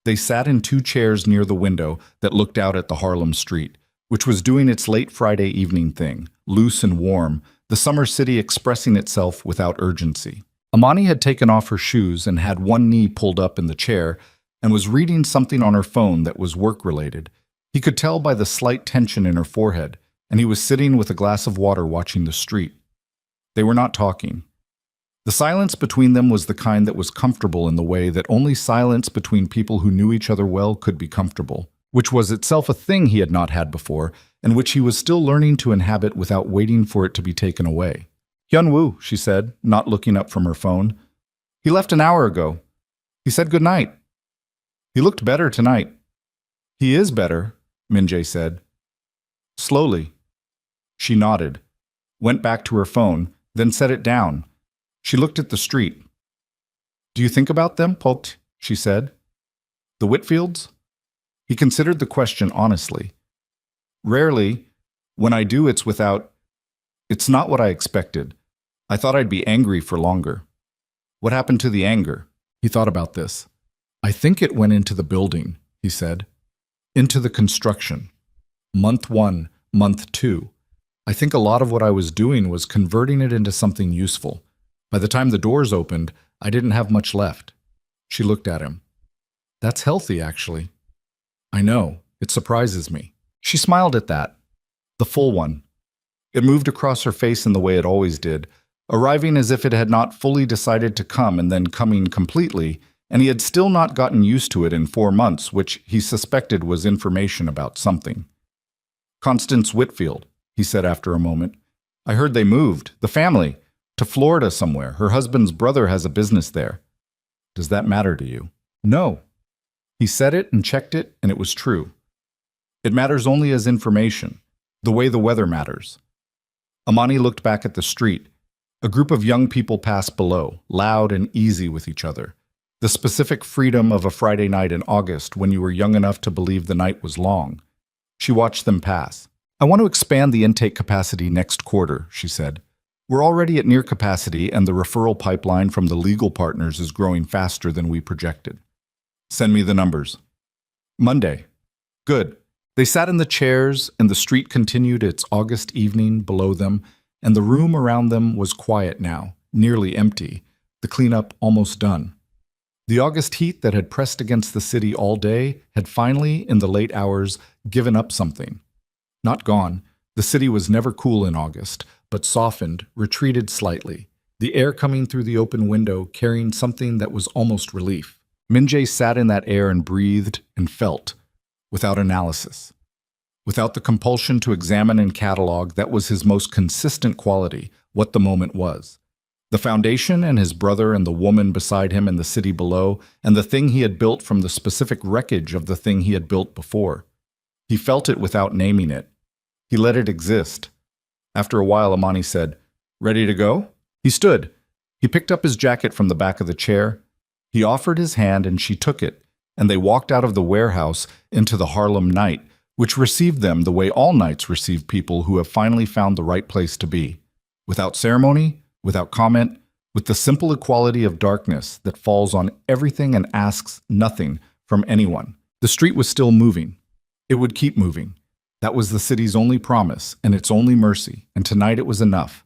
they sat in 2 chairs near the window that looked out at the Harlem street, which was doing its late Friday evening thing, loose and warm, the summer city expressing itself without urgency. Amani had taken off her shoes and had one knee pulled up in the chair and was reading something on her phone that was work-related. He could tell by the slight tension in her forehead, and he was sitting with a glass of water watching the street. They were not talking. The silence between them was the kind that was comfortable in the way that only silence between people who knew each other well could be comfortable, which was itself a thing he had not had before, and which he was still learning to inhabit without waiting for it to be taken away. "Hyun-woo," she said, not looking up from her phone. "He left an hour ago. He said good night. He looked better tonight." "He is better," Min-jae said. Slowly. She nodded, went back to her phone, then set it down. She looked at the street. "Do you think about them, Pot?" she said. "The Whitfields?" He considered the question honestly. "Rarely. When I do, it's without... It's not what I expected. I thought I'd be angry for longer." "What happened to the anger?" He thought about this. "I think it went into the building," he said. "Into the construction. Month 1, month 2. I think a lot of what I was doing was converting it into something useful. By the time the doors opened, I didn't have much left." She looked at him. "That's healthy, actually." "I know. It surprises me." She smiled at that. The full one. It moved across her face in the way it always did, arriving as if it had not fully decided to come and then coming completely, and he had still not gotten used to it in 4 months, which he suspected was information about something. "Constance Whitfield," he said after a moment. "I heard they moved, the family, to Florida somewhere. Her husband's brother has a business there. Does that matter to you?" "No." He said it and checked it, and it was true. It matters only as information, the way the weather matters. Amani looked back at the street. A group of young people passed below, loud and easy with each other. The specific freedom of a Friday night in August when you were young enough to believe the night was long. She watched them pass. "I want to expand the intake capacity next quarter," she said. "We're already at near capacity, and the referral pipeline from the legal partners is growing faster than we projected." "Send me the numbers." "Monday." "Good." They sat in the chairs, and the street continued its August evening below them, and the room around them was quiet now, nearly empty, the cleanup almost done. The August heat that had pressed against the city all day had finally, in the late hours, given up something. Not gone. The city was never cool in August, but softened, retreated slightly, the air coming through the open window carrying something that was almost relief. Min-jae sat in that air and breathed and felt, without analysis. Without the compulsion to examine and catalog, that was his most consistent quality, what the moment was. The foundation and his brother and the woman beside him in the city below, and the thing he had built from the specific wreckage of the thing he had built before. He felt it without naming it. He let it exist. After a while, Amani said, "Ready to go?" He stood. He picked up his jacket from the back of the chair. He offered his hand and she took it, and they walked out of the warehouse into the Harlem night, which received them the way all nights receive people who have finally found the right place to be. Without ceremony, without comment, with the simple equality of darkness that falls on everything and asks nothing from anyone. The street was still moving. It would keep moving. That was the city's only promise and its only mercy, and tonight it was enough.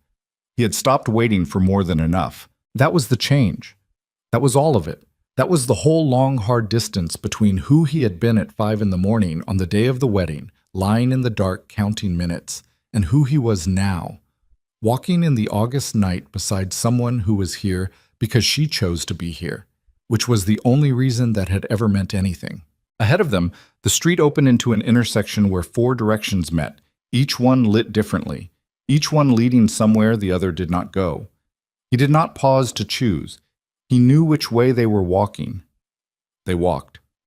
He had stopped waiting for more than enough. That was the change. That was all of it. That was the whole long, hard distance between who he had been at 5 in the morning on the day of the wedding, lying in the dark counting minutes, and who he was now, walking in the August night beside someone who was here because she chose to be here, which was the only reason that had ever meant anything. Ahead of them, the street opened into an intersection where 4 directions met, each one lit differently, each one leading somewhere the other did not go. He did not pause to choose. He knew which way they were walking. They walked.